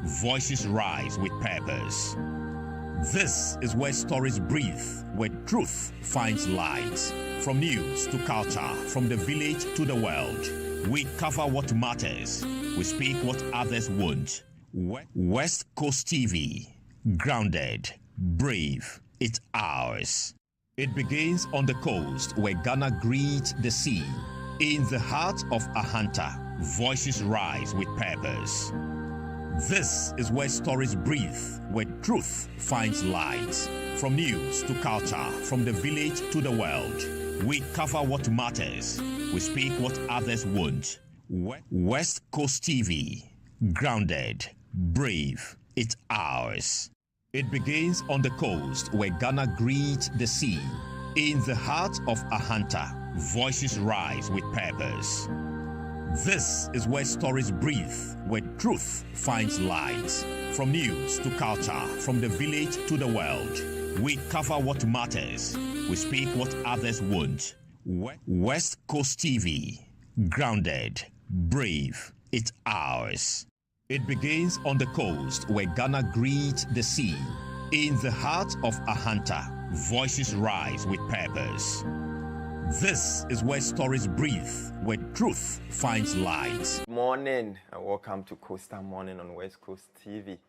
voices rise with purpose. This is where stories breathe, where truth finds light. From news to culture, from the village to the world, we cover what matters. We speak what others won't. West Coast TV, grounded, brave, it's ours. It begins on the coast where Ghana greets the sea. In the heart of Ahanta, voices rise with purpose. This is where stories breathe, where truth finds light. From news to culture, from the village to the world, we cover what matters. We speak what others won't. West Coast TV, grounded, brave, it's ours. It begins on the coast where Ghana greets the sea. In the heart of Ahanta, voices rise with purpose. This is where stories breathe, where truth finds light. From news to culture, from the village to the world, we cover what matters. We speak what others won't. West Coast TV, grounded, brave, it's ours. It begins on the coast where Ghana greets the sea. In the heart of Ahanta, voices rise with purpose. This is where stories breathe, where truth finds light. Good morning and welcome to Coastal Morning on West Coast TV.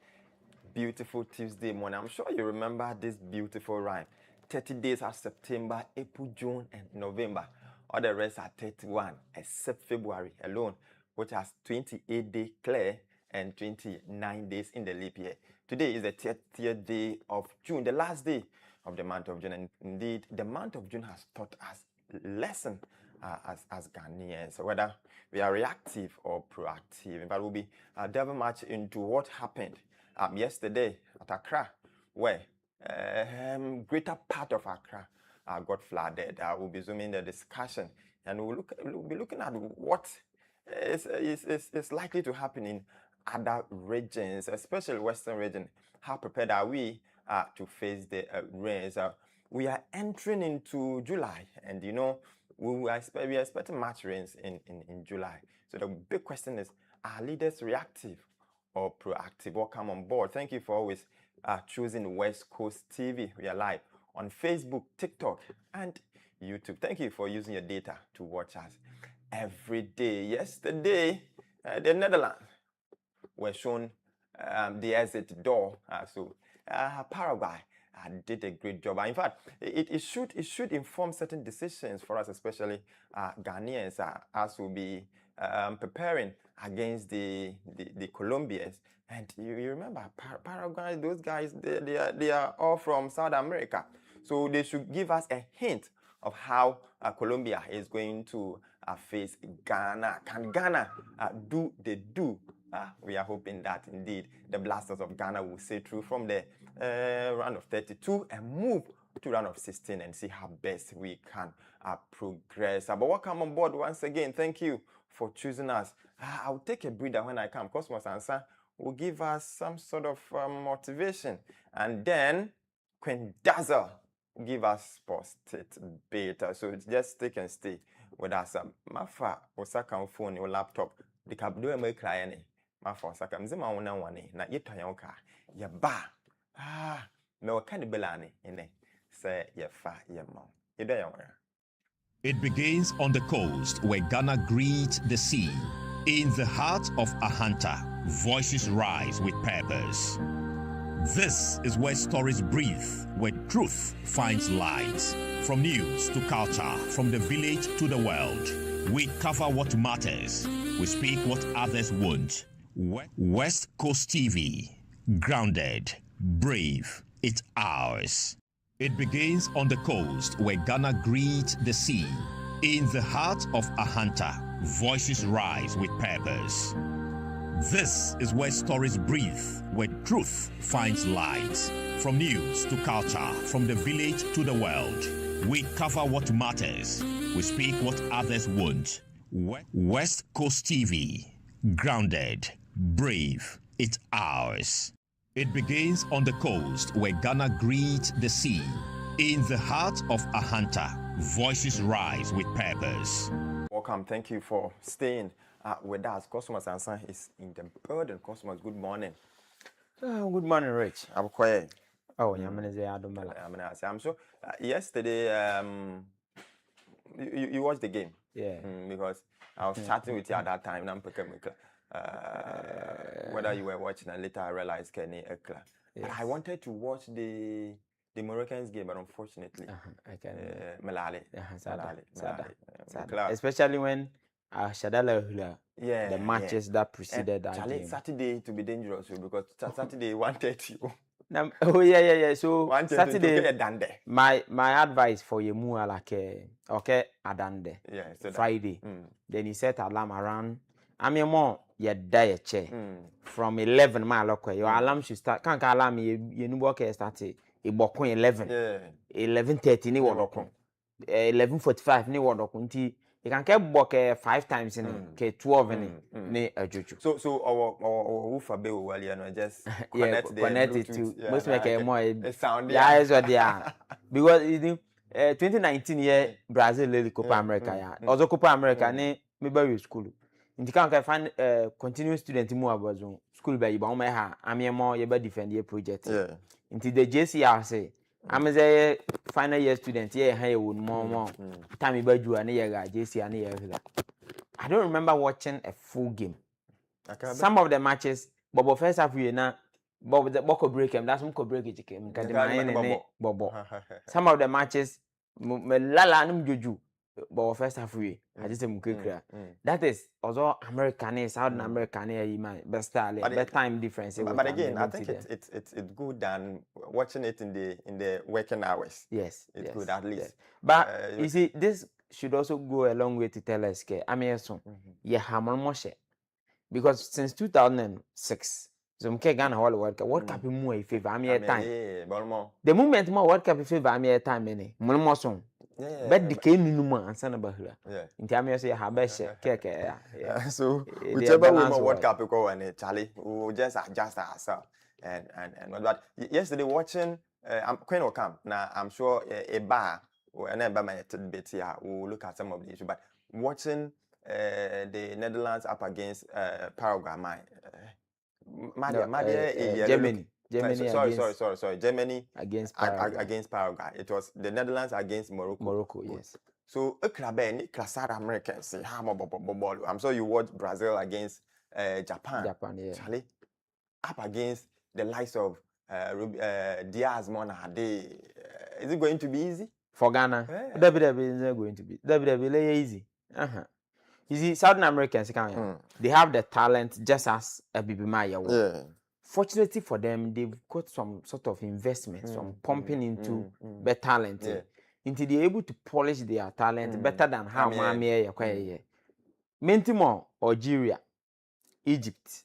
Beautiful Tuesday morning. I'm sure you remember this beautiful rhyme. 30 days are September, April, June, and November. All the rest are 31, except February alone, which has 28 days clear and 29 days in the leap year. Today is the 30th day of June, the last day of the month of June. And indeed, the month of June has taught us lesson as Ghanaians, whether we are reactive or proactive. But we'll be delving much into what happened yesterday at Accra, where greater part of Accra got flooded. We'll be zooming the discussion, and we'll be looking at what is likely to happen in other regions, especially Western region. How prepared are we to face the rains? We are entering into July, and you know we are expecting much rains in July. So the big question is: are leaders reactive or proactive? Welcome on board. Thank you for always choosing West Coast TV. We are live on Facebook, TikTok, and YouTube. Thank you for using your data to watch us every day. Yesterday, the Netherlands were shown the exit door. Paraguay did a great job. In fact, it should inform certain decisions for us, especially Ghanaians, as we'll be preparing against the Colombians. And you remember Paraguay, those guys, they are all from South America, so they should give us a hint of how Colombia is going to face Ghana. Can Ghana do the do? We are hoping that indeed the Blasters of Ghana will see through from the round of 32 and move to round of 16 and see how best we can progress. But welcome on board once again. Thank you for choosing us. I'll take a breather when I come. Cosmos Answer will give us some sort of motivation, and then Queen Dazzle will give us Post-it beta. So just take and stay with us. Mafa Osaka phone or laptop. The kabdo e cry ni. Mafa Osaka mzima wona wane na yetwa ka ya ba me waka de belani ene say ya fa ya mom. It begins on the coast where Ghana greets the sea. In the heart of Ahanta, voices rise with purpose. This is where stories breathe, where truth finds light. From news to culture, from the village to the world, we cover what matters. We speak what others won't. West Coast TV, grounded, brave, it's ours. It begins on the coast where Ghana greets the sea. In the heart of Ahanta, voices rise with purpose. This is where stories breathe, where truth finds light. From news to culture, from the village to the world, we cover what matters. We speak what others won't. West Coast TV, grounded, brave, it's ours. It begins on the coast where Ghana greets the sea. In the heart of Ahanta, voices rise with purpose. Welcome. Thank you for staying with us. Cosmos Answer is in the building. Cosmos, good morning. Good morning, Rich. I'm quiet. Oh, Yamanese I'm sure yesterday you watched the game. Yeah. Because I was chatting with you at that time. Whether you were watching and later I realized Kenny Ekla. But I wanted to watch the Moroccans game, but unfortunately, I can. Malali. Especially when Shadala Hula. Yeah. The matches that preceded that Charlie, game. Saturday to be dangerous because Saturday 1:30. Oh yeah. So Saturday, my advice for you more like okay adande. Yeah. So Friday. Then he set alarm around. I mean more you die che from 11 mile your alarm should start. Can't alarm you no work start it 11. Yeah. 11:30 ni wodoko. 11:45 ni wodoko nti you can get book 5 times in ke 12 ni ajuju. So our woofer be well, you know, just connect it to most make more sound. Yeah, is what they are. Because you know 2019 year Brazil Lily Copa America ya. Also Copa America ni me ba school. Nti kan find continuous student mu abazo school ba yiba o me ha amiemo ye ba defend your project. Yeah. Nti the JCR say I'm a final year student here hey would more time ba ju ani ye ga JCR ani ye. I don't remember watching a full game. Some of the matches Bobo first half we na Bobo the Boko break him that's Mko break it came Bobo. Some of the matches me lala num joju Bobo first half we I just say mukekra. That is also American Southern American best style best time difference. But again, I think it's good than watching it in the working hours. Yes, it's good at least. Yes. But you see, this should also go a long way to tell us, I mean, so yeah, Hamon Moshe, because since 2006, so Ghana World Cup more in favor. I mean, time. The moment more World Cup in favor, I mean, time any more soon. But the cane no more and son about her. Yeah. In time, you say, Habeshe, Keke. So, whichever way more World Cup go and Charlie, we just adjust ourselves. And but yesterday watching, I'm Queen will come now. I'm sure a bar and then by my bit here we'll look at some of the issues. But watching the Netherlands up against Paraguay, Germany. Sorry. Germany against Paraguay. It was the Netherlands against Morocco. Morocco, yes. So a club Americans say I'm sure you watch Brazil against Japan. Japan, yeah. Charlie, up against the likes of Diaz Mona. Is it going to be easy? For Ghana, WWE is not going to be. WWE is easy. You see, Southern Americans, they have the talent just as a Bibimaya. Yeah. Fortunately for them, they've got some sort of investment, some pumping into better talent. Yeah. Until they're able to polish their talent better than how Mami acquire. Mentimo, Algeria, Egypt,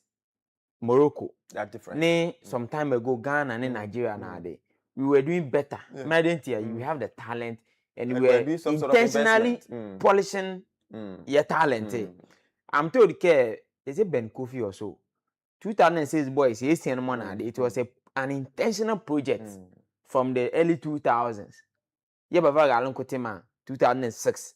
Morocco. That different. Some time ago, Ghana and Nigeria nowadays. We were doing better. You have the talent, and we were intentionally polishing your talent. I'm told, is it Ben Kofi or so? 2006 boys, it was an intentional project from the early 2000s. Yeah, but Alon Kotima, 2006.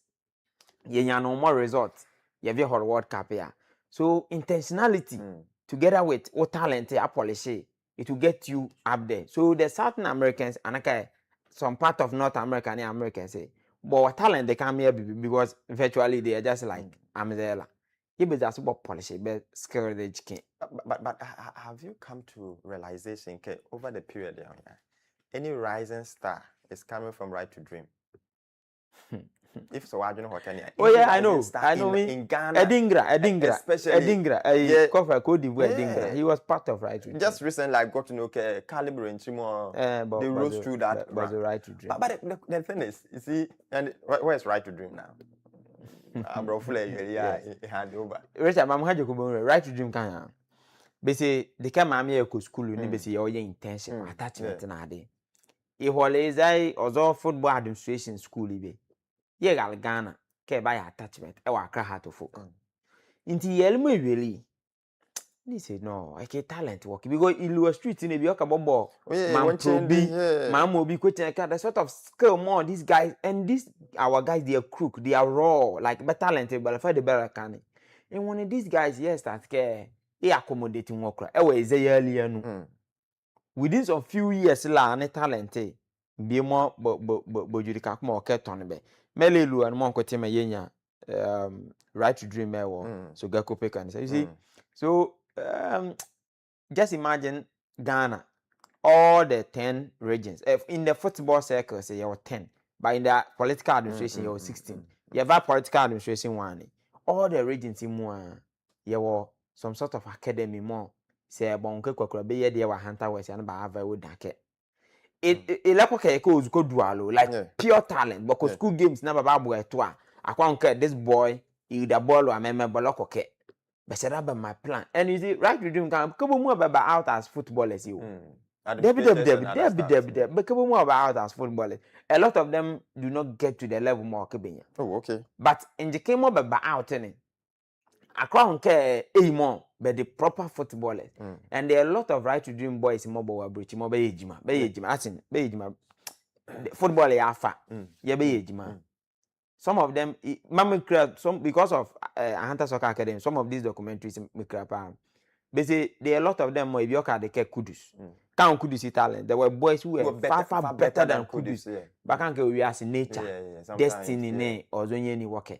Yeah, no more results. You have your World Cup here. So intentionality together with what talent, polish it will get you up there. So the Southern Americans and some part of North America and Americans say, but what talent they come here because virtually they are just like Amzela. You be just about polish, but skill the chicken. But have you come to realization that over the period any rising star is coming from Right to Dream? If so, I don't know what any. Oh yeah, I know. In Ghana, Edingra, especially Edingra. He was part of Right to Dream. Just recently, I got to know Calibre and Chimo. They rose through that. Was the Right to Dream. But the thing is, you see, and where's Right to Dream now? I'm hand over. Richard, I'm going to go Right to Dream. Can you? They come at me at school. You need to your intention attachment na day. It was also football administration school. Yeah, Ghana, care by attachment. I work hard to folk. Into Yelmo really. They said no, I can't talent work because you street in a yoka bobo. Man will be quitting the sort of skill more these guys and these our guys they are crook, they are raw, like but talented, but for the better can. And one of these guys, yes, that care he accommodating worker. Is a yearly within some few years la ne talent be more bojudika kuma oketon be melelu and mon kote me yenya right to dream so Geko Pekan. So you see, so just imagine Ghana, all the 10 regions. In the football circles, you have 10, but in the political administration, you have 16. You have a political administration one. All the regions in one, you have some sort of academy more. Say about Kwakwa be there were hunter was and by would dake. It like goes go dualo like pure talent because school games never babu etwa. I can't get this boy, you the ball or member lock but said about my plan. And you see, right to dream can come more about out as footballers you. Debbie, but come more about out as footballers. A lot of them do not get to the level more Kibenya. Oh, okay. But in the came up about out in it. I can't care anymore, but the proper footballers. And there are a lot of right to dream boys in mobile bridge, mobile ejima, football afa, ejima. Some of them, some because of Hunter Soccer Academy, some of these documentaries make basically there are a lot of them if you can get Kudus. Can't Kudus talent. There were boys who were far better than Kudus. But can't we as nature, destiny, or zonye work. I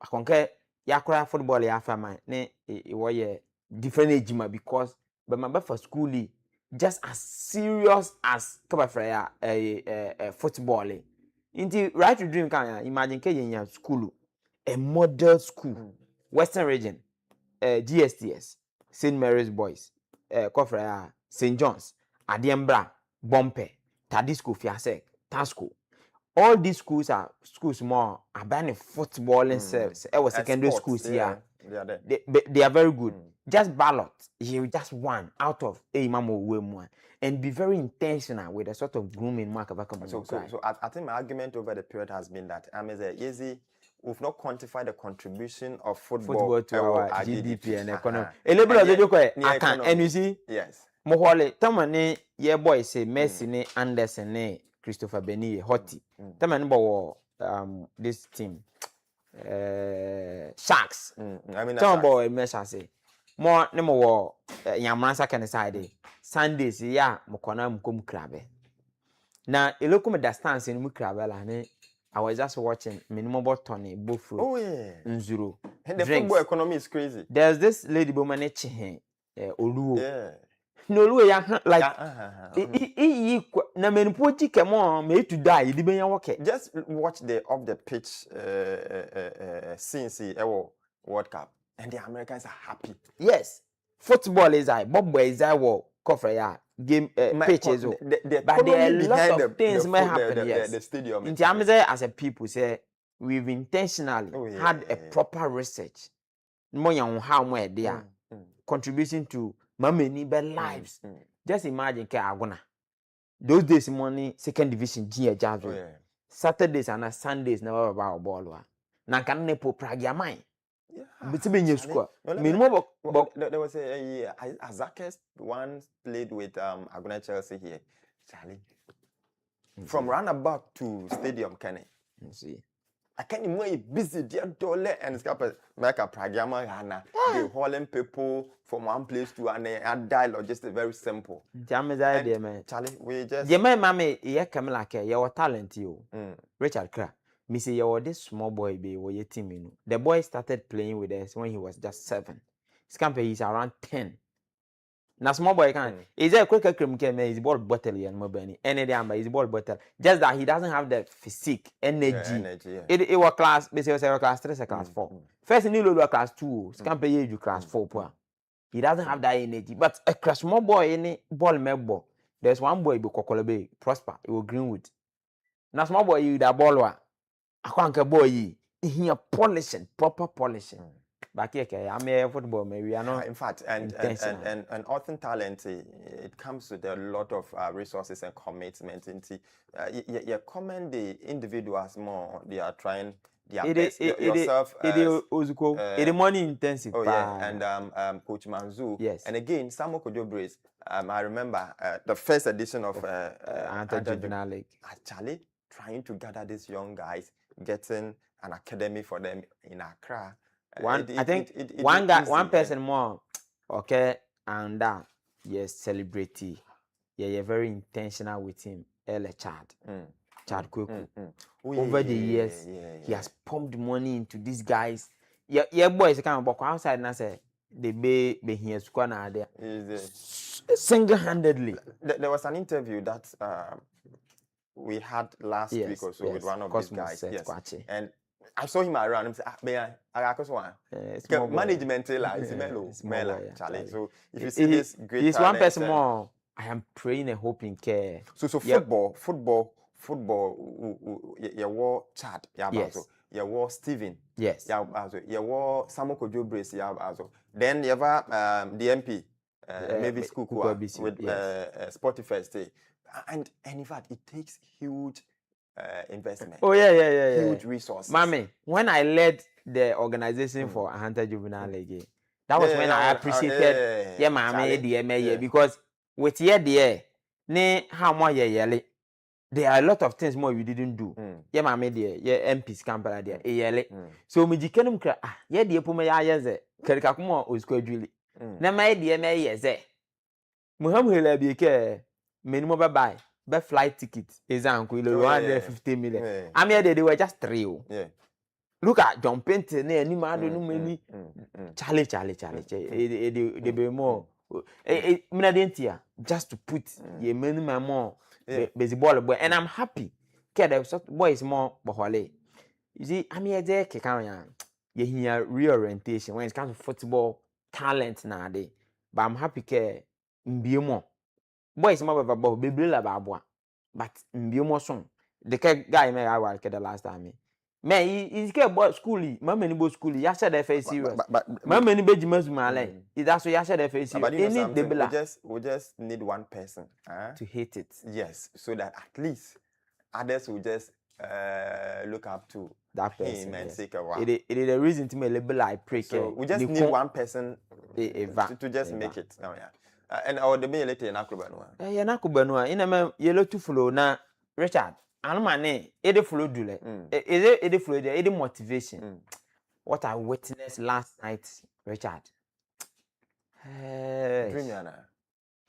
can't care. Yakura football afa man ne it different ejima because but my for schoolie just as serious as Kabafraya football. Inti right to dream can imagine Kenya school a model school Western region GSTS St. Mary's Boys Kofraya St. John's Adiembra Bompe Tadisco Fiasek Tasco. All these schools are schools more about football and secondary schools here. They are very good. Just ballot, you just one out of a mamo one and be very intentional with a sort of grooming mark of a So I think my argument over the period has been that easy. We've not quantified the contribution of football to our GDP and economy. A little of the joke, and you see, yes, Mohole, Tamane, yeah, boy, say Messi, Anderson, Christopher Beni, Hoti. Taman this team, Sharks. I mean, Tom boy, Messi say more no more. Yamasa can decide Sundays, yeah, Mokona Mukum Krabe. Now, a look at the stance in Mukrabella. I was just watching minimum Tony Buffalo. Oh, yeah, Nzuru. And the football economy is crazy. There's this lady Bomanechi, Olu. Yeah. No, like na menpochi kemo me to die you be work. Just watch the off the pitch since the World Cup and the Americans are happy. Yes, football is Bob is cover ya game pitches but there are a lot of things may happen. Yes, the stadium. In terms as a people say we've intentionally had a proper research. More young how much they are contributing to many better lives. Just imagine Agona. Those days money second division G Saturdays and Sundays never about ball. Na can nepo pragiamai. But there was a Azakes once played with Agona Chelsea here. Charlie. From roundabout to stadium, can I see? I can't even busy dear dollar and scalper make a pragama hana. They hauling people from one place to another dialogue just very simple. Jam's idea, man. Charlie, we just my mammy, yeah, come like your talent, you. Richard Cra. Me say you this small boy be your team, you know. The boy started playing with us when he was just 7. Scamper is around 10. Now small boy can is there a quick cream came his ball bottle and mobile any damn his ball bottle just that he doesn't have the physique energy. It was class basically class 3 class 4 first in the class 2 scamper you class 4 he doesn't have that energy but a class small boy any ball member there's one boy be Kokolobe Prosper it will Greenwood now small boy you that ball I can't boy he polishing proper polishing. Back here, I'm a football. Maybe I know. In fact, and often talent, it comes with a lot of resources and commitment. You commend the individuals more. They are trying their best. Yourself, it is money intensive. Oh yeah, and Coach Manzu. Yes. And again, Samuel Kojo I remember the first edition of Anti-Juvenile League. Actually, trying to gather these young guys, getting an academy for them in Accra. One person more, okay, and that yes, celebrity you're very intentional with him. Chad Kweku. Over the years, he has pumped money into these guys. Yeah, boys kind of walk outside and I say they be here squad there. Single-handedly. There was an interview that we had last week or so with one of these guys. Yes. And I saw him around and said, I got one. Management is Charlie. So if you see this great he's one person more. I am praying and hoping care. So football, you war Chad, you war Steven, yes, you war Samuel Kojo Brace, then you have the MP, maybe school with Spotify stay. And in fact, it takes huge investment. Oh yeah. Huge resources. Mommy, when I led the organization for Ahanta Juvenile League, that was when I appreciated mommy because with how more there are a lot of things more you didn't do. Mommy MPs campera there so me jikenum kra puma yeze kerikakumo oskwadwili na my yeze muhamu hela bi ke minimum buy flight ticket is uncle 150 million. I mean they were just 3. Look at John Pente ne any madu no many Charlie they be more just to put ye minimum more baseball boy and I'm happy the boy is more bohole. You see I mean there kekanya ye hear reorientation when it comes to football talent nowadays, but I'm happy ke mbie boys more baba baby la babwa but mbie mo son the guy me I work the last time me he get boy school mama ni bo school ya said FA serious mama ni bejima zumale that's so ya said FA serious we just need one person to hate it, yes, so that at least others will just look up to that person him and say wow. It is the reason to me label I pray so we just need one person to just make it and our the later in Akubanu in a yellow to flow na Richard Almane it flow do is it flow there it motivation what I witnessed last night Richard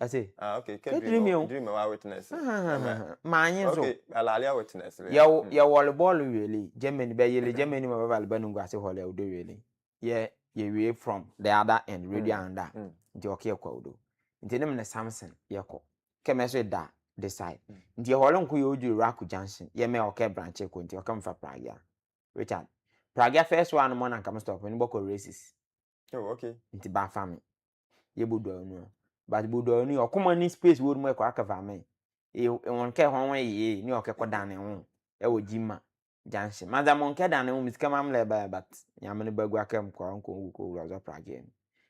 I say okay dream our witness okay alalia witness ya volleyball really Germany be yele Germany ma baba albanu go ase hole odo really yeah we from the other end radio under the okay kwa odo nti nem na Samson yeko kemeso da decide nti hole nko yo oju Raku Junction ye me okay branch ko nti okam fa Praga Richard Praga first one mo na kam stop ni boko races okay nti ba family ye bodo anu but bodo anu okoma ni space wo mo e kwa kava me e won ke ho wan ye ni okay kodan ne ho e wo Jima Junction madam on ke dan ne ho miska mam le ba but nyamene bagu akam kwa nko wo zo Praga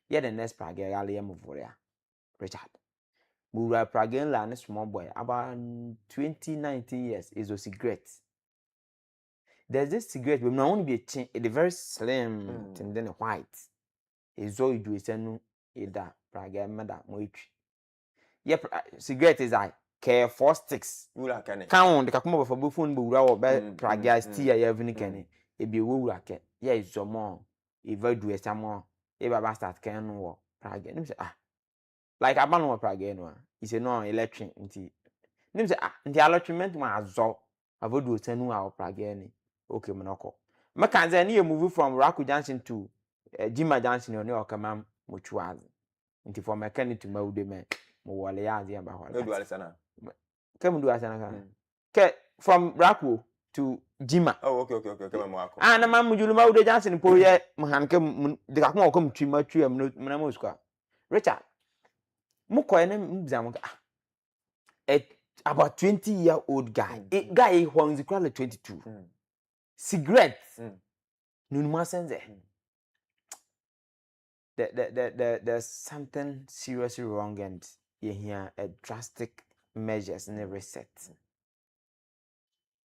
ye the next Praga gale ye mo voria Richard Bura Praga la ne small boy about 19 years is a cigarette. There's this cigarette but no one be a chin it very slim and then white is all you do is no either Praga mother moitri yep cigarette is like care 4 sticks wura kane count the kakuma for bu phone bu wura wo be Praga still ya even kane e bi wo wura ke ya is so more e very do esamo e baba start kan no wo Praga nim say like abanu wa Praga no he say no electric nti nim say nti electric ma azo avodu otanu a Praga ni okay monoko me kan say na move from Raku Junction to Jima Junction no okama mochuaz nti for mechanic to maude me mo wole ya azia ba hola do alisana kem do asana kan ke from Raku to Jima okay come mo akọ na mam julu maude Junction po ye mhan ke de ka ko kom twima twam no na mo skwa Richard Muko ene about 20-year-old guy. A guy who is 22. Cigarettes. Nunuma sense. There's something seriously wrong and you hear a drastic measures in every set.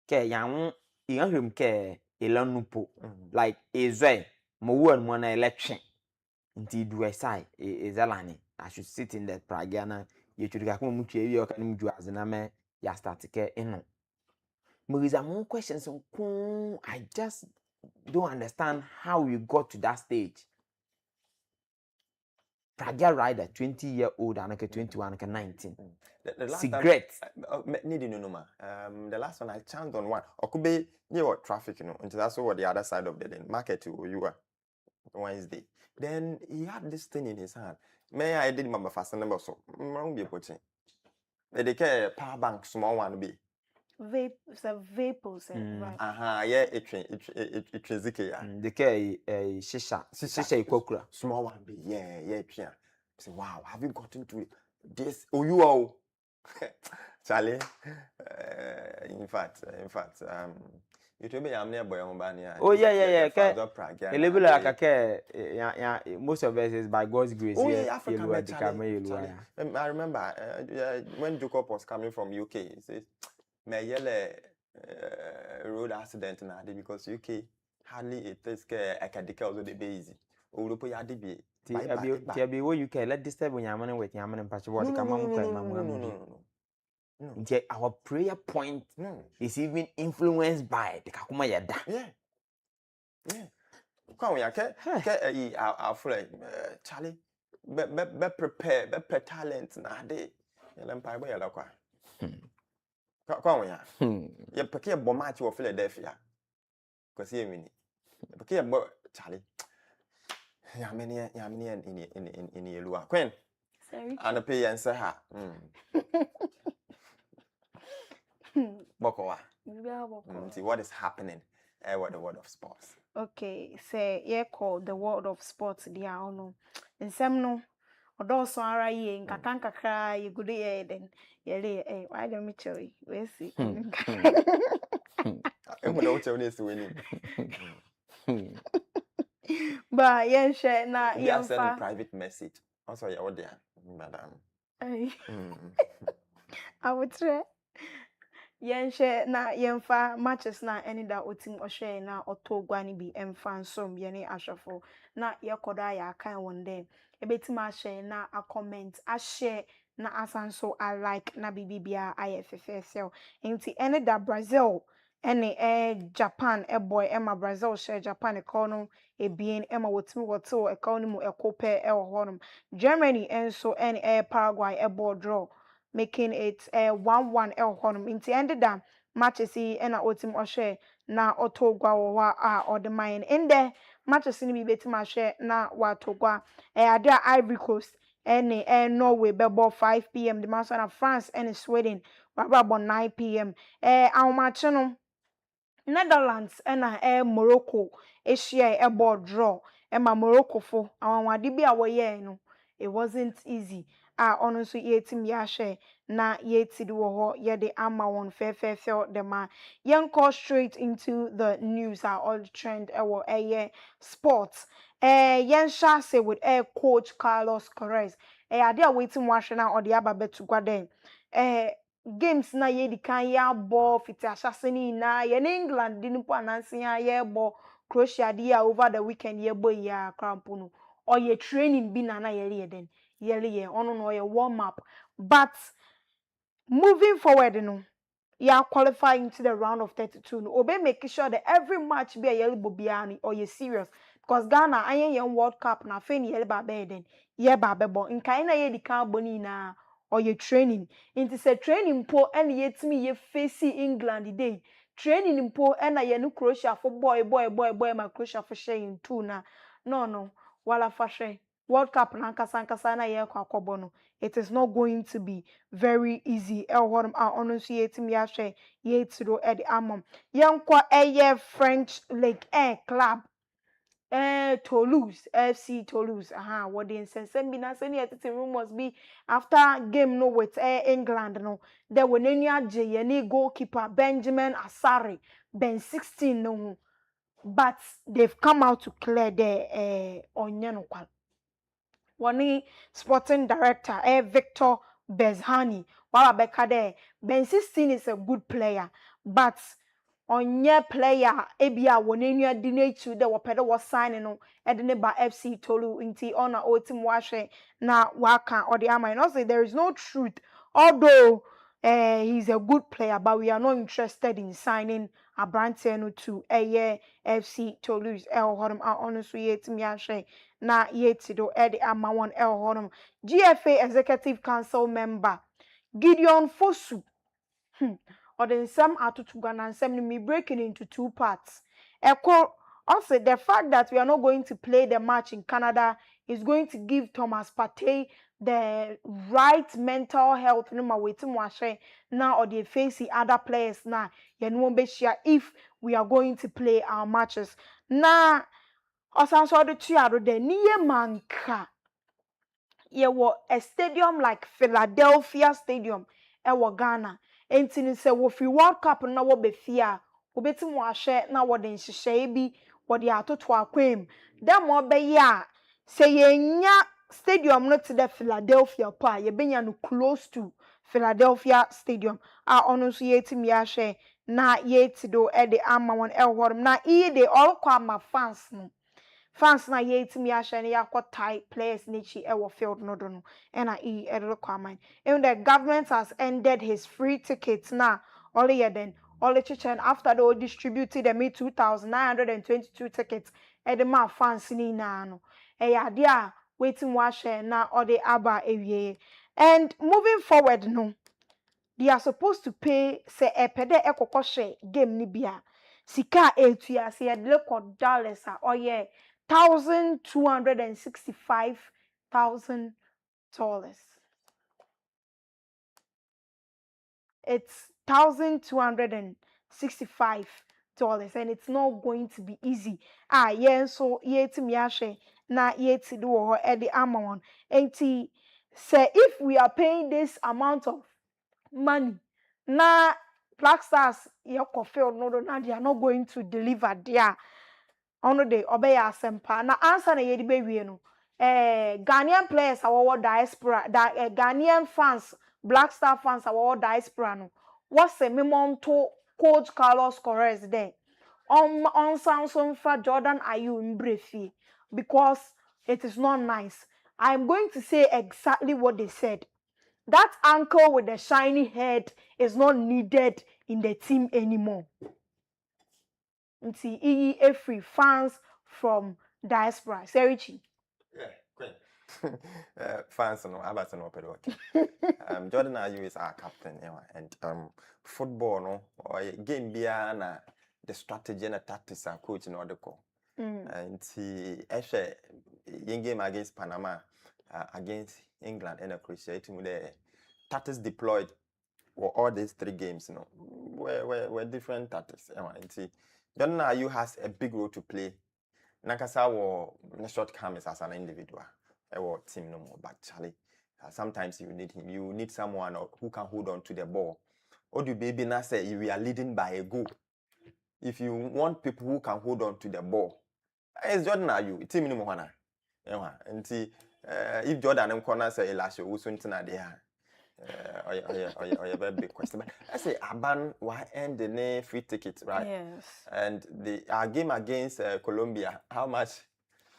Ke yang him ke ilanupo like ezwe mo won mo na election. Nti do aside ezalani I should sit in that Praga na you should come much you can do as na me ya start ke eno. But is more questions I just don't understand how we got to that stage. Praga rider 20-year-old and like 21 and 19. The last cigarettes. The last one I chanced on one. Or could be near traffic, and that's what the other side of the market to you were Wednesday. Then he had this thing in his hand. May I did my fast number so wrong be putting. They care power bank small one be. Vapors, right? Yeah, it the care shisha kokura. Small one be, yeah. Say, wow, have you gotten to this? Oh, you are. Charlie, in fact, you told me I'm near Boyambania. Oh, yeah. Most of us is by God's grace. Oh, yeah, African. I remember when Jacob was coming from UK, he says, my yellow road accident now because UK hardly it takes care academic also the base. Europe ya be. Be where you can let disturb when you're with Yaman and Patchwork. No. Our prayer point is even influenced by the Kakuma Yada. Yeah. Come on, our friend Charlie. Be prepare, be talent na de. Empire boy la kwa. Come on, you pick a bomb of Philadelphia. Because you mean, pick a Charlie. Yamini in Yelua. Queen. Sorry. And a pay and say her. Bokowa. See what is happening with the world of sports. Okay, say call the world of sports dia ono. In some no odo so ara ye in kakra ye gude ye then ye why don't me tell you? We see. I'm going to tell you winning. But yen share na yen send private message. Also you there, madam. I would try. Yen share na yen fa matches na any da otim o share na otogwa ni bi emfa nsom ye ne ahwefo na ye koda ya kan one day. Ebetima share na a comment a share na asanso I like na bibia IFFSL. Enti any da Brazil any Japan boy Emma Brazil share Japan economy ebien Emma wotimi woto economy ekope honum Germany enso any Paraguay board draw making it 1-1 honum inti ended down matches ena otim ohwe na otogwa wo or the mine in there matches ni bi betima hwe na watogwa ade Ivory Coast any Norway bebo 5 p.m. the match na France and Sweden about 9 p.m. Awmache no Netherlands and Morocco share a board draw ma Morocco for awade bi awoye no it wasn't easy ono so yetim ya share na yetidi wo ho ye de ama won fair the man yen call straight into the news all the trend ewo sports yen sha say with coach Carlos Queiroz ade a wetin wa hwe na ode aba betu gwaden games na ye di kan ya ball fiti asaseni na ye England di nipo anansi ya ye ball Croatia di ya over the weekend ye boy ya crampono or ye training bi na ye den ye ono no ye warm up but moving forward no ya qualify into the round of 32 no obe make sure that every match be a ye bobiani or ye serious because Ghana ayen World Cup na fe ni ye ba be den ye ba be bo nkan na ye di kan boni na or your training into say training po and yet me ye face England day training po and ye no Croatia for boy my Croatia for sharing too na no wala fashe World Cup na nkasa na ye kwa kobono it is not going to be very easy what honestly yet me ahwe ye tiro e the amom yenkwa French League club Toulouse, FC Toulouse. What the insense be na seni etiti rumors be after game no with England no. There were nenya Jayeni goalkeeper Benjamin Asari Ben 16 no. But they've come out to clear the onion kwal. One sporting director Victor Bezhani. While Beka there Ben 16 is a good player, but onye player ebia wonenua di nature de wopede wo sign no ede ne ba FC Tolu inti ona otim wahwe na waka or the am no say there is no truth although he's a good player but we are not interested in signing Abrante no to FC Toulouse honestly yetim yahwe na yeti do edi ama won honum. GFA Executive Council member Gideon Fosu or then some atutugana and some me breaking into two parts. Echo also the fact that we are not going to play the match in Canada is going to give Thomas Partey the right mental health no ma wetin mo ahwe now or they face other players now if we are going to play our matches na osanso de tuaro de niye manka ye wo a stadium like Philadelphia Stadium e wo Ghana entini se wo fi World Cup na wo be fia wo betim wo ahwe na wo de nhyehyɛ bi wo de atoto akwam dem mo be ya se yenya stadium no to the Philadelphia pa ye benya no close to Philadelphia Stadium ono so yetim ya hwe na yetido e de ama won horum na de all kwa ma fans no fans na yetim ya hwe ne yakọ tie players nichi e wo field no do no na requirement even the government has ended his free tickets na only then only chichen after they distributed the 2,922 tickets e de ma fans ni na no e ya de a wetin wa hwe na or the aba ewie and moving forward no they are supposed to pay say epede ekokọ hwe game ni bia sika etua say de record dollars or yeah $1,265,000. It's $1,265 and it's not going to be easy. Yeah, so yetim yashe na yeti do ho e the amount. Enti say if we are paying this amount of money, na Black Stars ye field no na they are not going to deliver there. Ono de obeya asempa na answer na yedi bewie no Ghanaian players our diaspora Ghanaian fans Black Star fans our diaspora no what's a minimum to coach Carlos Corres there on Samson for Jordan Ayew Mbrefi because it is not nice. I'm going to say exactly what they said. That uncle with the shiny head is not needed in the team anymore. Nti every fans from diaspora. Serichi. Yeah, great. Fans no about no pedot. Jordan Ayew is our captain, and football no or game bia na the strategy and the tactics are coach in order call. And he actually in game against Panama, against England and Croatia, the tactics deployed for all these three games, were different tactics. And see, Jordan Ayew has a big role to play. Nakasa or shortcomings as an individual, or team no more. But Charlie, sometimes you need him. You need someone who can hold on to the ball. Or do baby na say we are leading by a goal? If you want people who can hold on to the ball, it's Jordan Ayew. Team no more. And see, if Jordan and corner say Elisha, who's soon to there. Or very big question. But I say Aban why end the name free tickets, right? Yes. And our game against Colombia, how much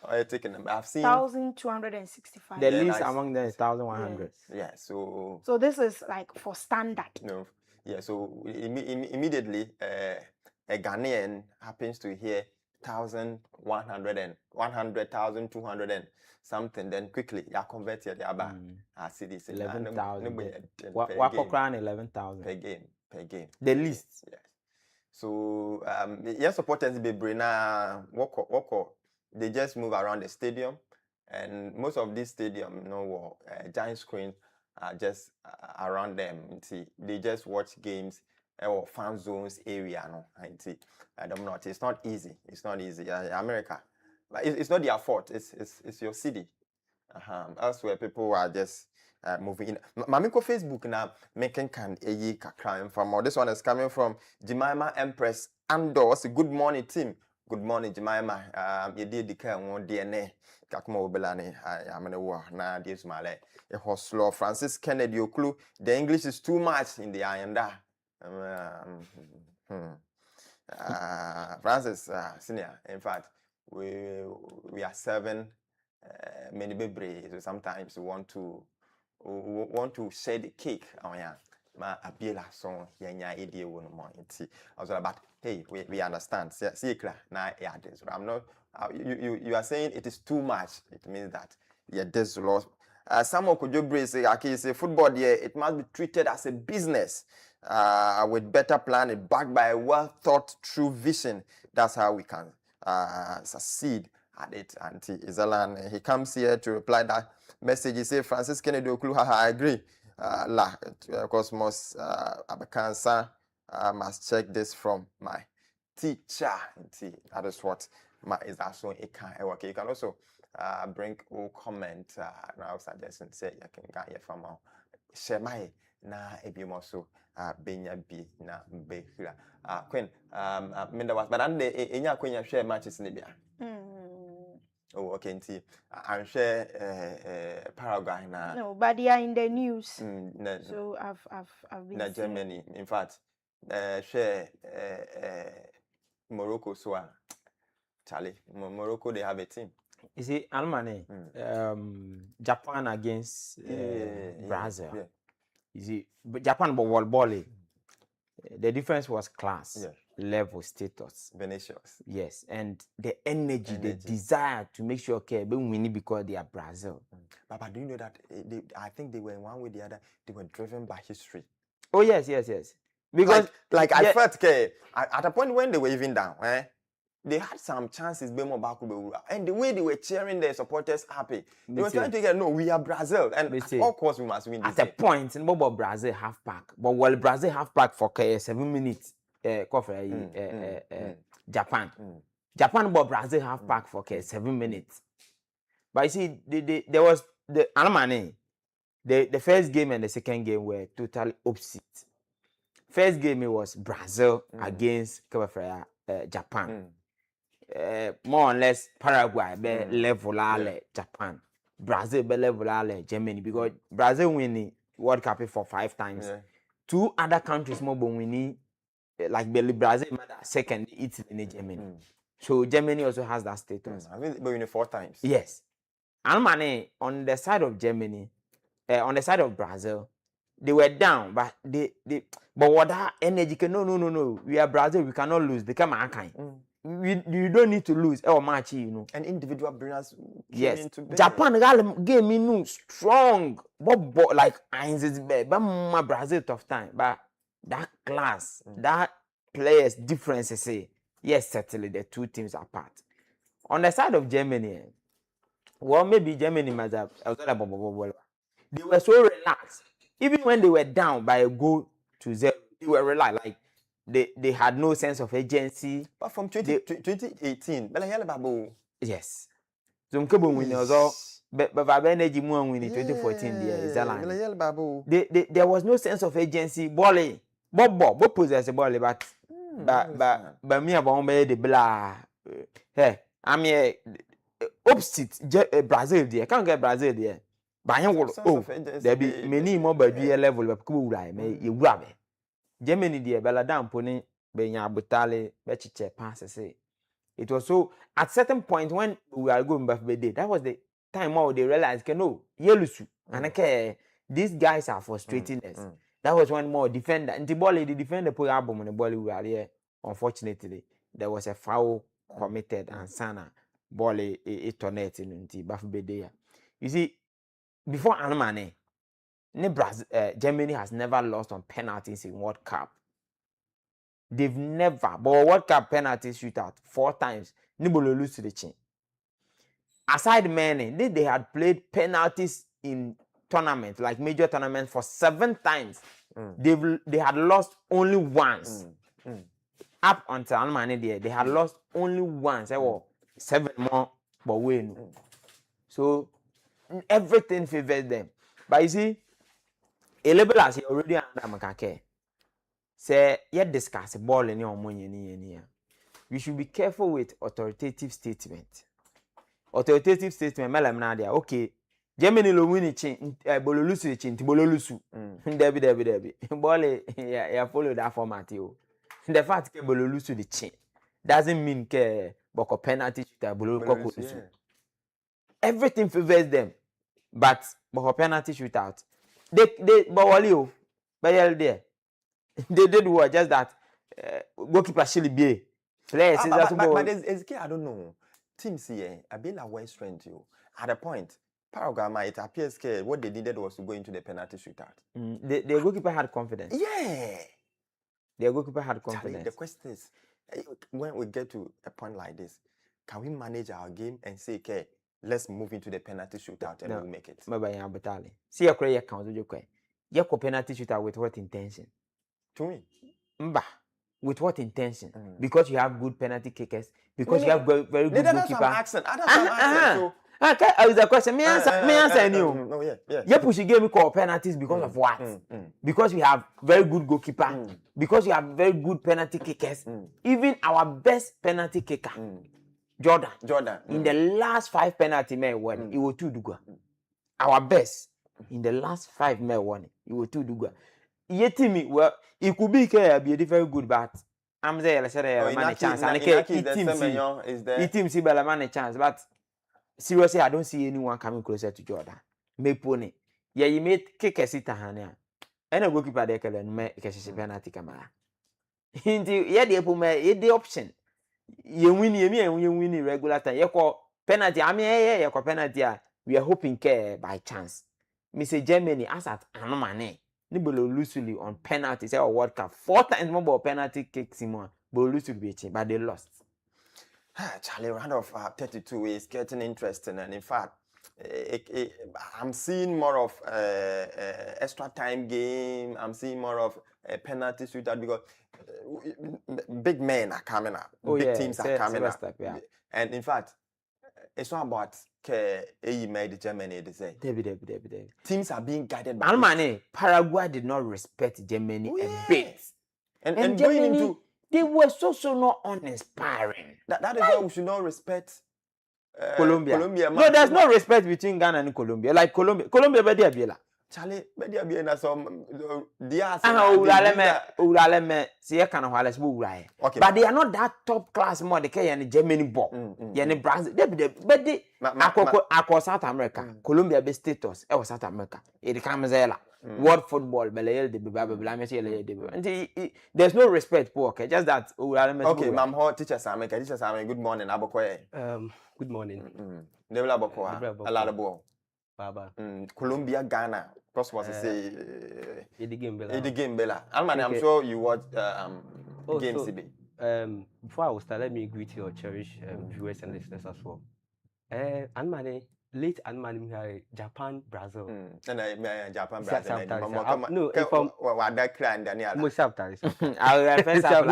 are you taking them? I've seen 1,265. The least among them is 1,100. Yeah, so this is like for standard. No, yeah. So immediately, a Ghanaian happens to hear 1,100 100,200 and something, then quickly you are converted. I see this 11,000. What 11,000 per game. The least. Yes. So your supporters be brina walk. They just move around the stadium, and most of this stadium, giant screens are just around them. See, they just watch games or fan zones area. I don't know. It's not easy. America. But it's not their fault. It's your city. That's where people are just moving in. Mamiko Facebook now making can crime from all. This one is coming from Jemima Empress Andos. Good morning, team. Good morning, Jemima. You did declare one DNA. Kakmo Belani. I'm in a war now. This Malay. A horse slow. Francis Kennedy Oklu. The English is too much in the Ayanda. Francis Senior. In fact, we are serving many baby, so sometimes we want to share the cake. Ma abiela song yanya idea one more. Also about hey, we understand. See na yeah, I'm not you are saying it is too much. It means that this loss. Samuel Kojobre say football here, it must be treated as a business with better planning, backed by a well thought through vision. That's how we can succeed at it. And Izalan, he comes here to reply that message. He says, Francis Kennedy Okulu, I agree. Cosmos Abakansa must check this from my teacher. That is what is also a kind of work. You can also bring a comment now suggestion say you can get your from share my na ebiumoso benya bi na behira Queen minda was but and enya Queen share matches ni bia oh okay nti I share Paraguay na no but they are in the news so I've been na Germany in fact share Morocco so Charlie Morocco they have a team. You see, Almane, Japan against Brazil. Yeah. You see, Japan ball. The difference was class, level, status. Vinicius. Yes, and the energy, the desire to make sure okay, we win because they are Brazil. But do you know that I think they were in one way or the other, they were driven by history. Oh yes. Because like I felt okay, at a point when they were even down, they had some chances, and the way they were cheering their supporters happy, they were trying to get, no, we are Brazil, and of course we must win this. At a point, in Brazil half pack, but while Brazil half pack for 7 minutes, Japan, Japan bought Brazil half pack for 7 minutes. But you see, there was the Almane, the first game and the second game were totally opposite. First game it was Brazil against Japan. More or less Paraguay be level Japan, Brazil be level Germany because Brazil winning World Cup for 5 times. 2 other countries more winning like Brazil second, Italy and Germany. So Germany also has that status. I think they winning 4 times. Yes, Almane on the side of Germany, on the side of Brazil, they were down, but but what that energy? No. We are Brazil, we cannot lose. They come kind. You don't need to lose our match, you know. And individual brilliance. Yes. Japan game strong. But like Heinz but my Brazil tough time. But that class, that players differences yes, certainly the 2 teams apart. On the side of Germany, well maybe Germany might have they were so relaxed. Even when they were down by a goal to 0, they were relaxed. Like they had no sense of agency. But from 2018, yes. So Mkebo win also, but energy more win in 2014 there. There was no sense of agency. Bob possess a ball, but me about the blah. Hey, I'm here opposite Brazil there. Can't get Brazil there. There be many more by level of cool you grab it. Germany dear Belladam pony Benya Butale Bechiche passes. It was so at certain point when we are going birthday, that was the time how they realized no Yelusu and okay, these guys are frustrating us. That was one more defender. And the defender put album on the ball we are here. Unfortunately, there was a foul committed and Sana ball a tornado in the birthday. You see, before Almane, Germany has never lost on penalties in World Cup. They've never, but World Cup penalty shootout 4 times. Nibolo lose to the chin. Aside many, they had played penalties in tournaments, like major tournaments, for 7 times. They had lost only once. Up until Almane, they had lost only once. There were 7 more, but win. So everything favors them. But you see, a label as already under Makake. Say, yet discuss a ball in your money. We should be careful with authoritative statement. Authoritative statement, Nadia. Okay, Germany lo win chin, bololusu chin, bololusu. Debbie. Bole, yeah, follow that format, yo. The fact that bololusu the chin doesn't mean ke boko penalty shooter bololusu. Everything favors them, but boko penalty shootout. They bawalio, bayel there. They did what just that goalkeeper Shili be. Players but I don't know. teams here, a bit like West strength you. At a point, Paraguay, it appears what they needed was to go into the penalty shootout. The goalkeeper had confidence. Yeah. The goalkeeper had confidence. Charlie, the question is, when we get to a point like this, can we manage our game and say, okay, let's move into the penalty shootout and we'll make it? See, you create account with you penalty shootout with what intention? To me. With what intention? Because you have good penalty kickers, because you have very good goalkeeper. Accent. So, okay, is a question. Me answer you. No, yeah. You push game call penalties because of what? Because we have very good goalkeeper. Because you have very good penalty kickers. Even our best penalty kicker, Jordan. In the last 5 penalty men won, he was 2 duga. Our best in the last 5 men won, he was 2 duga. Yet me, well, it could be very good, but I'm there. Let's say a chance. And it team see Belaman a chance, but. Seriously, I don't see anyone coming closer to Jordan. Me pony. Yeah, you made kick a sitter hania. And a goalkeeper de can make a penalty camera. Indeed, yeah, the option. You win and you win regular time. You call penalty. I mean, you call penalty. We are hoping care by chance. Mr. Germany as at Anomane. Nibolo loosely on penalty. Say World Cup 4 times more penalty kick Simon. But loosely but they lost. Charlie, round of 32 is getting interesting, and in fact, I'm seeing more of extra time game. I'm seeing more of penalty shootout because big men are coming up, big teams are coming up, and in fact, it's not about you made Germany. They say David. Teams are being guided by. Almane, Paraguay did not respect Germany a bit, and Germany, going into. They were so not uninspiring. That is why we should not respect Colombia. No, there's no respect between Ghana and Colombia. Like Colombia, Bedia Biela. Charlie, Bedia Biela, some Diaz. Okay, but they are not that top class more. They can Germany ball. Yani Brazil, but they across South America, Colombia be status. It was South America. It comes there. World football, there's no respect, okay? Just that. Okay, Mamho, teachers are good morning, Abokoye. Good morning. Nebula Bokoa, Aladabo. Baba. Colombia, Ghana. Possible to say Eddie Game Bella. Alman, I'm sure you watch Game CB. Before I will start, let me greet your cherished viewers and listeners as well. Anmane. Late and man Japan, Brazil. And Japan, Brazil. No, from what that clan, Daniel. Most subtitles. I'll reference that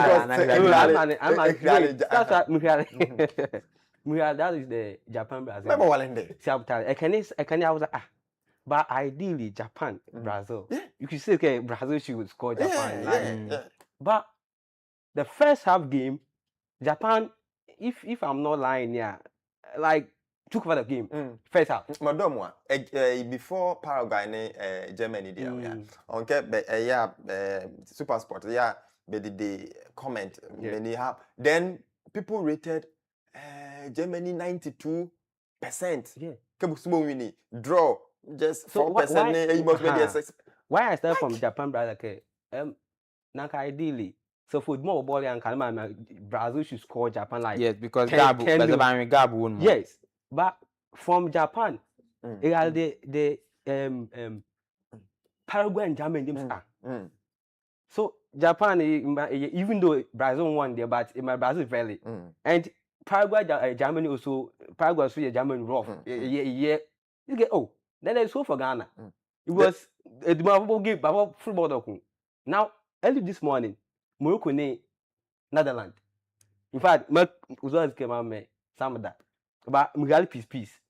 is the Japan, Brazil. Remember one day. Subtitle. I was like, but ideally, Japan, Brazil. You could say, okay, Brazil should score Japan. But the first half game, Japan, if I'm not lying, like, took over the game. First half. Madam, before Paraguay and Germany, Super Sport, but they comment many have. Then people rated Germany 92%. Yeah. Draw just 4%. Why I start from Japan, brother? Okay, ideally. So for more ball and Kalman, Brazil should score Japan like because Gabu won. Yes. But from Japan, the Paraguay and Germany So Japan, even though Brazil won there, but in my Brazil valley, and Paraguay, Germany also Paraguay also Germany rough. You get then they so for Ghana. It was a game about football. Now early this morning, Morocco Netherlands. In fact, Uzaz came out some of that. But Miguel peace.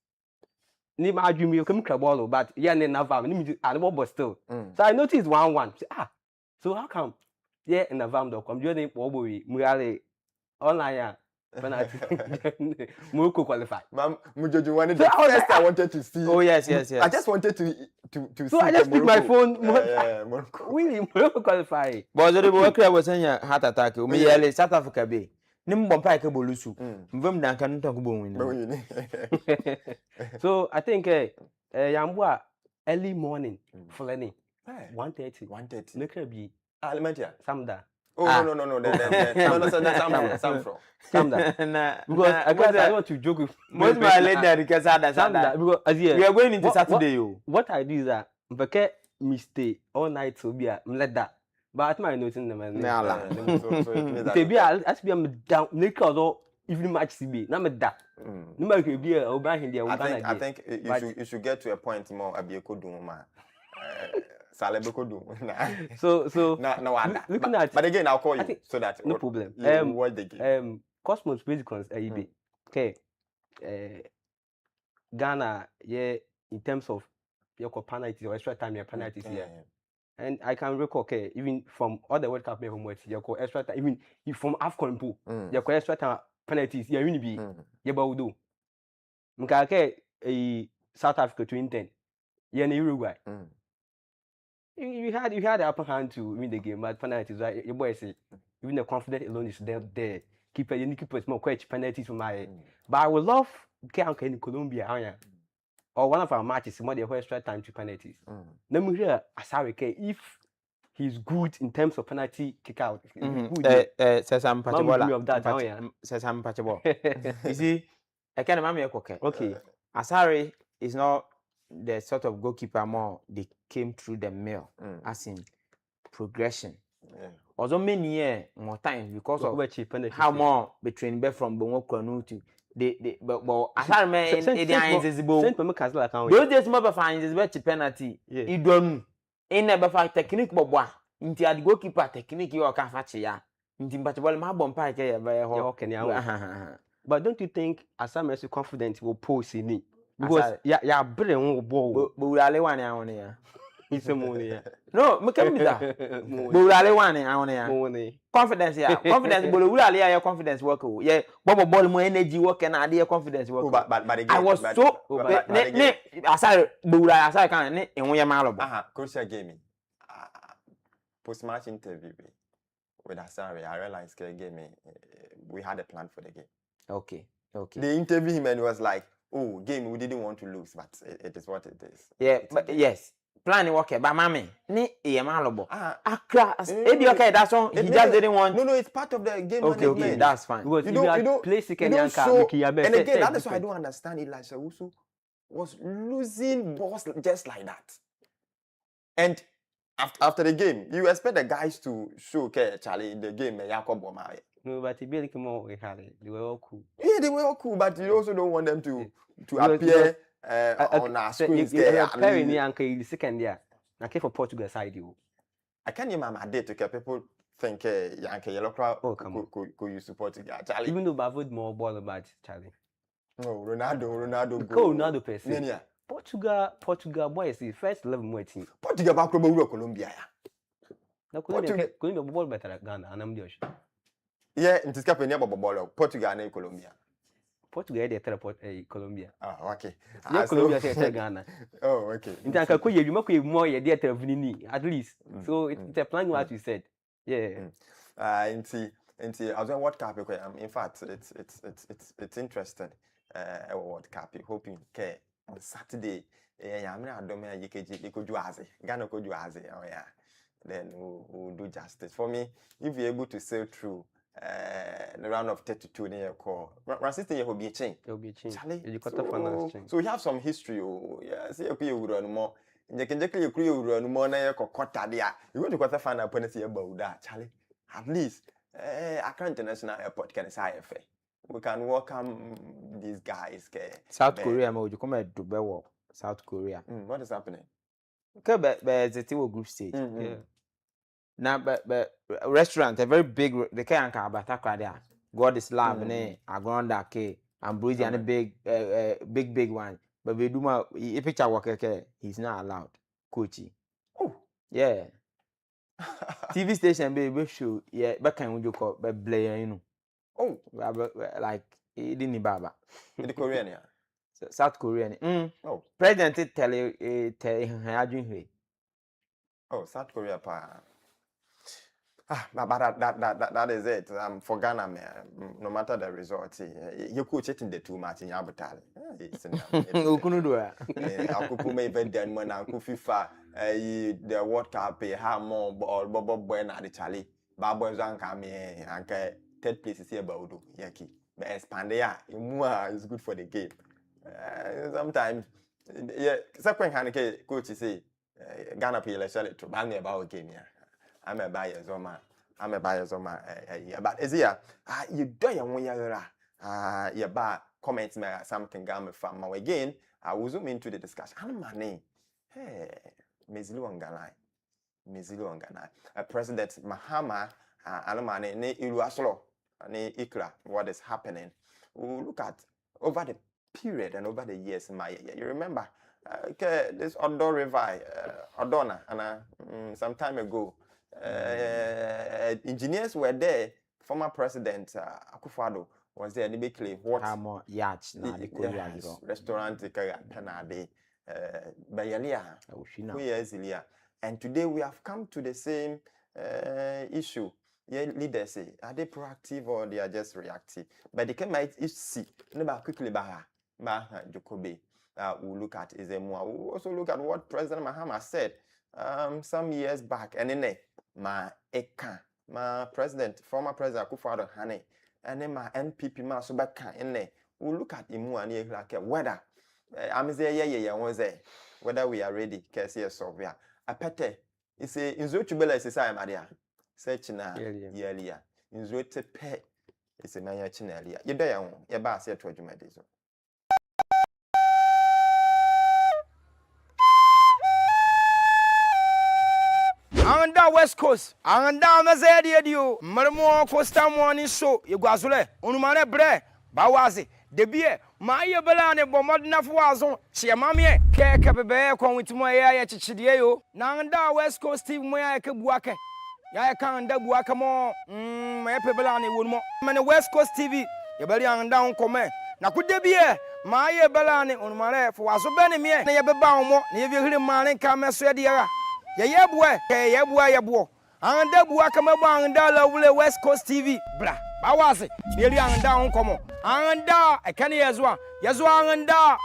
Ni ma dream you come ball, but yeah, never ni but still. So I noticed 1-1. So how come? Yeah, in the van do come join Oboy Miguel online penalty. Morocco qualified. Ma'am, Mujoju wanted the first I wanted to see. Oh yes. I just wanted to so see. I just picked my phone. Morocco. Really, Morocco qualified. But the work was saying heart attack. Me yele South Africa be. So I think Yambua early morning for learning 1:30. Make it be Alimentia. Samda. Oh, no. No, that's I'm from. Calm down. Because I want to joke with most my lady because because we are going into Saturday. What I do is that because mistake all night so be a let that. But at my noting them and as be down make us evening match CB. Now me that. No matter be a Oban there. I think you should get to a point more Abieko do man. So looking at but again I'll call you so that no problem. What the game? Cosmos basically okay. Ghana in terms of your penalties or extra time your penalties here. And I can recall even from all the World Cup homework your extra time even from AFCON pool your extra time penalties you will be you do. South Africa 2010 you in Uruguay. You had the upper hand to win the game, but penalties, right? Your boy say even the confidence alone is there. Keeper, you need to keep more quite penalties for my. But I would love Kanka in Colombia, or one of our matches, more the extra time to penalties. Let me hear Asarike if he's good in terms of penalty kick out. Says I'm Pachabola. Says I'm Pachabol. You see, I can't remember okay. Asari is not the sort of goalkeeper more they came through the mill as in progression. Although many years more time because of how more between from Bongo Kranu to but Asari man those days more fine is better penalty. You don't in never fight technique bobo into the goalkeeper technique you can fetch ya. Into Pachabol ma bomb pike but don't you think Asari is confident will pose in it? Because yeah, brilliant ball. But we are one on here. It's a money. No, me come with that. But we are one on here. Confidence, yeah. Confidence, but we are your confidence work. Yeah, Bobo ball more energy work and idea confidence work. But again, I was so. Aside can and we are malleable. Crucial game. Post-match interview with Asari, I realized game. We had a plan for the game. Okay. They interviewed him and he was like, oh, game we didn't want to lose, but it is what it is. Yeah, but yes. Planning okay, but mommy, ni malleable. Accra, okay, that's all. He just didn't want. No, it's part of the game. Okay, that's fine. You don't place and again, that is why I don't understand Elisha Owusu was losing balls just like that. And after the game, you expect the guys to show Charlie in the game, Jacob Omar. No, but they were all cool. Yeah, they were all cool, but you also don't want them to appear on our screens. The second year, I came for Portugal side. I can't remember my date to people think Yankee Yellow Crowd could you support Charlie? Even though I vote more ball about Charlie. No, Ronaldo. Ronaldo per se. Portugal boy is the first 11 more team. Portugal back over Colombia. Colombia ball better than Ghana and I'm Josh. Yeah, it is happening about Portugal and Colombia. Portugal they teleport Colombia. Oh, okay. Yeah, Colombia say Ghana. Oh, okay. In time you make more at least. So it's a plan what you said. Yeah. And see, I was World Cup. In fact, it's interesting. World Cup. Hoping on Saturday. You could do as Ghana could do as oh yeah. Then we'll do justice. For me, if you're able to sail through the round of 32 in your call, Ransistin will be a change. It will be a change. So we have some history. Yeah, see, you will run more. You can just run more than your quarter there. You want to quarter final opponents here about that, Charlie. At least, Accra International Airport can say we can welcome these guys. South Korea, you come at Dubai, South Korea. What is happening? Okay, but it's a group stage. Yeah. Now, but restaurant, a very big, the Kayanka Bataka there. God is love, Agonda K, and Bruce and a big one. But we do my picture work, he's not allowed. Coachy. Oh, yeah. TV station, baby, show, yeah, but can you call, but Blair, you know. Oh, like, he didn't baba. The Korean, yeah. South Korean. Oh, President tell him. Oh, South Korea, pa. But that is it. For Ghana, no matter the result, you could it in the 2 match in Abutal. Who couldn't do it? I could make even when I could FIFA the World Cup, how more ball, Bobo Buena, the Charlie. Babo Zanka me and third place is here about Yaki. But expand there, is good for the game. Sometimes, yeah, second hand coach say Ghana play let's to ban me about game. Yeah, I'm a buyer, but is here, you do your one year, you buy comments me something Ghana from again. I will zoom into the discussion. I'm my name. Hey, Mizilu Ghana. President Mahama, Alamane, ne Iluaslo, ne Ikra, what is happening. We'll look at over the period and over the years. You remember, this Odo River, Odona, and some time ago, engineers were there. Former President Akufo-Addo was there. They what yacht, restaurant, Penade, Bayalia, 2 years earlier. And today we have come to the same issue. Yeah, leaders say, are they proactive or they are just reactive? But they can might see. Never quickly Jokobe. We'll look at is a more. We'll also look at what President Mahama said some years back. And then my president, former President Akufo-Addo Hane, and then my NPP ma so back in there. We'll look at Imu and like whether I'm there, whether we are ready, Casey Sovia. A pete is a inzotubela is a madia. Search na yearly. Inzote pet is a mania chinelia. You dare, your bass here to a jumadizo. And down West Coast, and down the Zedio, Marmo, Costa morning show, you guazule, Unumane bre, Bawazi, the beer, Maya Belane, Bomodna Fuazon, Chiamamie, Kekabebe, con with Moya Chichidio, Nanda West Coast Steve Moya Kabuake, Yakan Dabuakamo, Mepebelani would more. Many West Coast TV, your belly and down comment. Now could there be a Maya Belane on my left was a benemy, Nayabamo, near your man come as Sedia. Yabwe, and the Buakama and Dala West Coast TV, bra. Bawazi, nearly and down, come on. And da, I can hear as well. Yes, one and da.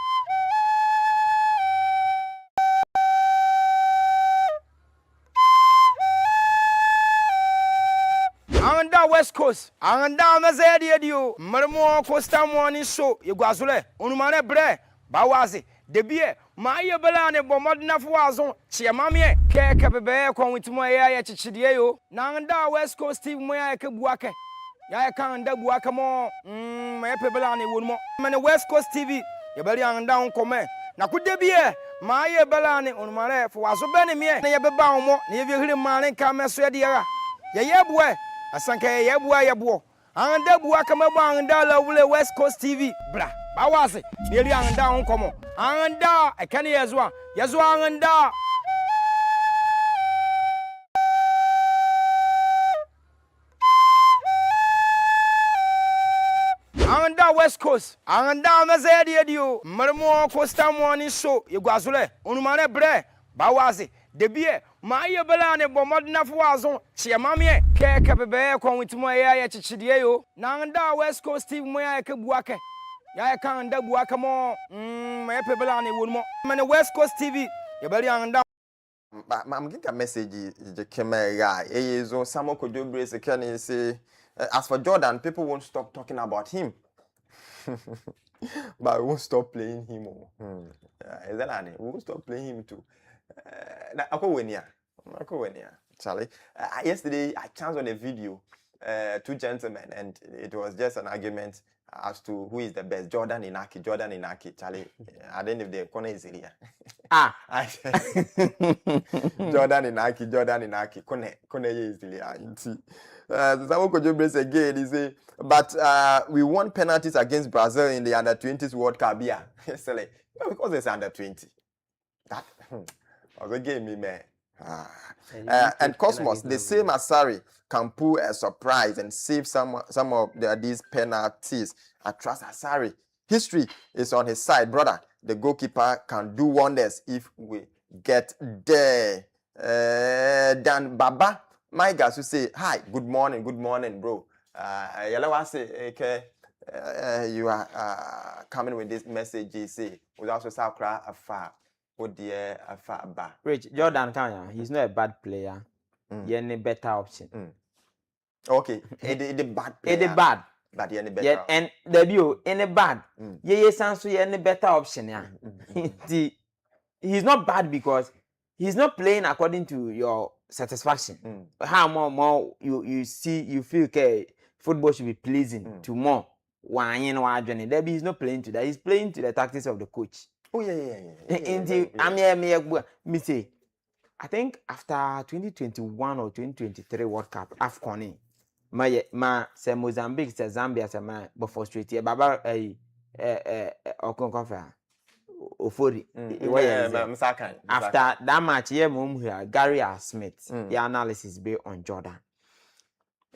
And da West Coast, and down the Zedio, Marmo Costa morning show, you guazule, Unumane bre, Bawazi. The beer, Maya Belane, Bomodna Fuazon, Chiamamie, Kekabebe, con with Moya Chichidio, Nanda West Coast Steve Moya Kabuake, Yakan Dabuakamo, Mepebelani would more. Many West Coast TV, your belly and down comment. Now could there be a Maya Belane on my left was a benemy, Nayabamo, near your man come as Sedia. Yabwe, a Sanke Yabwa, and Dabuakama and Dala West Coast TV, bra. Bawazi, nearly and down, come on. And da, I can hear as well. Yes, one and da. And da West Coast, and down the Zedio, Marmo Costa morning show, you guazule, Unumane bre, Bawazi, the beer, Maya Belane, Bomodna Fuazon, Chiamamie, Kekabebe, con with Moya Chichidio, Nanda West Coast Steve Moya Kabuake. Yakan Dabuakamo, Mepebelani would more. Many West Coast TV, your belly and down. I'm getting a message. The camera guy, so Samo could do brace. Can say, as for Jordan, people won't stop talking about him, but we won't stop playing him. Is that any? We won't stop playing him too. Charlie. Yesterday, I chanced on a video, 2 gentlemen, and it was just an argument as to who is the best, Jordan Inaki, Charlie. I don't know if they're going to here. I said, Jordan Inaki, Kone easily. Someone could just brace again. He say, but we won penalties against Brazil in the under-20s World Cup. Yeah, yesterday because it's under-20. That was a game, me man. And Cosmos, the same as Sarri, can pull a surprise and save some of these penalties. I trust Asari. History is on his side, brother. The goalkeeper can do wonders if we get there. Dan Baba, my guys who say, hi, good morning, bro. You are coming with this message, you say, without so sakra afar. Oh dear, afar ba. Rich, Jordan Kanya, he's not a bad player. He any better option. Okay, it bad player. It bad. But any better. Yeah, and debut any bad. Yeah, sounds so any better option. Yeah. He's not bad because he's not playing according to your satisfaction. How more you see you feel okay football should be pleasing to more. Debbie is not playing to that. He's playing to the tactics of the coach. Oh yeah. Me say, I think after 2021 or 2023 World Cup, AFCON, say Mozambique, say Zambia, say but frustrated. Baba Okonkofa. Ofori. After that match, Gary Smith, the analysis based on Jordan.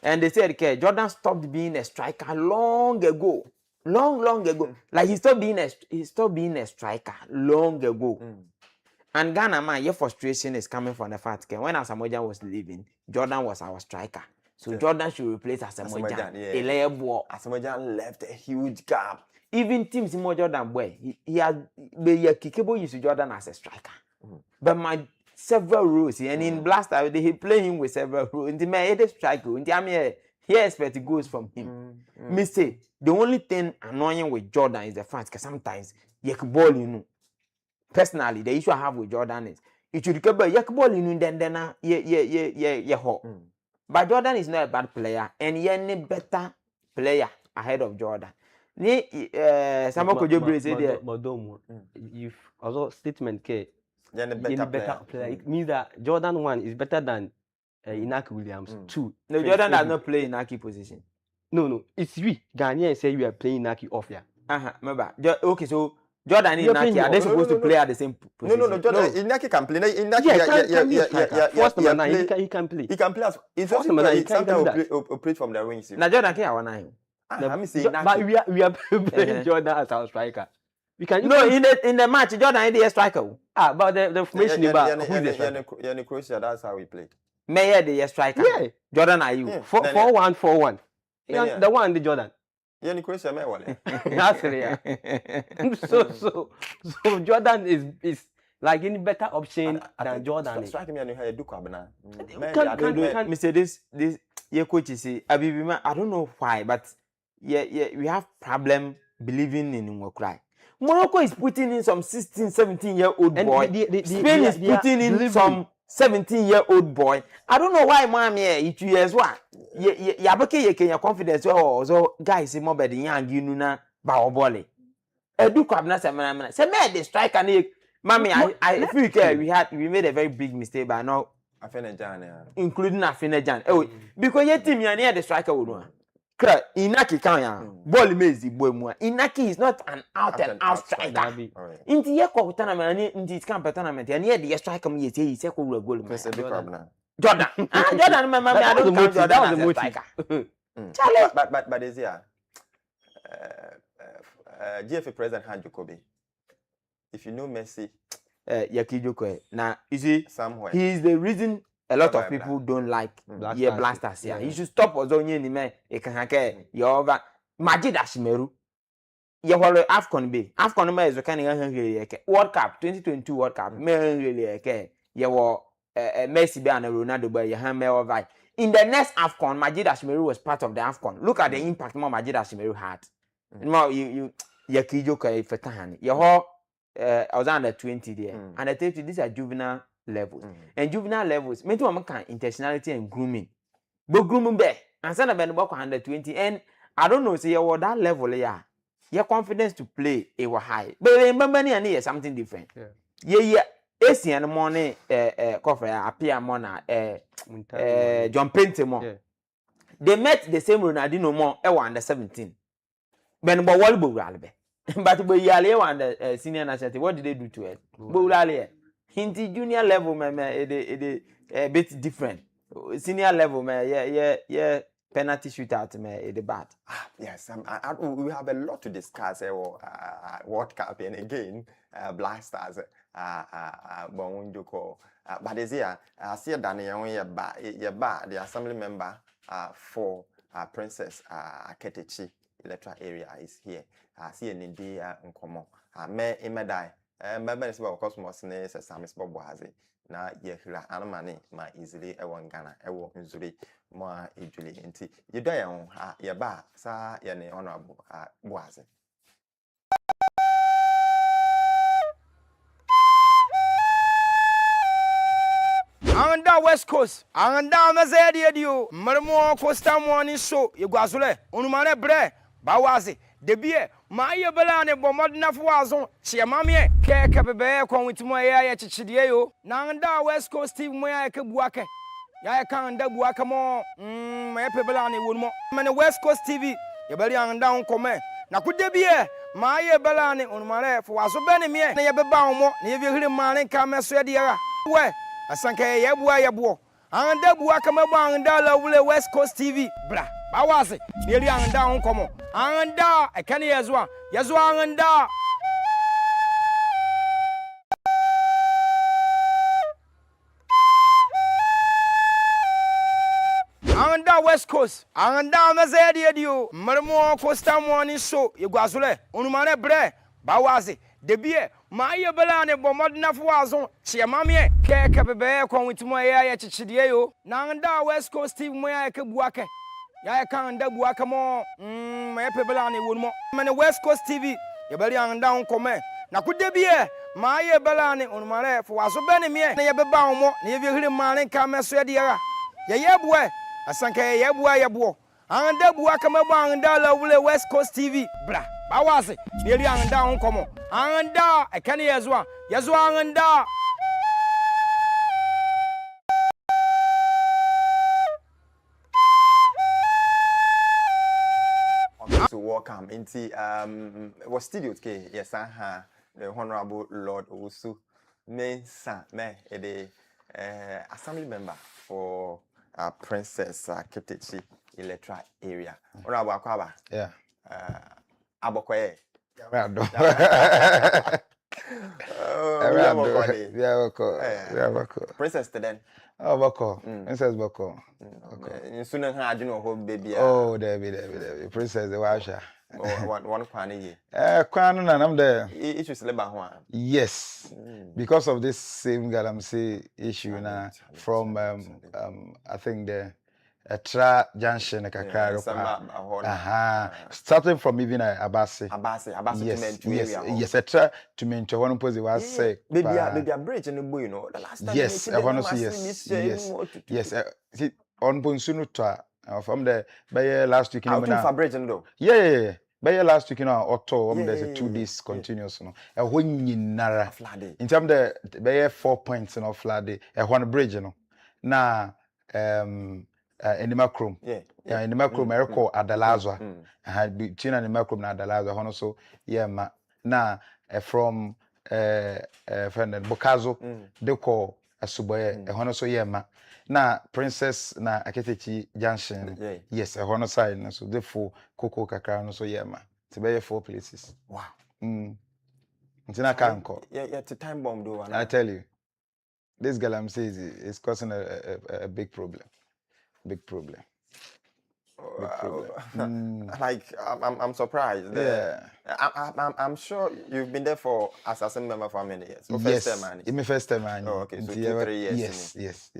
And they said, okay, Jordan stopped being a striker long ago. Long ago. Like he stopped being a striker long ago. And Ghana, man, your frustration is coming from the fact that when Asamoah was leaving, Jordan was our striker. So Jordan should replace Asamoah. Asamoah left a huge gap. Even teams in Jordan boy, he has Kikebo used Jordan as a striker. But my several roles and in Blaster they play him with several roles. In the man striker, in the he expect goals from him. Me say the only thing annoying with Jordan is the fact that sometimes ball, you know. Personally, the issue I have with Jordan is it should be ball, you know, then hot. But Jordan is not a bad player, and he any better player ahead of Jordan. Samako Jobre said there. You've also statement K. Better player. It means that Jordan 1 is better than Inaki Williams 2. No, Jordan does not play Inaki position. No. It's we Ghanaians say you are playing Inaki off here. Remember. Okay, so Jordan and Inaki are they supposed to play at the same position? No. Jordan Inaki can play. He can play. He can play as. It's also sometimes operate from the wings. Now Jordan can have 9. But we are playing Jordan as our striker. We can in the match Jordan is a striker. But the formation about who is the striker? In Croatia, that's how we played. Mayor the striker. Yeah. Jordan are you? 4-1-4-1. The one the Jordan. Yeah, in Croatia, me wale. That's it. So Jordan is like any better option than Jordan. Strike me and you have do kwabna. Me say this your coach say Abibima, I don't know why, but we have problem believing in Nwokrai. Morocco is putting in some 16, 17-year-old boy. Spain is putting in some 17-year-old boy. I don't know why, mommy, it years what? Your confidence so guys more better young you know baobole. Edu kwabna semana. Say me the striker ni mommy I feel we made a very big mistake by now. Afenejan, including Afenejan. Oh, because your team you near the striker would know. Inaki kan ya ball mezi boy mu Inaki is not an out and out striker. Inti ye ko tournament inti camp tournament ya near the striker mu ye say ko goal mu. Jordan. Jordan mama I don't count Jordan as a striker. Charlie. But is here. GFA president Hanjo Kobe. If you know Messi, Yakijoko. Now you see somewhere he is the reason a lot of people don't like Blasters. Yeah, you should stop Ozonye ni me. You can hake your Majid Ashimeru. You want Afcon be Afcon me is kind of World Cup 2022 World Cup. Me really you were Messi be and Ronaldo be you hand me over. In the next Afcon, Majid Ashimeru was part of the Afcon. Look at the impact more Majid Ashimeru had. Now you Yakijoko Fetahani. I was under 20 there. And I tell you, these are juvenile levels. And juvenile levels, me too, I'm intentionality and grooming. But grooming be, and some of them work under 20. And I don't know, say what that level, yeah. Your confidence to play, it was high. But remember, you something different. Yeah. AC and morning, coffee, appear mona, John Pentimo. They met the same Ronaldinho more, under 17. Ben Bowalbo Ralbe. But we are under senior national. What did they do to it? Bowlale. Hinti junior level, it a bit different. Senior level, yeah, penalty shootout, it bad. Yes, we have a lot to discuss. World Cup and again, Blasters, but is here. I see Daniel, the assembly member for Princess Aketechi electoral area is here. I see an idea in common. Me imedai. Remember, it's about Cosmos, Samis Bobo has it. na yehira anamane ma easily ewo Ghana ewo nzuri ma ejuli nti yedo ya ho ha ye ba sa ye ne honorable Boaze. Anda West Coast, anda mazedi edio, marmo Costa Morning Show, yegwazule, unumane bre, bawazi, debie, ma ye belane bomod na fuazon, chiamamie, keke bebe kwa witimo ya chichidie yo, na anda West Coast TV moya eke buake, ya eka anda buake mo, ma ye belane wonmo, mene West Coast TV, ye beli anda unkome, na kudebie, ma ye belane unumane fuazo bene mie, na ye beba umo, na ye vihiri mane kame swediara, we, asanke yebo anda bua kama bua anda la wule West Coast TV bra bawaze neri anda onkomo anda ekane yezwa anda anda West Coast anda mazedi edio marmo Costa Morning Show yegwazule unumane bre bawaze debie ma ye belane bomod na fuazon chiamamie keke bebe kwa witimo ya chichidie yo na anda West Coast TV moya eke buake ya eka anda buake mo ma ye belane wonmo mene West Coast TV ye beli anda onkome na kudebie ma ye belane onmare fuazo bene mie na ye beba omo na ye vihiri mane kame so ediara ye bue asanke ye bua anda buake mabo anda la wule West Coast TV bra bawaze neri anda onkomo anda ekane yezwa anda So welcome into was studio ke yes the Honorable Lord Owusu Mensah the assembly member for Princess Ketechi Electoral area. Honorable Akwaba. Yeah. Abokoye. Princess then. Oh, Boko. Princess Boko. Soon I do know baby. Oh, Debbie. Princess the Washa. One quantity. Kwanu na I'm there. It was Leba. Yes. Because of this same Galamsey issue now from I think the Tra Junction Kakaro. Starting from even Abasi. Yes, a tra to mentor one pose was say. Baby a bridge in the boy, you know. The last time yes, I want to see yes. On Bonsunu from the by last week in the bridge and do. Yeah. By last week, auto there's a 2 days continuous. A when you nara in terms the by 4 points in flood a one bridge, Now in the macro, in the macro, I recall Adalazwa. I had between the macro and Adalazwa, also, now from friend Bokazo, they call a suboye, a hono so na Princess na Aketechi Junction, yes, a hono side, so therefore Coco Kakra, no so to be 4 places. Wow. It's not can't yeah, it's a time bomb, though. I tell you, this girl I'm saying is causing a big problem. Big problem. Like I'm surprised. Yeah. I'm sure you've been there for as a member for many years. Yes. It's my first time, man. Oh, okay. So 2-3 years. Yes.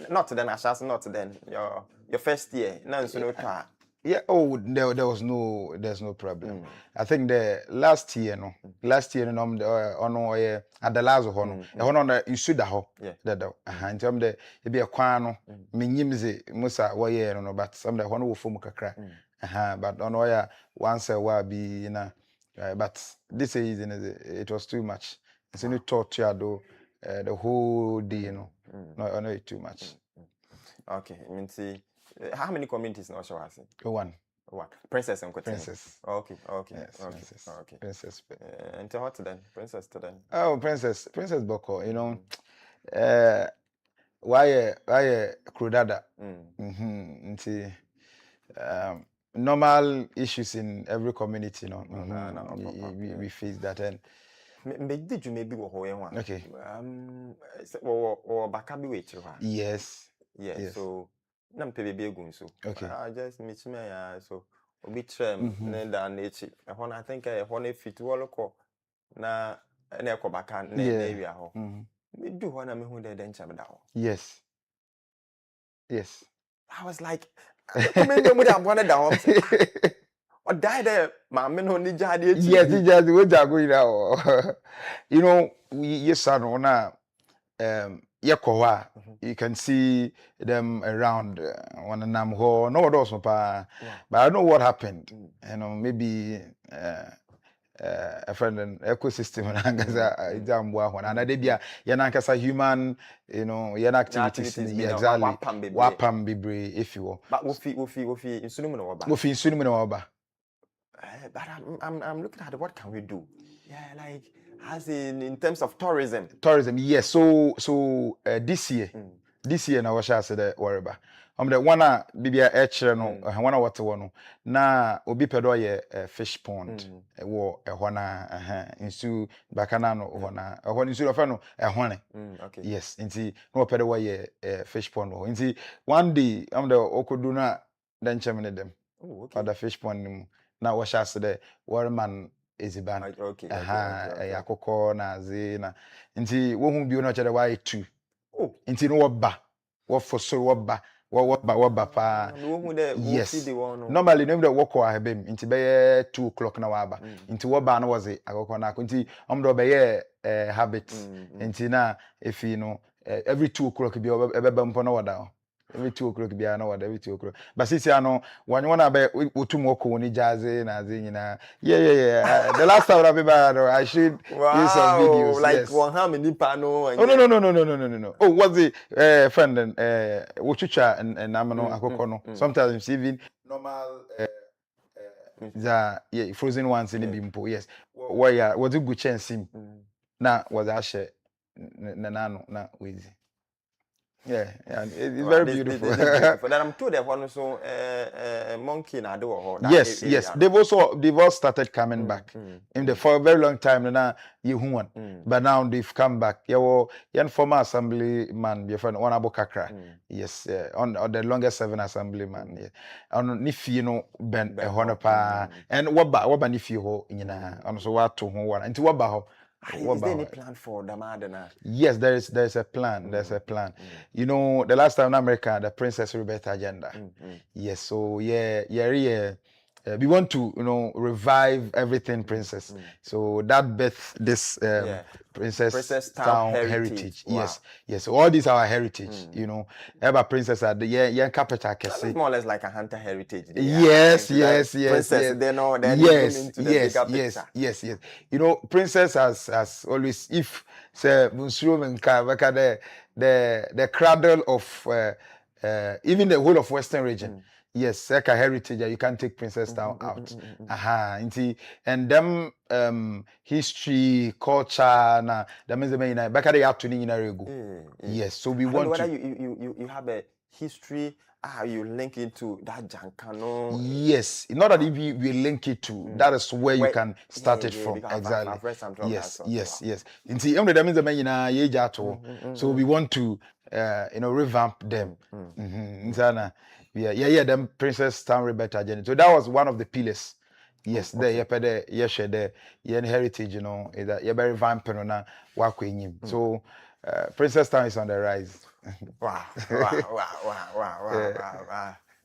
Not then, Ashas. Not then. Your first year. No, so no try. Yeah. Oh, there's no problem. I think the last year, on at the last one, on the Isuda ho. That in terms the it be a kwano, minyimze musa waye no, but some the one who form kakra. But on where once a while be but this season it was too much. It's only torture though the whole day, No, I know it too much. Okay, I mean see. How many communities now shall I say? One. Princess and Princess. Okay. Yes, Princess. Okay. Princess. And to what then? Princess to then. Oh, Princess Boko. Why Crudada? Normal issues in every community. We face that and. Did you maybe one? Okay. Or Bakabi wait. Yes. So. Nam baby so. Okay. I just meet me so obi trem na nature. I think I fit wall ko na e ko baka na area ho. Me do wanna me who then chabda. Yes. Yes. I was like, come in with that one down. Or die there, my men only jadi. Yes, he just what are going now. You know, yes, son, na Yakowa, you can see them around one and I'm ho, no also pa, but I don't know what happened. You know, maybe a friend and ecosystem and Yanakasa human, you know, yan activities exactly. Wapam bibre if you will. But wofi in Sunumun oba. Wofi in Sunumun oba. But I'm looking at what can we do? Yeah, like as in terms of tourism. Tourism, yes. So this year na washa said whatever. The one bibia echere no one water one na obi pedo ye fish pond wo ehona insu bakana no hona ehona insu ofa no ehone. Okay. Yes, inti no pedo ye fish pond no. Inti one day the okodu na then chemene them. Oh, okay. Other fish pond no na washa said waterman eziban. Okay. Akoko na ze na nti wo hu bio no chere why two. Oh, nti no woba wo foso woba woba pa. Yes. Normally no be work wa hebem nti be 2 o'clock na waba. Nti woba na was akoko na nti omdo be habit. Nti na if you know every 2 o'clock bi ebeba mpo na wada. Every 2 o'clock bi na wada every 2 o'clock. But since ano wanwana be otum woko ni jazz na zina. Yeah. The last time I should use some videos. Like yes. One how many pano? Oh no. Oh, what's the friend and Wochucha and Amano Akoko no. Sometimes even normal the frozen ones in the bimpo. Yes. Why was a good chance him. Na was Ashe Nanano na Wizi. Yeah, it's very beautiful. But I'm told that one also monkey na do or yes. They've all started coming back. In the for a very long time now you one. But now they've come back. Yan former assemblyman your friend Honorable Kakra. Yes, on the longest serving assemblyman. Yeah. On Nifi no ben Honopa and waba Nifi ho nyina. On so what to ho into waba ho. Is there any plan for Damadana? Yes, there's a plan. There's a plan. You know, the last time in America, the Princess Roberta agenda. Yes, so we want to, you know, revive everything Princess. So that birth this Princess Town heritage. Wow. Yes. So all these are our heritage. You know, ever Princess are the capital. It's more or less like a hunter heritage. Yes. Princess, they know that yes. You know, Princess has always, if say the cradle of even the whole of Western region. Yes, Seka heritage, you can take Princess Town out. And them history, culture, na that means the back at the afternoon in Arego. Yes, so we want whether you have a history, you link it to that Jankano. Yes, not that if we link it to, that is where you can start it from. Exactly. I've read something yes. That means the man in so we want to revamp them. Yeah, them Princess Town Roberta agenda. So that was one of the pillars. Yes, there heritage, you know, is that you're very vamping on work with him. So Princess Town is on the rise. Wow.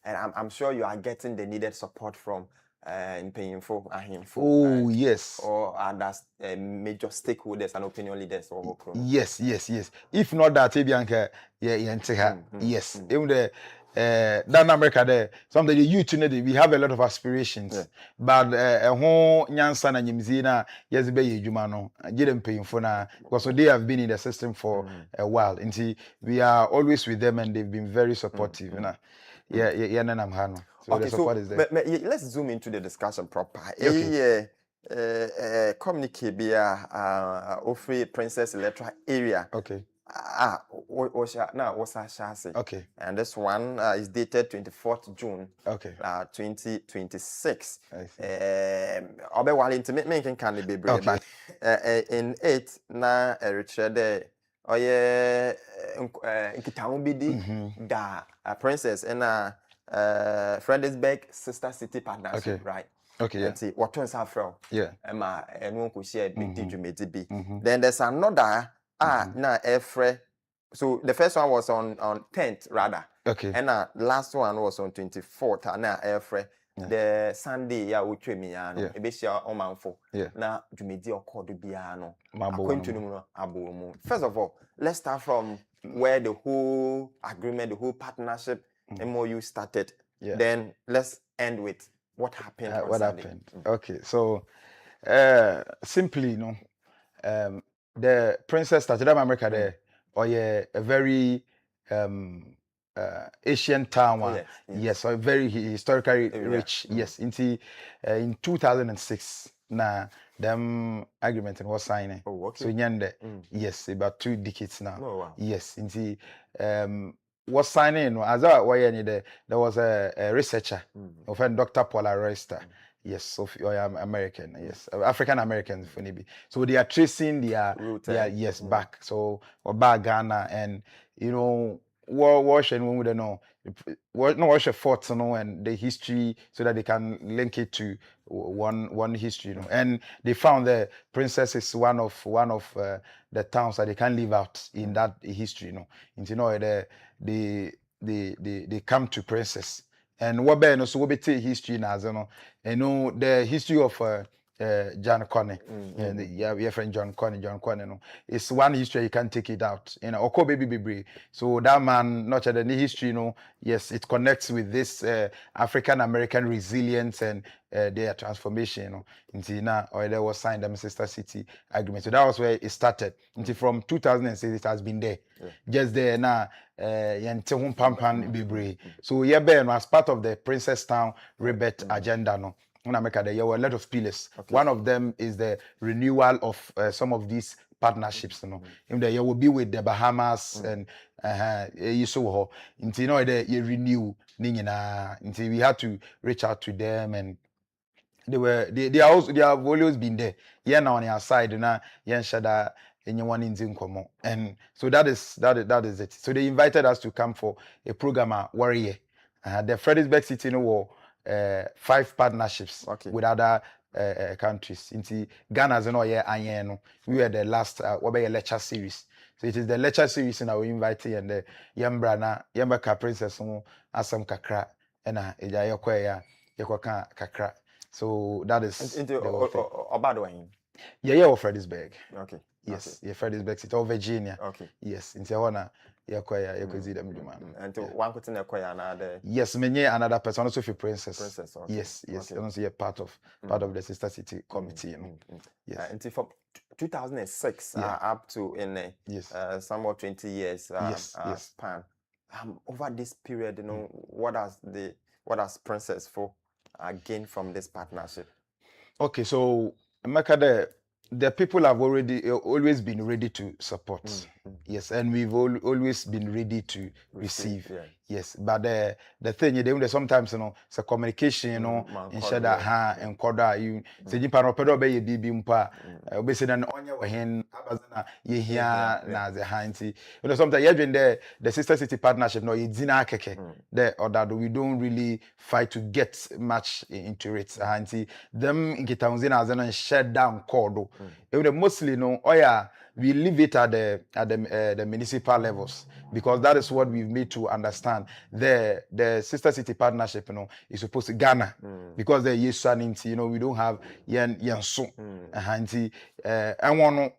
And I'm sure you are getting the needed support from in paying for him. Oh, yes. Or other major stakeholders and opinion leaders. Yes. If not that, yes. Even the down America there, something the youth we have a lot of aspirations. But nyansa na nyimzina be ejuma no them paying for na because they have been in the system for a while. And we are always with them and they've been very supportive. So okay, the support is there. Let's zoom into the discussion proper. Okay. Communicate via Ofri Princess Electra area. Okay. Okay. And this one is dated 24th June. Okay. 2026. I Making can be brave, but in 8 na Eritrea there da Princess and Fredericksburg Sister City Partnership, right? Okay, yeah. What turns out from? Yeah. And one could share big be. Then there's another na Efre. So the first one was on 10th rather. Okay. And last one was on 24th. Na Efre. The Sunday ya utwe mi ya no ebeshia omanfo na dwumedi okodo bia no akwantu no abomu. First of all, let's start from where the whole agreement, the whole partnership MOU started. Then let's end with what happened on Sunday. Happened. Okay, so simply, the Princess started in America there, or a very Asian town. Yes, so very historically rich. Yes, in 2006, them agreement was signed. Oh, okay. So yes, about 2 decades now. Oh, wow. Yes, was signing as there was a researcher of Dr. Paula Royster. Yes, of American, yes, African Americans for maybe. So they are tracing their back. So or back Ghana, and wash and we don't know wash a fort, and the history, so that they can link it to one history, And they found the Princess is one of the towns that they can live out in that history, they come to Princess. And what be so we take history now, the history of John Connie, and your friend John Connie, it's one history you can't take it out. Oko baby. So that man, not the history, yes, it connects with this African American resilience and their transformation, or there was signed the Sister City Agreement. So that was where it started. From 2006, it has been there. Just there now. So as part of the Princess Town rebate agenda, in America, there were a lot of pillars. Okay. One of them is the renewal of some of these partnerships. You will be with the Bahamas and you saw they renew. We had to reach out to them, and they have always been there. Now on your side, and so that is it. So they invited us to come for a program at Warrior. The Fredericksburg City war 5 partnerships with other countries. Ghana's we were the last lecture series. So it is the lecture series that we invited, and the Yambaka Princess Asam Kakra and Kakra. So that is Fredericksburg. Okay. Yes, Fredericksburg City or Virginia. Okay. Yes, in Tijuana. And one could another. Yes, another person also for Princess. Okay. Yes, okay. And also part of the Sister City Committee. Yes. Until from 2006 up to somewhat 20 years span. Over this period, what has Princess for gained from this partnership? Okay, so the people have always been ready to support. Yes, and we've always been ready to receive. Yes, but the thing sometimes it's a communication, and share that and koda you say you pano pedo be bibi mpa obese na onye wehen abazana ye hia na ze hanti. Sometimes you doing the Sister City partnership no yedina keke the or that we don't really fight to get much into it. Hanti them nkitaunzina azana share down kodo. Mostly we leave it at the municipal levels, because that is what we've made to understand. The Sister City partnership, is supposed to Ghana, because the Yesuaninti, we don't have Yansu, and one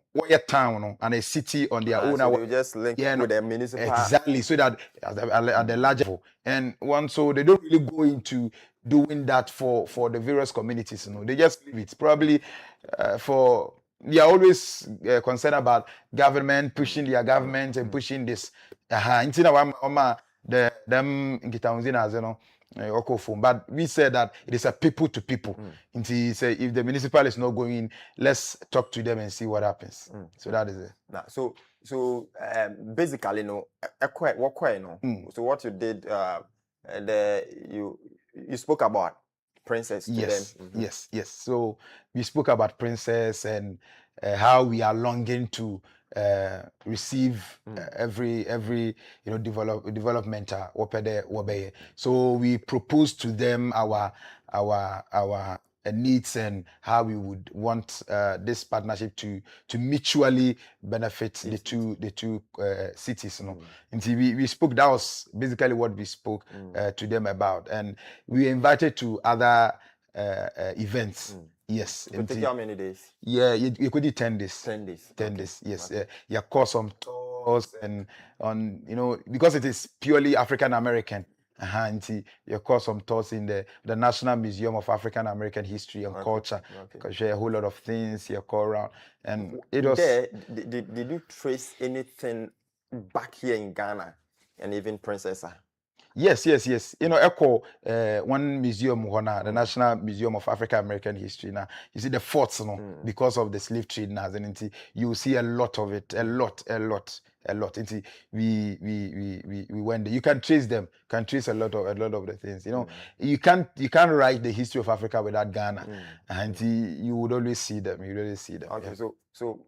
town and a city on their own. So you just link with the municipal. Exactly, so that at the larger level, and so they don't really go into doing that for the various communities. They just leave it probably they are always concerned about government pushing their government and pushing this. But we said that it is a people to people. Say if the municipal is not going, let's talk to them and see what happens. So that is it. So basically, so what you did, you spoke about Princess to them. Yes. So we spoke about Princess and how we are longing to receive every developmental. So we proposed to them our needs and how we would want this partnership to mutually benefit the two cities. You know, and we spoke. That was basically what we spoke to them about, and we invited to other events. Yes. It could take how many days? Yeah, you could do 10 days. 10 days. 10 days. Yes. You call some tours and on because it is purely African American. And you call some tours in the National Museum of African American History and Culture. Because you a whole lot of things you call around. And it was did you trace anything back here in Ghana and even Princess? Yes. Echo one museum, the National Museum of African American History. Now, you see the forts, because of the slave trade now, and you see a lot of it, a lot. And we went there. You can trace them, can trace a lot of the things. You can't write the history of Africa without Ghana, and you would always see them. Okay, yeah. So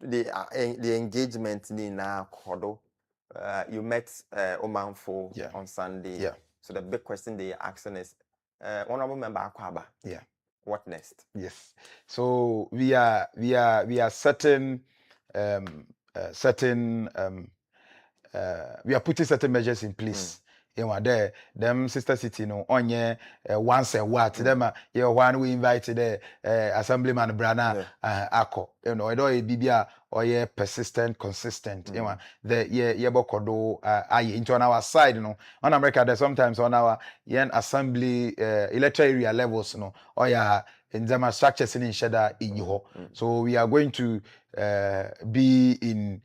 the engagement in Kodo. You met Omanfo on Sunday. Yeah. So the big question they are asking is, Honorable Member Akwaba. Yeah. What next? Yes. So we are certain we are putting certain measures in place. There, them sister city onye once a what them one we invited the Assemblyman Brana Ako. It bibia or persistent, consistent. The bokodo into on our side, on America there's sometimes on our assembly electoral area levels, in the structures in Shada in Yoho. So we are going to be in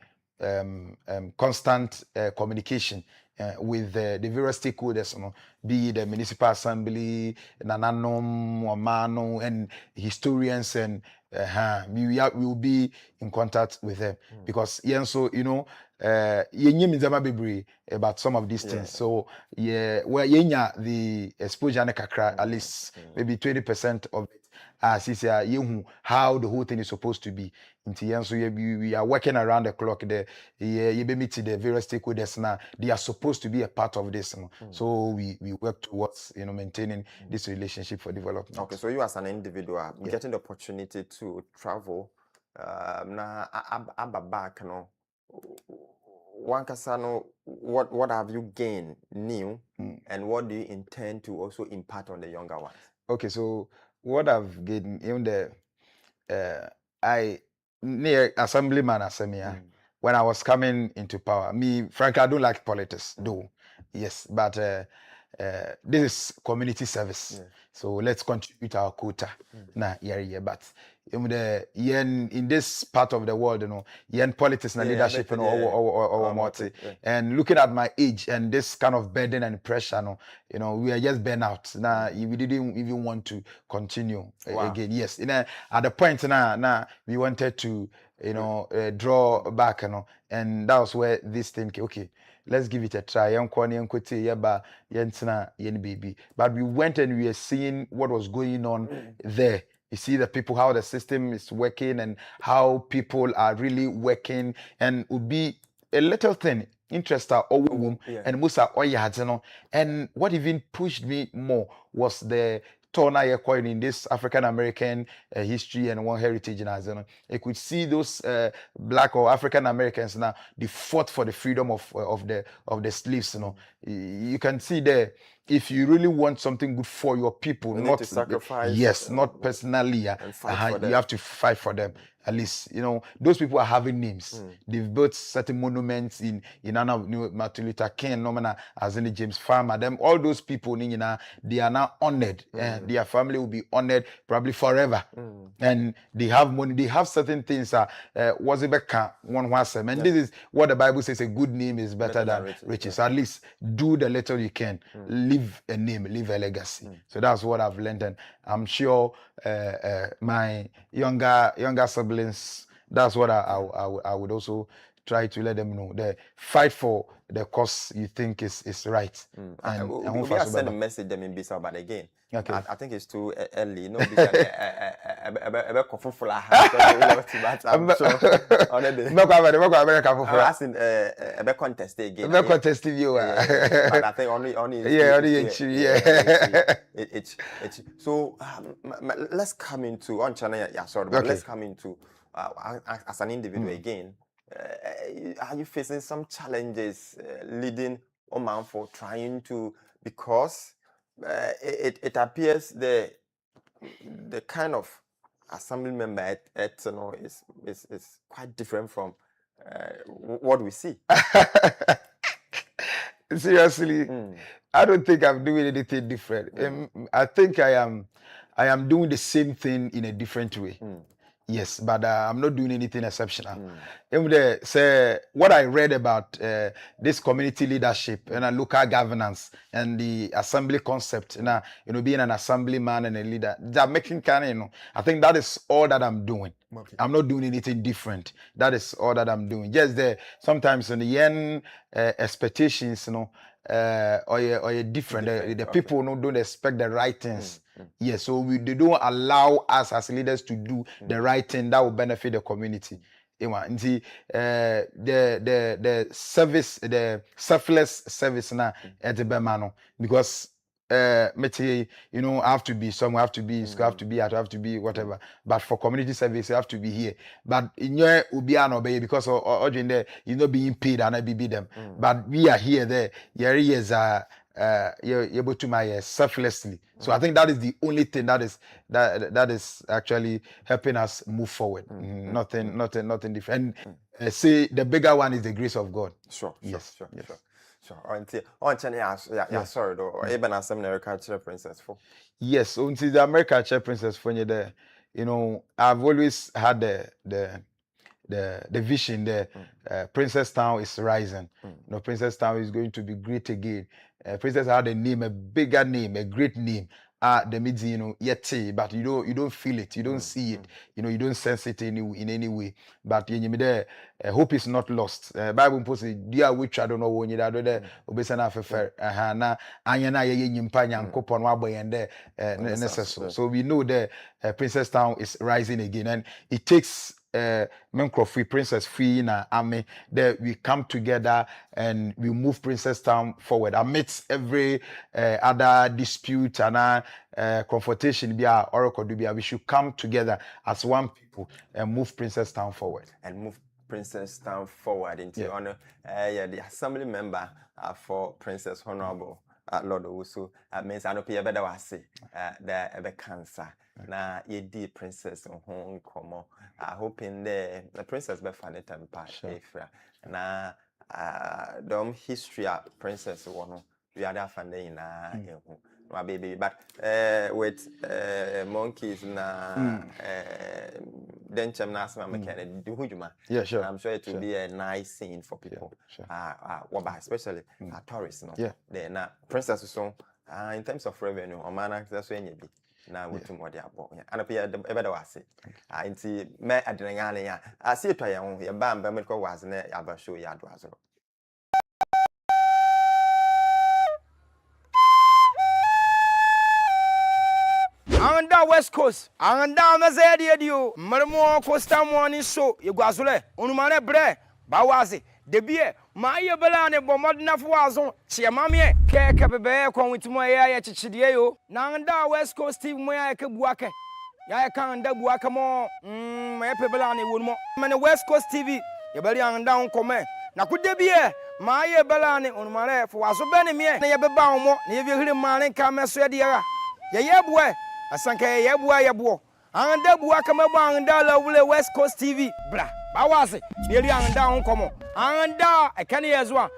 constant communication with the various stakeholders, be the municipal assembly, Nananom, Wamano, and historians, and we will be in contact with them because about some of these things. So the exposure at least maybe 20% of it. How the whole thing is supposed to be. We are working around the clock there. You meet the various stakeholders now. They are supposed to be a part of this. So we work towards maintaining this relationship for development. Okay, so you as an individual getting the opportunity to travel now back what have you gained new and what do you intend to also impart on the younger ones? Okay, so what I've gained in the near Assemblyman Asemia, when I was coming into power, frankly, I don't like politics, though. Yes, but this is community service. So let's contribute our quota. But in this part of the world, politics and leadership and looking at my age and this kind of burden and pressure, we are just burnt out. Now we didn't even want to continue again. Yes, at the point now we wanted to draw back, and that was where this thing came. Okay, let's give it a try. But we went and we were seeing what was going on there. You see the people, how the system is working and how people are really working, and would be a little thing, interest and Musa and what even pushed me more was the Tona coin in this African American history and one heritage in Azana. I could see those black or African Americans now, they fought for the freedom of the slaves. You can see there, if you really want something good for your people, you not to sacrifice. Yes, not personally. You have to fight for them. At least, those people are having names. They've built certain monuments in Anna Martin Luther King, as in James Farmer. Them, all those people, they are now honored. Their family will be honored probably forever. And they have money. They have certain things. Was it one and this is what the Bible says: a good name is better than riches. So at least do the little you can. Leave a name, leave a legacy. So that's what I've learned, and I'm sure my younger siblings, that's what I would also try to let them know the fight for the cause you think is right. And we have sent a message them in Bissau, but again, okay. I think it's too early. No, I'm asking a contest again. Contest you. But I think only so let's come into on channel. Yeah, sorry, but let's come into as an individual again. Are you facing some challenges leading Oman for trying to, because it appears the kind of assembly member at you know is quite different from what we see. Seriously, I don't think I'm doing anything different. I think I am doing the same thing in a different way. Yes, but I'm not doing anything exceptional. Say what I read about this community leadership and local governance and the assembly concept, being an assemblyman and a leader, they're making kind of, I think that is all that I'm doing. Okay. I'm not doing anything different. That is all that I'm doing. Yes, there sometimes in the end expectations, or different. The people don't expect the right things. Yes, so they don't allow us as leaders to do the right thing that will benefit the community. The service, the selfless service now at the Bemano, because I have to be somewhere, have to be school, have to be out, have to be whatever. But for community service, you have to be here. But in your Ubiano Bay, because in there, you're not being paid and I be them. But we are here there. Your ears are you're able to my selflessly. So I think that is the only thing that is actually helping us move forward. Nothing different. And say the bigger one is the grace of God. Sure. Yes. Sorry though. Even as American Chair Princess for. Yes, until the American Chair Princess for you there. I've always had the vision there. Princess Town is rising. Princess Town is going to be great again. Princess had a name, a bigger name, a great name. The mid, yet, but you don't feel it, you don't see it, you don't sense it in any way. But hope is not lost. Bible posts dear which I don't know when you are there. Obesana fefer. Na anyana ye nyimpanya nkopon waboy and there necessary. So we know that Princess Town is rising again, and it takes Free Princess Free na army that we come together and we move Princess Town forward amidst every other dispute and confrontation we should come together as one people and move Princess Town forward into honor the assembly member for Princess Honorable Lord Owusu means I know Pierre better was say the cancer na ye princess home komo hoping the princess be find time efra na dom history princess wono we are funding na my baby but with monkeys na then chem na asma mechanic do hujuma. Yeah, sure. I'm sure it will be a nice scene for people. Especially tourists, Then princess so in terms of revenue, Omana that's when you be. Now we too much about and appear the better was it. I see me at the Nangania. I see it on your bam, medical was in the show yard was. Anda West Coast, anda mazedi edio, marmo Costa morning show, yegwazule, onumane bre, bawazi, debie, maye belane bomodna fuazon, chiamamie, keke bebe kwa witimo ya chichidie yo, anda West Coast TV moya ke buake, ya kanda buake mo, maye belane wonmo, mane West Coast TV, yebeli anda onkome, na kudebie, maye belane onumane fuazo bene mie, na yebeba omo, na yebihiri mane kameso ediara, yebwe. Asanke yebo anda bua kama anda la wule West Coast TV bra bawaze beli anda onkomo anda ekane yezwa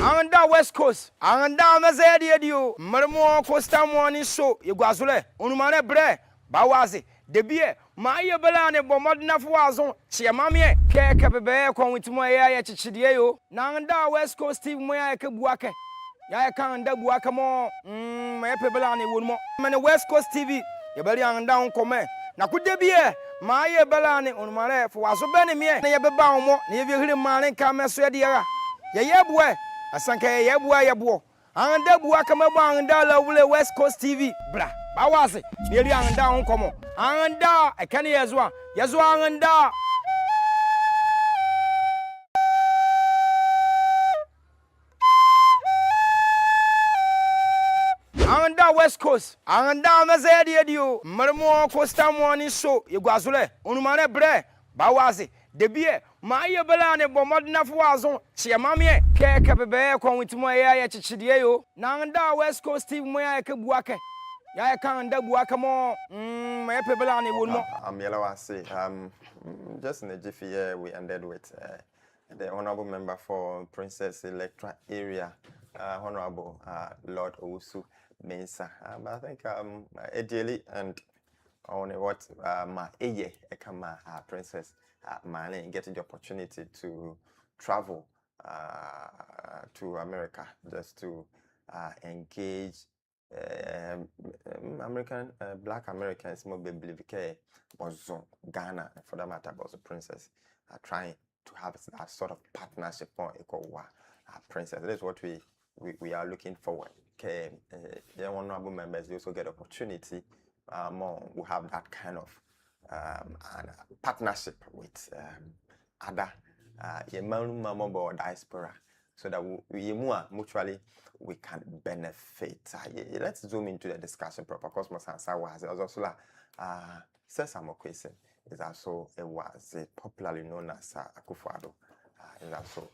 anda West Coast anda mazedi edio marmo Costa morning show yegwazule onumane bre bawaze debie maye belane bomodna fuazon chiamamie keke bebe kwa witimo ya chichidie yo anda West Coast TV moya ke buake ya kan da bua kamo me pebela ne wonmo me ne West Coast TV ye bari an down come na kude bie ma ye bela ne onmare fo waso be ne me ne ye beba wo ne ye bi hire mare ka me so de ya ye bua asanka ye bua ye bo an da bua kama bo an da la wule West Coast TV bra ba wase ne ri an down come an da e kan ye zo an da Anda West Coast, anda mazedi edio, marmo Costa morning show, yegwazule, onumane bre, bawazi, debie, ma ye belane bomodna fuazon, chiamamie, keke bebe kwa witimo ya chichidie yo, na anda West Coast TV mo ya kebuake, ya kanda buaka mo, ma pe belane wonmo. I'm yellow wasi, just in the jiffy here we ended with the honorable member for Princess Electra area, Honorable Lord Owusu Mensah. I think ideally and on what my Ekama Princess Mane getting the opportunity to travel to America just to engage American Black Americans more believe was Ghana for that matter was a princess trying to have that sort of partnership for princess. That is what we are looking forward. The honorable members also get opportunity more who have that kind of partnership with other diaspora, so that we mutually we can benefit. Let's zoom into the discussion proper. Cosmos answer was also Sesame Kwesi is also popularly known as Akufo-Addo. Is also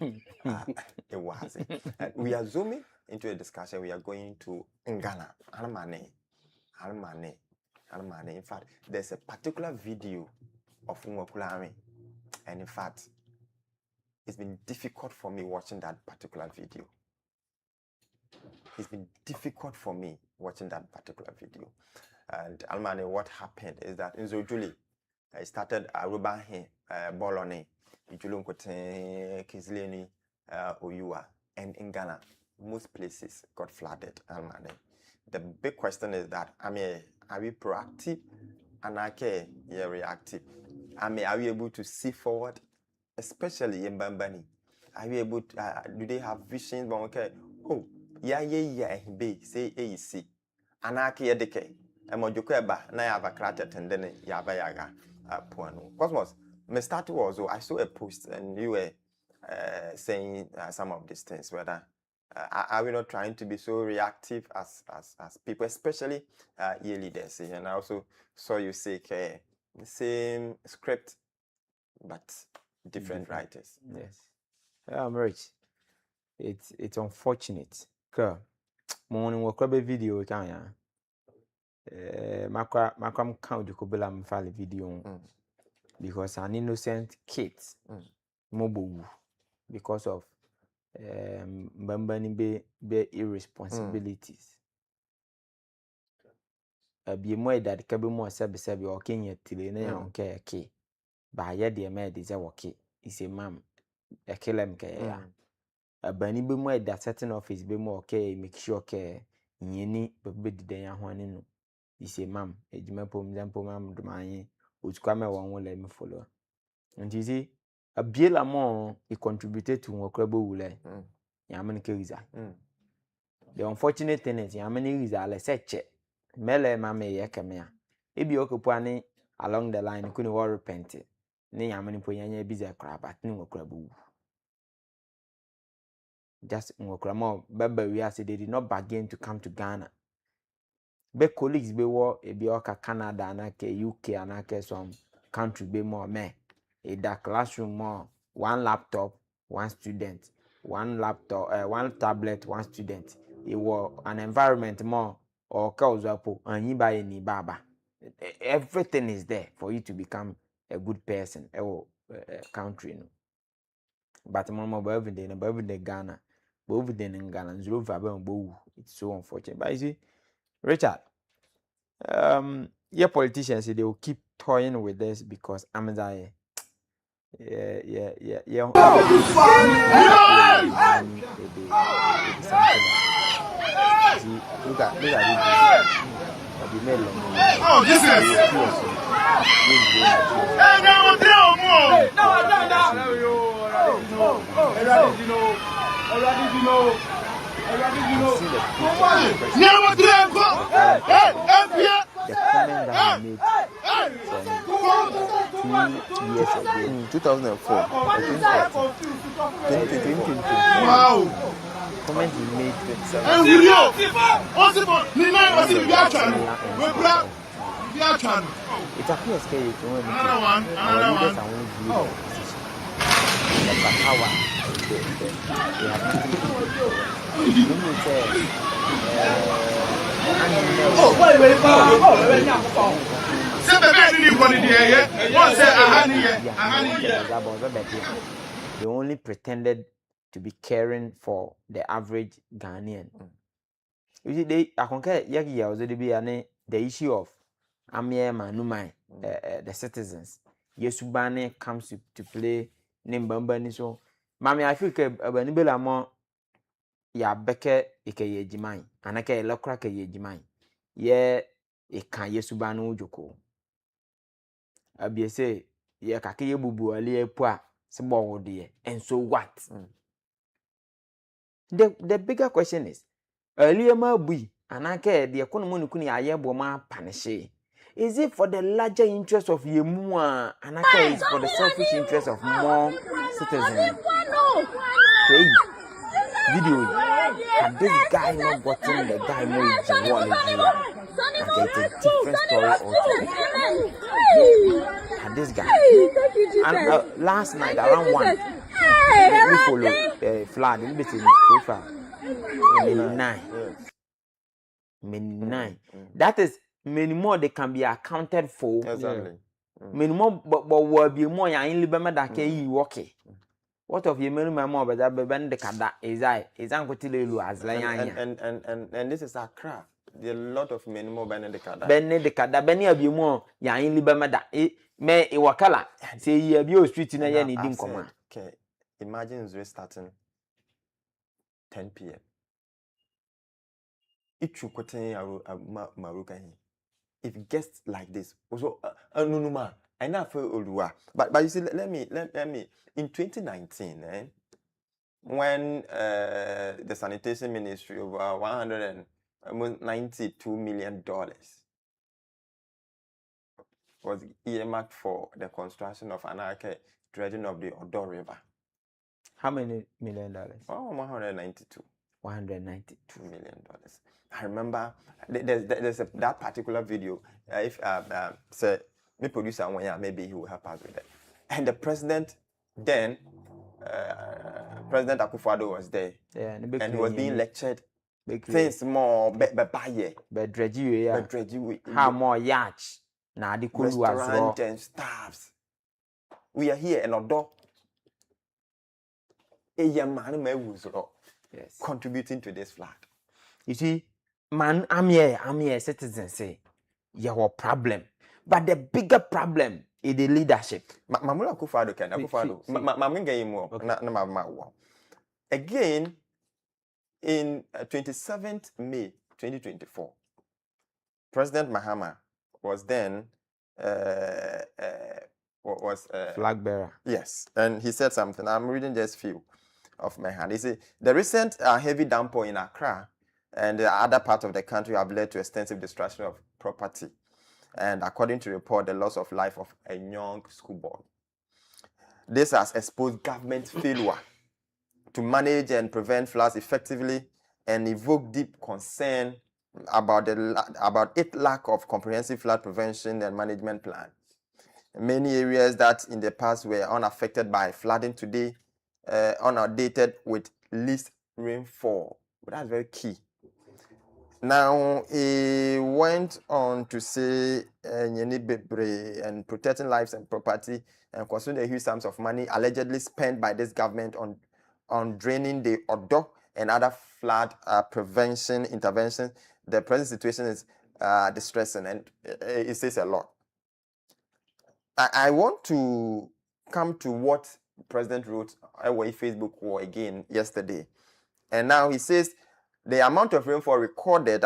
we are zooming into a discussion. We are going to Ghana, Almane. In fact, there's a particular video of Nwokulame, and in fact, it's been difficult for me watching that particular video. It's been difficult for me watching that particular video. And Almane, what happened is that in Zojuli, I started Aruba Bolone, Ijulunkote, Kizleni, Oyua, and in Ghana, most places got flooded. Almane. The big question is that, are we proactive and are reactive? Are we able to see forward, especially in Bambani? Are we able to, do they have visions? Oh, say AEC. Anaki edeke. Emojukeba na yava krate tendene yava yaga puano. Cosmos, me started also, I saw a post and you were saying some of these things, whether are we not trying to be so reactive as people, especially year leaders? And I also saw you say the same script, but different writers. Yes. I'm rich. It's unfortunate. Cause morning work video can Macram count the Kobela Mfali video because an innocent kid mobile because of Bambani be irresponsibilities. Be more that can be more sabi or Kenya till on care key. By yet the maid is a walkie. Is a mam a killam care. A bunny be more that certain office be more okay, make sure care. Yeni but the one is a mam, a jumpo mam dumai, which come one let me follow. And you see, a biela more he contributed to Mokrabo Wule. Yaman Kiriza. The unfortunate thing is Yamani is a seche. Mele mame yakamea. Ebi okupani along the line couldn't war repent. Ne Yamani Poyanya biza crab at Mokrabu. Just Mokramo, Baba, we are they did not bargain to come to Ghana. Be colleagues be war a bioka Canada and UK and some country be more me. A dark classroom more, one laptop, one student, one laptop, one tablet, one student. It was an environment more or causapo and you buy any baba. Everything is there for you to become a good person or country. No. But mama every day Ghana, both then in Ghana, zero Faber. It's so unfortunate. But you see, Richard, your politicians they will keep toying with this because Amazon. Yeah. See, look at this. Oh, this is. The comment that he made from 2 years ago, 2004, 2020. Wow. Comment he made 27. It appears that our leaders are only viewed in opposition. The power they have they only pretended to be caring for the average Ghanaian. You see, the issue of the citizens. Yesubane comes to play Nimbamba so. Mami, I feel Benibela mo ya beke ike ye jimai. Anake elokra ke ye jimai. Ye kan Yesubane ujoko. Abiese ye kake ye bubu ali epua se bo and so what? The bigger question is earlier ma bui anake the economy kuni aye bo ma panishe. Is it for the larger interest of Yemua and is for the selfish interest of more citizens? Okay. Video. Had this guy not gotten the guy more in one year? Okay, it's a different story altogether. Had this guy. And last night around 1, we follow flood in between so far. Many 9. That is many more they can be accounted for. Exactly. Many more, but will be more. I only remember that you okay. What of you, many more? But that Ben the Kada is Uncle Tilu as and this is Accra. There are a lot of many more Ben the Kada. Ben the Kada, Benny of you more. Ya only remember that it may a wakala say you be street in a year needing command. Okay, imagine it's restarting 10 p.m. It should continue Maruka. If guests like this, also no, I never feel Olua. But you see, let me in 2019, when the sanitation ministry over $192 million was earmarked for the construction of an dredging of the Odo River. How many $1 million? Oh, $192 million. I remember there's that particular video. If say me producer one year, maybe he will help us with it. And the president then, President Akufo-Addo was there, and he was being lectured. Things more how more yacht na the restaurant and staffs. We are here and Odo. Yes. Contributing to this flood. You see, man, I'm here, citizens say, you have a problem. But the bigger problem is the leadership. Mamula Akufo-Addo can Akufo-Addo. Again, in 27th May 2024, President Mahama was then flag bearer. Yes, and he said something. I'm reading just few of my hand. He said, the recent heavy downpour in Accra and the other parts of the country have led to extensive destruction of property. And according to report, the loss of life of a young schoolboy. This has exposed government failure to manage and prevent floods effectively and evoked deep concern about its lack of comprehensive flood prevention and management plans. Many areas that in the past were unaffected by flooding today inundated with least rainfall. But that's very key. Now, he went on to say and protecting lives and property and considering the huge sums of money allegedly spent by this government on draining the Odo and other flood prevention interventions. The present situation is distressing, and it says a lot. I want to come to what the President wrote on Facebook war again yesterday. And now he says, The amount of rainfall recorded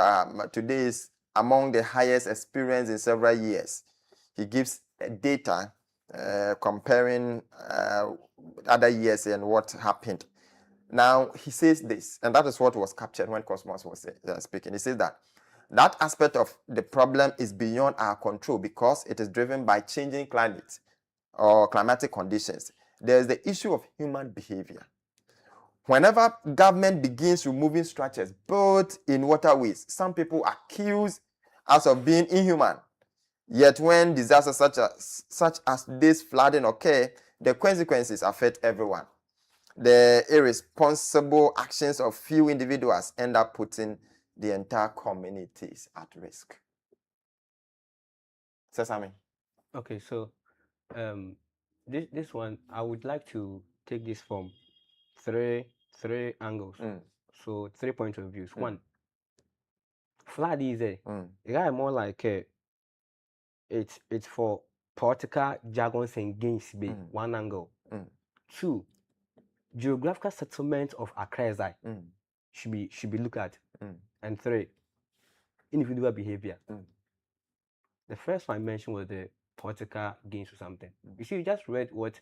today is among the highest experienced in several years. He gives data comparing other years and what happened. Now, he says this, and that is what was captured when Cosmos was speaking. He says that aspect of the problem is beyond our control because it is driven by changing climate or climatic conditions. There is the issue of human behavior. Whenever government begins removing structures built in waterways, some people accuse us of being inhuman. Yet when disasters such as this flooding occur, the consequences affect everyone. The irresponsible actions of few individuals end up putting the entire communities at risk. Sesame. Okay, so this one I would like to take this from three angles. So 3 points of views. One, flood is a more like it's for political jargons and gains be one angle. Two, geographical settlement of Accra should be looked at. And three, individual behavior. The first one I mentioned was the political gains or something. You see, you just read what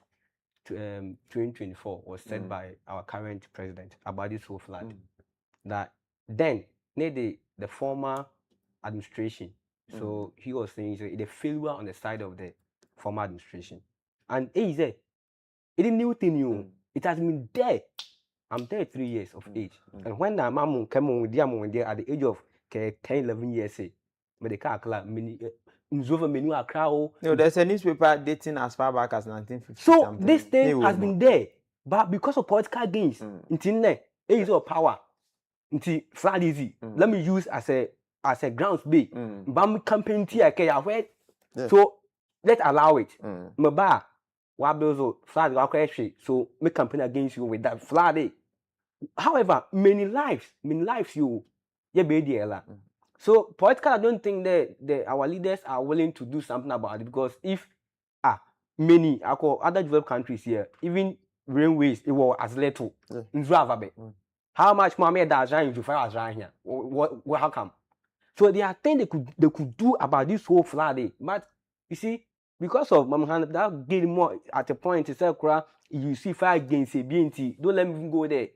2024 was said by our current president about this whole flood. That then the former administration. So he was saying the failure on the side of the former administration. And it is a new thing. It has been there. I'm 33 years of age. And when the mom came on with there at the age of 10, 11 years, No, there's a newspaper dating as far back as 1950. So this thing has been there. But because of political gains, it is of power. It's flood easy. Let me use as a grounds be. Bam campaign so let's allow it. Maba wabezo flood so make campaign against you with that flood. However, many lives you be there. So political, I don't think that our leaders are willing to do something about it, because if many other developed countries here, even railways, it was as little. How much more does to fire as right here? What how come? So there are things they could do about this whole flood. But you see, because of Mama that getting more at a point to say, you see fire against a BNT, don't let me go there.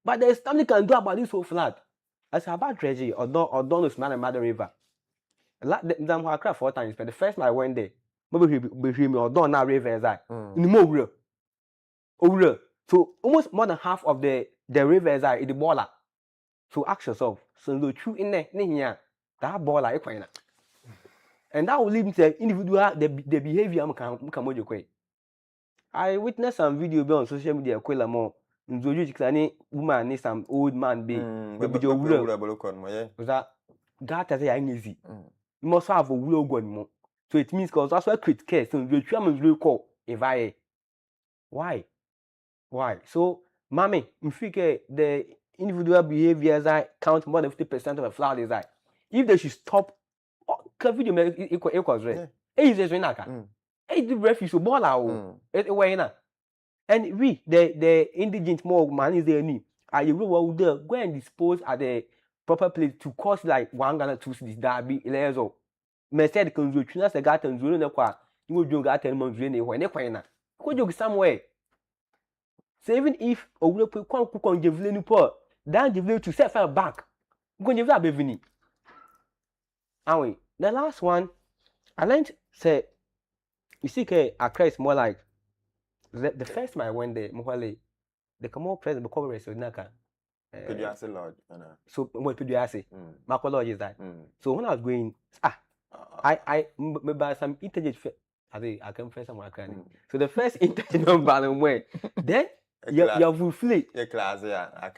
But there's something they can do about this whole flood. As about Reggie or Donald's Mother River. Them who cry 4 times, but the first time I went there, maybe me or Don River as I in the more over. So almost more than half of the river is in the baller. So ask yourself, so the true in there, that baller equina. And that will lead me to individual the behavior I witnessed some video on social media more. Nzoju woman need some old man be that God has a easy. You must have a will go more. So it means because that's why crit care. So the chairman will call if I why? So mommy, you figure the individual behaviors I count more than 50% of the flood is if they should stop video equals right. Is the refuse ball out. And we, the indigent more man is there need. Are you will go and dispose at the proper place to cost like 1 Ghana 2 cedis that be lezo. Me said consumption as a garden zone na kwa. You will do got 10 months when they could you somewhere. So even if a will put cook on Javelin poor, then Javelin to set fire back. Go give that bevini. Anyway, the last one I learned say you see Accra is more like the first time I went there, the Kamo president because we're so naka. Lodge. So what Pidiase? Marco Lodge is that. So when I was going, I buy some intelligent. I come first somewhere. So the first intelligent balance went. Then you have fleet. So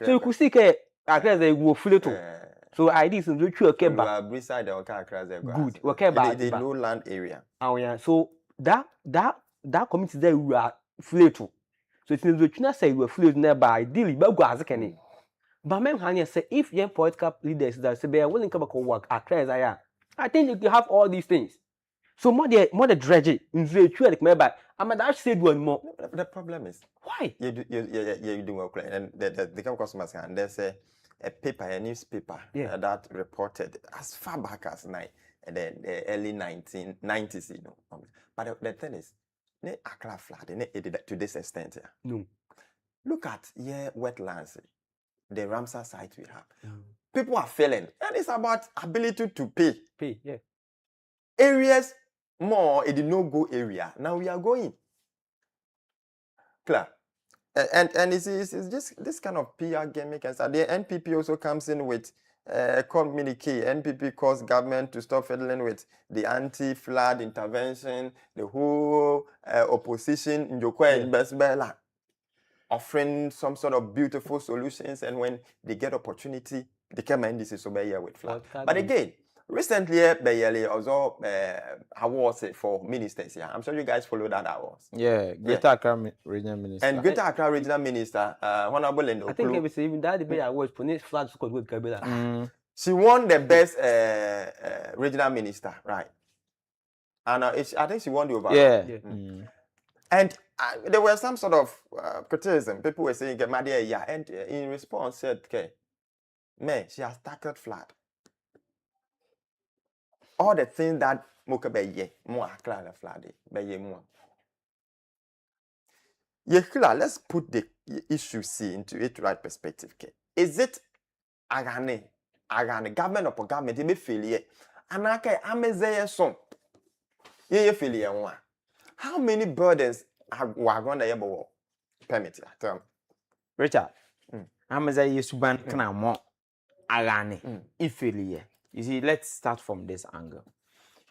you could see Accra they will fleet too. So I did some ritual came back. Beside the Accra good. Okay, back the low land area. Oh yeah. So that community there we are fleet too. So it's the China say we are fleet nearby. Ideally, but go as can. But men Hania say if young political leaders that say they are willing to come back work Accra I think you have all these things. So more the dredging in the true like maybe I'm that said one more. The problem is why you do well, and the come customers and they say a paper, a newspaper that reported as far back as the early 1990s, you know. But the thing is, ne Accra flood, to this extent here. No. Look at wetlands, the Ramsar site we have. People are failing, and it's about ability to pay. Yeah. Areas more a no-go area. Now we are going. Clear. And it's just this kind of PR gimmick, and so the NPP also comes in with communique. NPP calls government to stop fiddling with the anti-flood intervention, the whole opposition in Jokwe offering some sort of beautiful solutions, and when they get opportunity, they come and this is over here with flood. But again, recently, Bayeli also awards for ministers here. I'm sure you guys follow that awards. Yeah, Greater Accra Regional Minister. And Greater Accra Regional Minister, Honorable Endo. I think even that debate awards for next flood squad with Kabila. She won the best regional minister, right? And I think she won the overall. Yeah. And there were some sort of criticism. People were saying, "Madia, and in response said, "Okay, man, she has tackled flood. All the things that Moka be ye more clear flood be ye more." Let's put the issue C into its right perspective. Okay, is it agane government or government be failure? Anaka amezeye son ye failure one. How many burdens are going to able permit? Tell me. Richard, amezeye suban kana mo agane ifeliye. You see, let's start from this angle.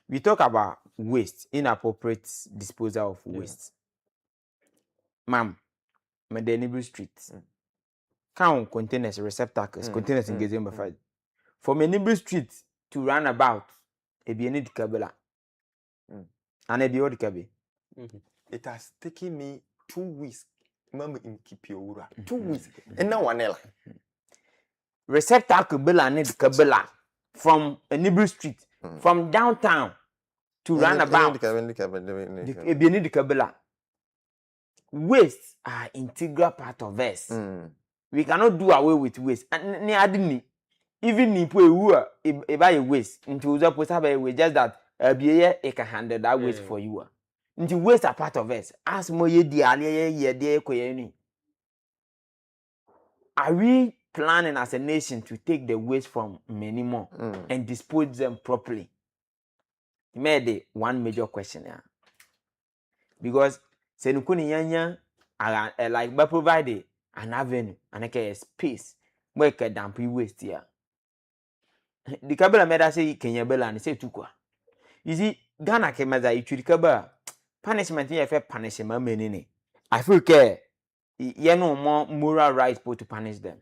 We talk about waste, inappropriate disposal of waste. Ma'am, Medenibri Street. Count containers, receptacles, containers engaging by fire. From Menibri Street to roundabout, it be any kabela. And it be all the kabe. It has taken me 2 weeks. Mama in Kipiora. 2 weeks. And no one else. Receptacle bela need kabela. From Nibru Street, from downtown to roundabout, the Kabila. Waste are integral part of us. We cannot do away with waste. And even if we were a waste, into the possible just that a can handle that waste for you. Into waste are part of us. As more ye are we planning as a nation to take the waste from many more and dispose them properly? Made one major question here. Because senukuni yanya like by provide an avenue and a space where can dump waste here. The Kabila made us say Kenya Bella and say Tukwa. You see, Ghana came as I should cover punishment here for punishment many. I feel care. You know more moral rights to punish them.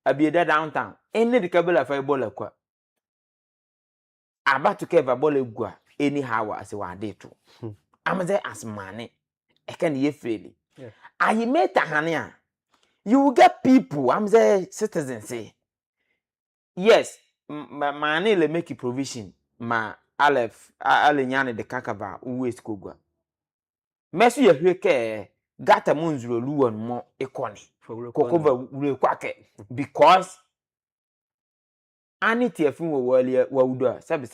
I be there downtown. Any the Kabila for a bola qua. About to keep a bola gua anyhow as a day too. I'm there as money. I can ye freely. I met a hania. You will get people, I'm there citizens say. Yes, my money le make a provision. Ma Aleph Alenyane de Kakava, West Kugwa. Messi ya hweke gata munzuro luon mo ekoni. Kokova kwake because ani tiefin wo wali wa udo sebi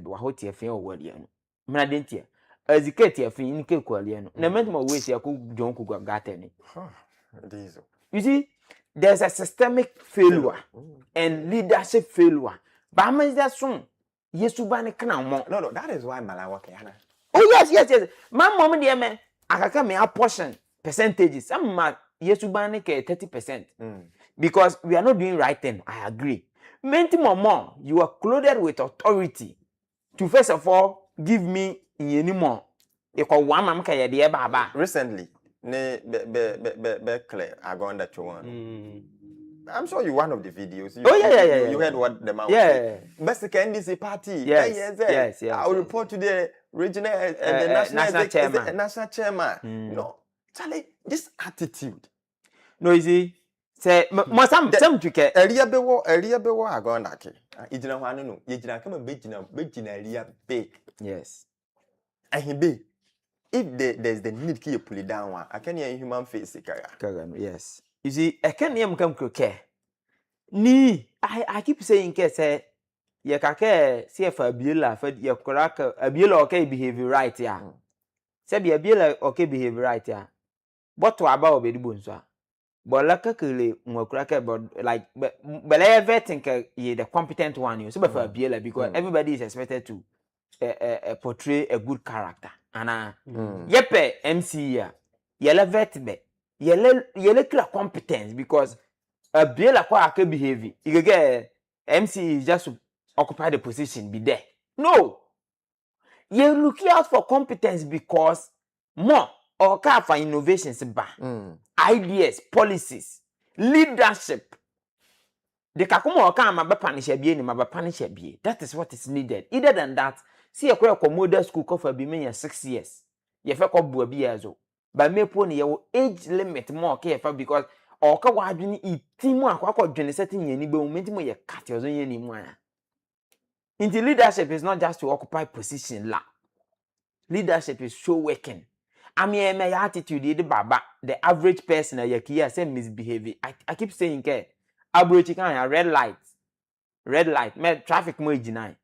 wa ho tiefin wo wali no mna dentia azike tiefin ni ke kwali no na mentima we sia ko jon ko gata ni. You see, there's a systemic failure and leadership failure. Ba ma is soon yesu ba ne kana mo. No, that is why Malawa Kayana. Oh yes. My mom dey me akaka me apportion percentages. Some ma yesu ba ne ke 30%. Because we are not doing right thing, I agree. Menti mama, you are clothed with authority to first of all give me anymore. Recently, clear I got that one. I'm sure you one of the videos. You heard what the man was saying. Best NDC party. Yes. I will report to the regional the national chairman. No, Charlie, this attitude. No, you see. Say, some trike. Area bewo agonda ke. Ijina hwanu no. Yejina kama bejina area be. Yes. And he be. If there's the need to pull it down one, I can hear human face. Yes. You see, I can't hear him come croquet. I keep saying ke say ye kake see for abiela for ye koraka abiela okay behave right ya. Say be abiela okay behave right ya. But to aba obedi bonso a. But like kele mwakuraka but like but ever think ye the competent one you so for abiela because everybody is expected to portray a good character. And yepe MC ya. Yele vet be. Yele clear competence because a biela kwa ake behave. You get MC is just to occupy the position, be there. No. You're looking out for competence because more or care for innovations, ideas, policies, leadership. The kakumo or can ma punish a bien, ma punish a bien. That is what is needed. Either than that, see a queer model school cover be me 6 years. Ye fe ko bu years old. But me pony your age limit more careful because or ka wa adwene itimu akwakọ dwene setting ye ni be moment mo ye kat ozo ye ni mu aya. Into leadership is not just to occupy position la. Leadership is show working. I mean my attitude the average person ye kia say misbehaving. I keep saying ke average kan red light me traffic mo ejina.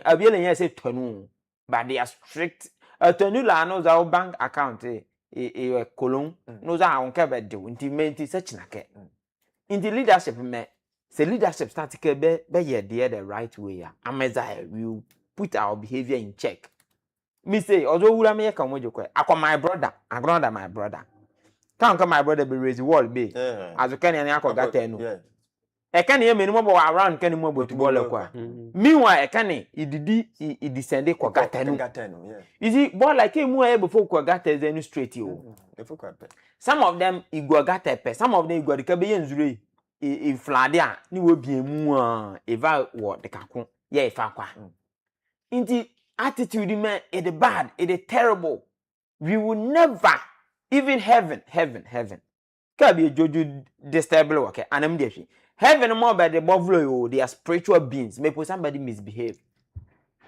Abiele here say tonu but they are strict. Tonu la no za bank account kolon no za on ke be do intimate such na ke. In the leadership me say leadership start ke be ye the right way. Ameza we put our behavior in check. Me say ozo wura me ka mojo kwa akwa my brother aground my brother kan my brother be raise wall be as kan yan akwa gata enu e kan ye menu mo around kan mo botu ball kwa meanwhile e kan e descend kwa gata enu you see ball like emu e before kwa gata is any straight you some of them igwa gata pe some of them igwa de ka be yenzure e flade a ni wo bi emu eva wo de kakon ye ifa kwa inti attitude man it is bad, it is terrible. We will never, even heaven. Can be a jojo destable okay, and I'm there. Heaven more by the buffalo, they are spiritual beings. Maybe somebody misbehave.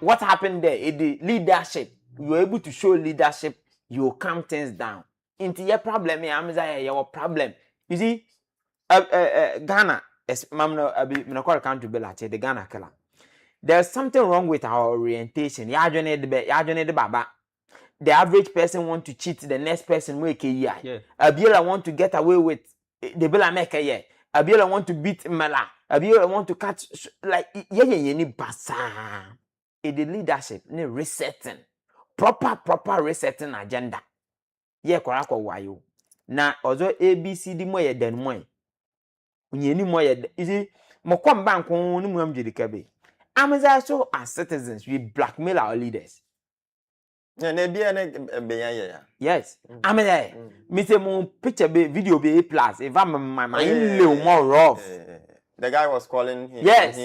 What happened there? It the leadership. You are able to show leadership, you will calm things down. Into your problem, your problem. You see, Ghana, I'm call country the Ghana killer. There's something wrong with our orientation. The average person want to cheat the next person make a year. Abiola want to get away with the Bella make a year. Abiola want to beat Mala. Abiola want to catch like any basa. The leadership ne resetting. Proper resetting agenda. Yeah, korako wayo. Na ozo ABCD moye den moye. Unyeni moye. You see, mo come bank on ni mu amjedi kabe. So as citizens, we blackmail our leaders. Yes. Me say mo picture be video be A+. If I'm my little more rough. The guy was calling him. Yes.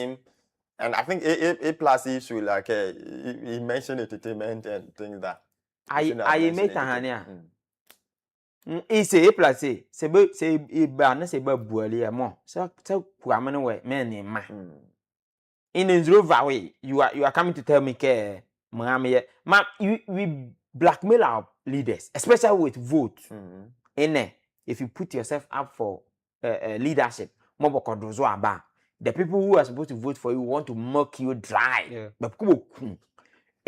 And I think A+ issue like he mentioned entertainment and things that. I met Hania. He say A+. Say ba na say ba buali mo. So kwamane we men ma. In Nzrova way, you are coming to tell me ke we blackmail our leaders, especially with vote. If you put yourself up for leadership, the people who are supposed to vote for you want to mock you dry.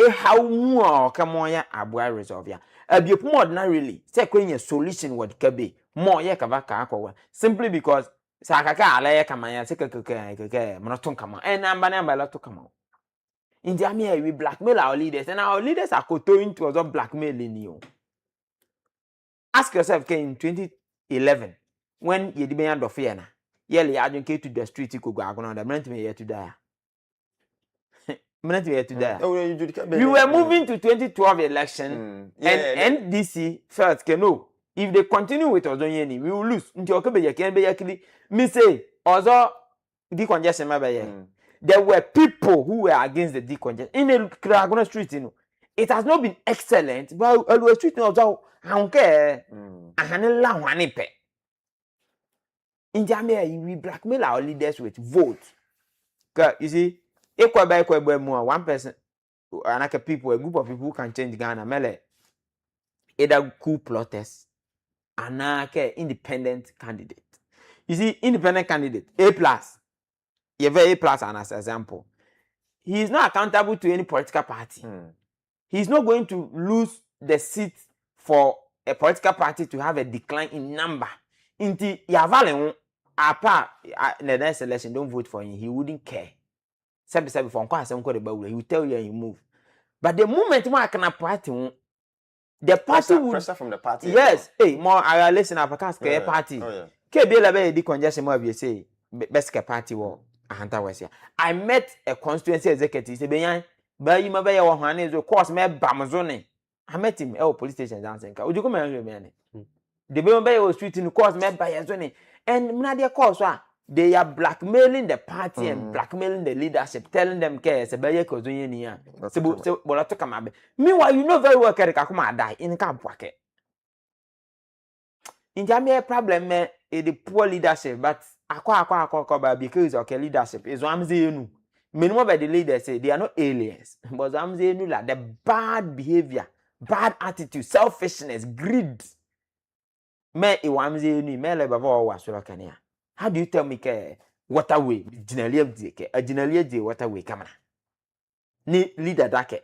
How more come on ya abwa resolve ya. Ordinarily, say a solution what can be more ya kavaka simply because sakaka ala kamanya sekeke monoton kama namba la to kama in Jamia we blackmail our leaders and our leaders are going to also blackmailing you. Ask yourself in 2011 when you demand of fear na yearly adjun came to the street to go agona the minute me here to die. We were moving to 2012 election and NDC felt no. If they continue with Ozonyeni, we will lose. Me say, also decongestion. There were people who were against the decongestion in the Kragona Street. It has not been excellent, but the street also I don't care. In Jamaica, we blackmail our leaders with vote. You see, one person, another people, a group of people who can change Ghana. Mele, either coup plotters. Anake independent candidate. You see, independent candidate, A+, you very plus an as example. He is not accountable to any political party. He is not going to lose the seat for a political party to have a decline in number. Inti Yavalen apa the next election, don't vote for him. He wouldn't care. Sabi from he will tell you and you move. But the moment I can party, the party would pressure from the party. Yes, hey, more I listen up because party. KBLA di congestion more be say best party war ahanta was here. I met a constituency executive say beyan ba yi ma ba ye wo hwane zo course me bamzone. I met him at police station dancing. Oju come here me. The be ba ye street in course me ba ye zone. And na their course they are blackmailing the party and blackmailing the leadership, telling them ke se ba ye ko zo yen ya. Se bola to come abe. Meanwhile you know very well ke ka come die in camp wake. In Jamaica problem the poor leadership, but akwa because okay leadership is what I'm saying. Minimum by the leaders say they are not aliens, but I'm saying like the bad behavior, bad attitude, selfishness, greed. Me I'm saying me like baba was so kania. How do you tell me ke waterway generally waterway camera? Ni leader dake.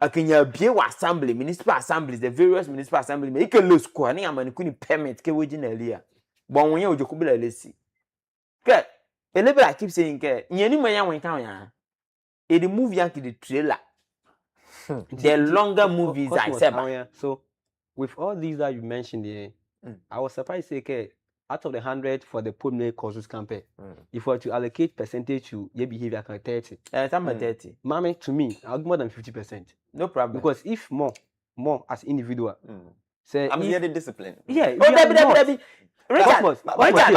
Akinya bie wa assembly, municipal assemblies, the various municipal assemblies, me ike lo square ni amani kuni permit ke originally a. But when you ojokubila lesi. Ke elebe I keep saying ke nyeni manya when kan ya. E the movie yanki the trailer. The longer movies I said. So with all these that you mentioned here, I was surprised to say ke out of the 100 for the pulmonary causes campaign, if we were to allocate percentage to your behavior, can 30. Some 30. Mommy, to me, I'll give more than 50%. No problem. Because if more as individual, say I'm here the discipline. Yeah. Oh, Richard,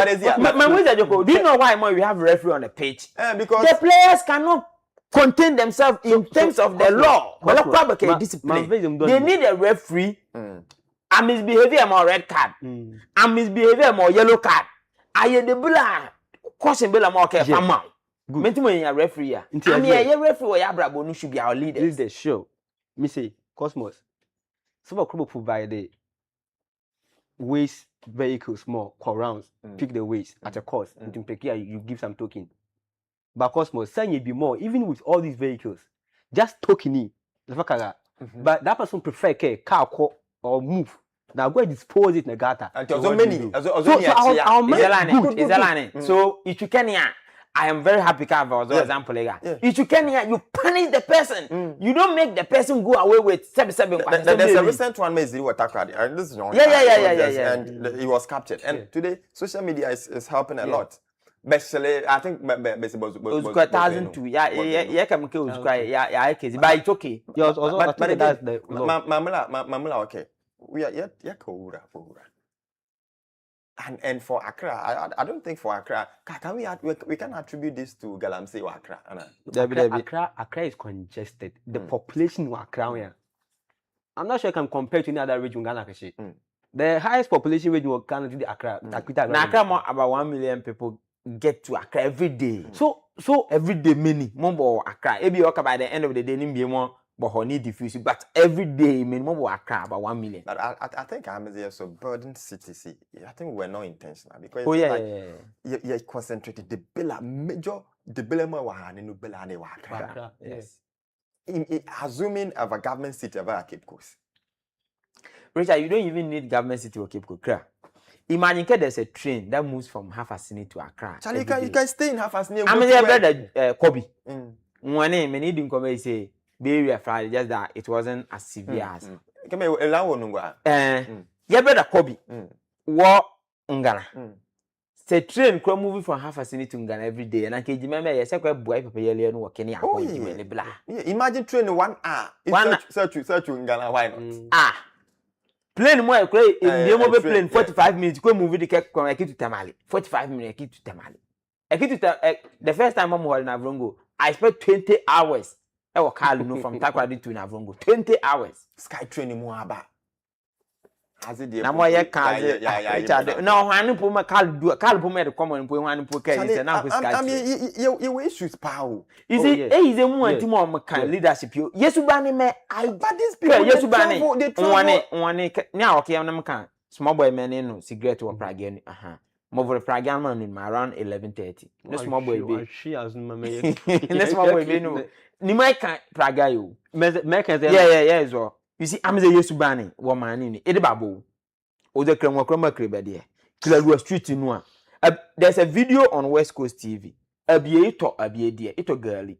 Richard, do you know why we have referee on the pitch? Because the players cannot contain themselves in terms of the law. Discipline. They need a referee. I misbehavior more red card. I misbehavior more yellow card. I the bula caution bela more care for man. Mentimo in a referee. I mean a referee or Yabrabo no should be our leader. This is the show. Me say Cosmos. Some of provide the waste vehicles more rounds. Pick the waste at a cost. And you give some token. But Cosmos, say you be more, even with all these vehicles, just tokening. But that person prefer car or move. Now go and dispose it in the gutter. So many. So if you can I am very happy to have an example. If you can you punish the person. You don't make the person go away with 7. There's a recent one made Ziri Watakra. And this is and he was captured. And today social media is helping a lot. Basically, I think basically 1,002. Yeah, come kill but it's okay. But that's the Mamula, okay. We are yet Kohura. And for Accra, I don't think for Accra, we can attribute this to Galamsey or Accra. Accra is congested. The population of Accra, I'm not sure I can compare to any other region in Ghana. The highest population region of Ghana is Accra. Accra more about 1 million people get to Accra every day. So every day many more Accra. Maybe by the end of the day, nimbi more. But honey diffuse, but every day minimum will account about 1 million. But I think I'm here so burden city. I think we're not intentional because you concentrated the bill major the bill more no bill and yes. Assuming of a government city about Cape Coast. Richard, you don't even need government city or Cape Coast. Imagine there's a train that moves from Hafasini to Accra. Charlie, you can stay in Hafasini. I'm there, brother Kobe. One name, many didn't come and say. Be Friday, just that it wasn't as severe as. Come here, Yeah, brother Kobe. War Ngana. Say train can move from Hafasini to Ngana every day, and I can remember yes, I quite boy paper yellow and working here. Imagine train 1 hour. Search Ngana, why not? Plane more in the mobile plane 45 minutes. Go move the cake from Eki to Tamale. 45 minutes Eki to Tamale. The first time I'm holding Avrongo, I spent 20 hours. I will call you from Takrady to Navrongo. 20 hours. Sky training more about. As it no, I put my call put me to come and put one poor case and now you issues power. You see, he's a more Timor leadership. Yes, you ban me. But these people, yes, you ban one now. Okay, I'm not small boy man, no cigarette or Prague. Mobile program on around 11:30. No small boy be. She has no me. No small boy be no. Ni mai kan praga yo. Me can say Yeah so. You see am say Yesu bani woman ni. E de babo. O de krem krem krebe de. Kila street nu a. There's a video on West Coast TV. Abie die. Ito girly.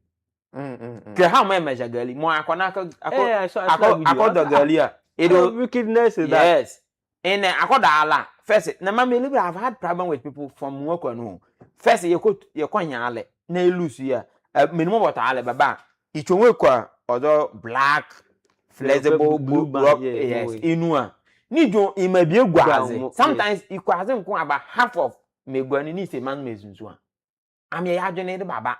Kila how my measure girly. Mo akona akọ girly a. Wickedness is that. Yes. And akoda ala. First, na mama live I've had problem with people from work no. First you kwanya ale na elusu ya. Minimum water ale baba. Ichonwe kwa other black flexible blue rock yes inu a. Ni jo imabie gwaze. Sometimes ikwaze nko about half of megwani ni se man mezunzu a. Am ye adwene de baba.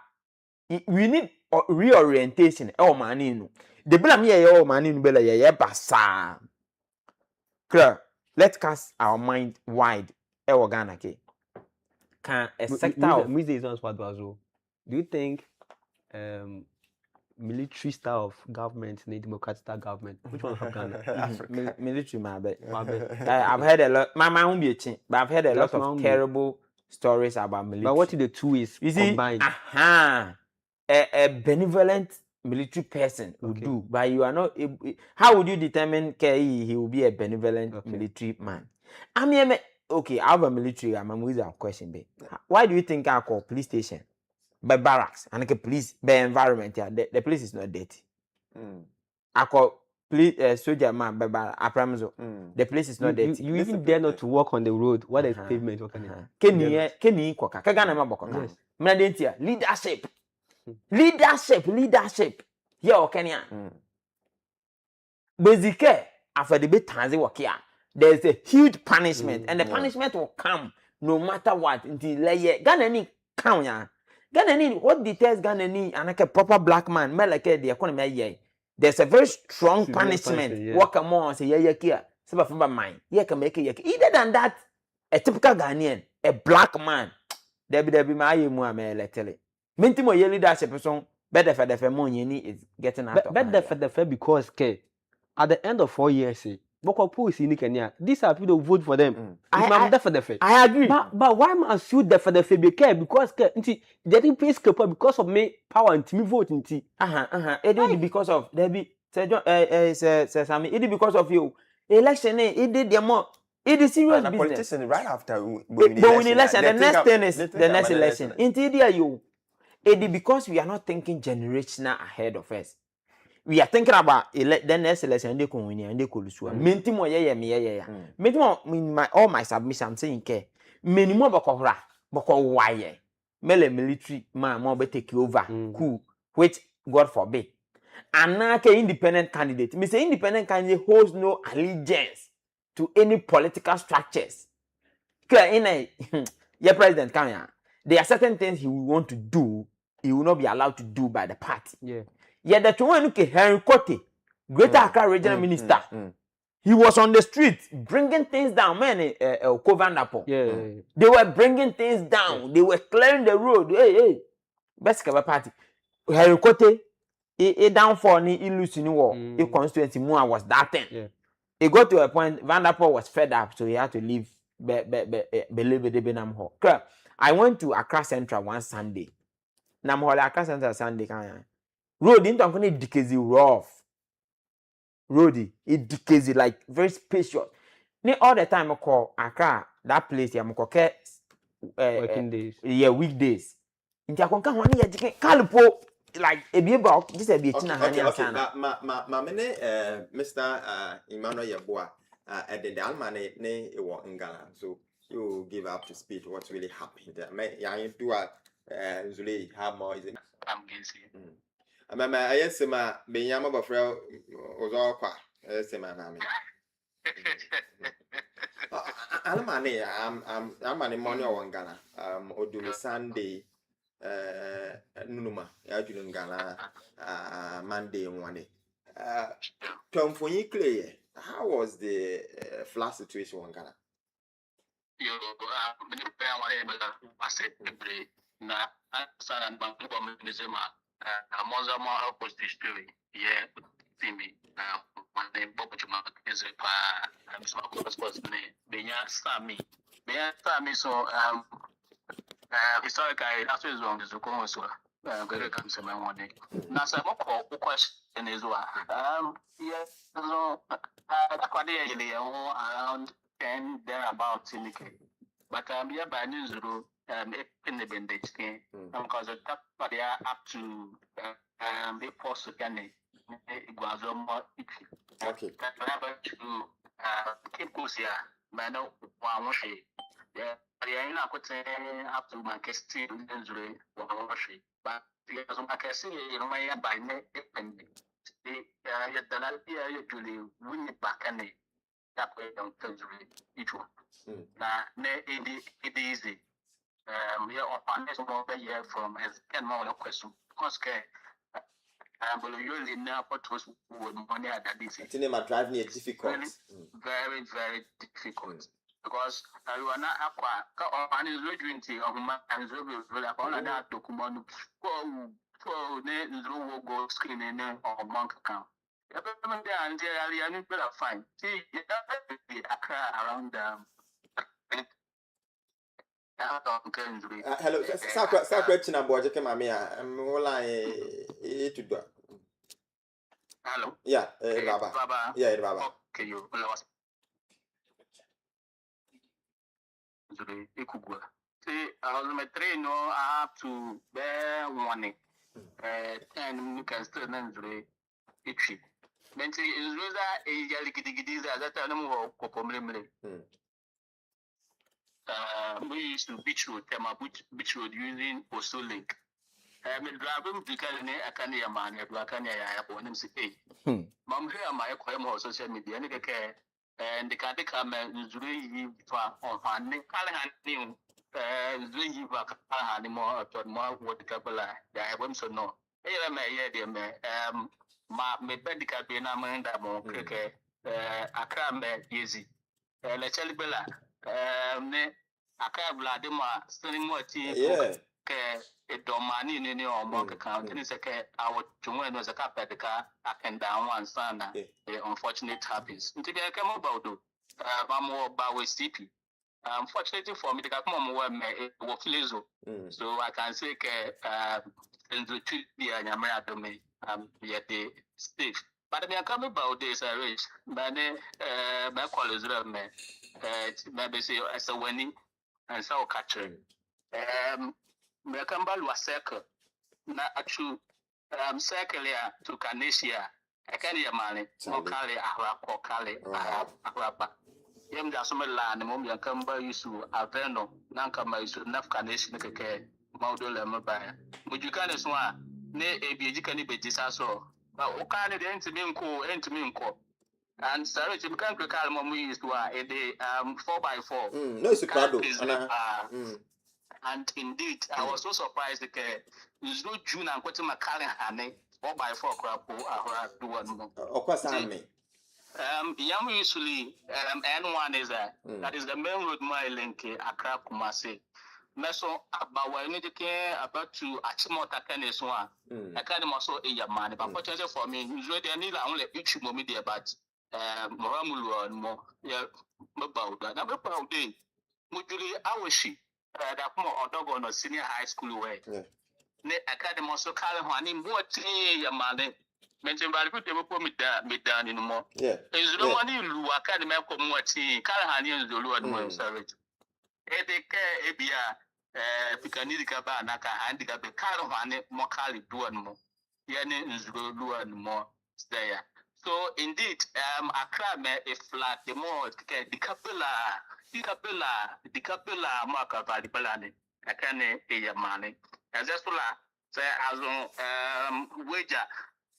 We need reorientation e o mani nu. The blame ye o mani nu bela ye basa. Clear. Let's cast our mind wide. Ghana ke. Can a sector of do you think military style of government and democratic style government? Which one of Ghana? Military, my bad. I've heard a lot. My won't be a chin, but I've heard a lot of terrible stories about military. But what if the two is combined? A benevolent military person would do, but you are not able. How would you determine he will be a benevolent military man? I mean, okay, I have a military. I'm with a question. Why do you think I call police station by barracks and like a police by environment? Yeah, the place is not dirty. I call police soldier man by barracks. I promise you, the place is not dirty. You even dare not to walk on the road. What is pavement? What can you? Can you koka? Kagana maboko. Mnadentia leadership. Yeah, Kenya. Basically, after the bit times work here, there's a huge punishment, and the punishment will come no matter what until Ghana ni count ya. Ghana ni what deters Ghana ni and like a proper black man, like the economy yeah. There's a very strong punishment. Work more say yeah kia. Seba from mind. Yeah can make it. Either than that, a typical Ghanaian, a black man, there be my me letele. Mentimo ye leadership person better for the money is getting out of better for the because at the end of 4 years these are people who vote for them. I agree. But why must you for the because they didn't pay because of me power and me vote it because of there be it because of you election it did the more it is serious business. Politician right after when election the next thing is the next election into there you. It because we are not thinking generational ahead of us. We are thinking about the next election they can win and they could lose. Mentimo Mentimo in my all my submission I'm saying minimum boko why military man more take over cool which God forbid. And now independent candidate. Me say independent candidate holds no allegiance to any political structures. In a your president can there are certain things he will want to do, he will not be allowed to do by the party. Yeah, that one look at Henry Kote, Greater Accra Regional Minister. He was on the street bringing things down, man. They were bringing things down. They were clearing the road. Hey, best cover party. Henry Kote, he down for ni illusion war. He constituency more was that thing. He got to a point. Vanderpool was fed up, so he had to leave. Believe it, Benham Hall. I went to Accra Central one Sunday. Namhola Accra Central Sunday. Road into Anthony Dickazy rough. Roady, it decays like very spacious. Ne all the time I call Accra, that place I'm working days. Yeah, weekdays. Into a conca one year, Calipo like a beer box. This is a bit Mr. Emmanuel Yeboah at the Almane ne Ghana. So you give up to speed what's really happened there. May I do Zuli have more is it? I'm guessing. I yes, ma, Benyama Bafrel was all qua. Yes, ma, Almane, I'm an money on Ghana. Odumi Sunday, Numa, Yajun Ghana, Monday and one day. Tom for you clear. How was the flash situation in Ghana? You I said, na San and Bank Mozama help us this story. Yeah, see me. One name Bob is a I'm so close was me. Benya Sammy, the family so historically that's what is wrong is the so very comes to my one day. Now some more question is what yes so around 10 thereabouts in the case. But yeah, by news in the bandage came because the top but they are up to the post again. It was more okay. To keep goes here, man. One shape. Yeah, I know what up to my casting injury one shape. But because my casting, you know, my by neck and the yet the idea usually win it back and that way don't injury each one. Now, it easy. We are on this more year from as can more question. Because but usually now what was money at this. Cinema drive near difficult. Really, very, very difficult. Because you are not aqua and is doing and really upon that document for the go screen in or monk account. And I need better fine. See, around hello, Sacred Chinaboy, Mamma, I'm all I to do. Hello. Yeah, Baba. Yeah, Baba. Okay, you see, I was my train no up to bear warning. And you can still injury itchy. Then see, is rather a yelly that animal or copomemely. We used to beach road, beach road using Oso Lake. I'm driving because I can't hear man, I can't hear him say, hey, Mom, here my acquire more social media, and the care, and the can't come and really on handling, calling doing back anymore, more what the couple I won't so no. Hey, dear, my medical being a man that more cricket, a cram easy. Let's tell Bella. Akabla de ma sending more tea. Yeah. A domani in any or monk account. And it's a our Jumuan was a carpet the car up and down one son. The unfortunate happens. Until I come about do. More about with CP. Unfortunately for me, the come on work Lizo. So I can say in the two year and America me yet the state. But I come about this rich. But my call is me. Maybe say as a winning and so catching. Mekamba was circle. Na actual circle to Canesia. I can't hear money. No Kali, Arako, Kali, Araba. Yem Jasuma land, the moment Kamba used to Aveno, Nankama used to enough Canation, Maudula Mabaya. Would you kind of swan? Nay, a be be disaster. But what kind of end to me unco, and sorry, you can't recall when we used to a day 4x4. No, it's a crowd. And indeed, I was so surprised that there's no June and Quentin McCallan Hane 4x4 crap or do one more. Of course, I mean. Young usually N1 is that is the main road mile link Accra Kumasi. Meso about when you care about to Achimota Kenis one. I can't also a man, but fortunately for me, usually I need only each media, but Moramulu and more. Yeah, about that. Number of day. Mujuli Awashi, that more or dog on a senior high school way. Ne Academy also call him more tea, your money. Mention by the people put me down in more. Yeah, there's no money, Lu Academy of more tea, Calahani and Zulu and more service. Edeke Ebia, Picanica Banaka, handicap the Calahani, Mokali, do and more. Yanni is Zulu and more there. So indeed, Accra a flat the more the capilla mark of the Balani. I can a money. As that's what say as on wager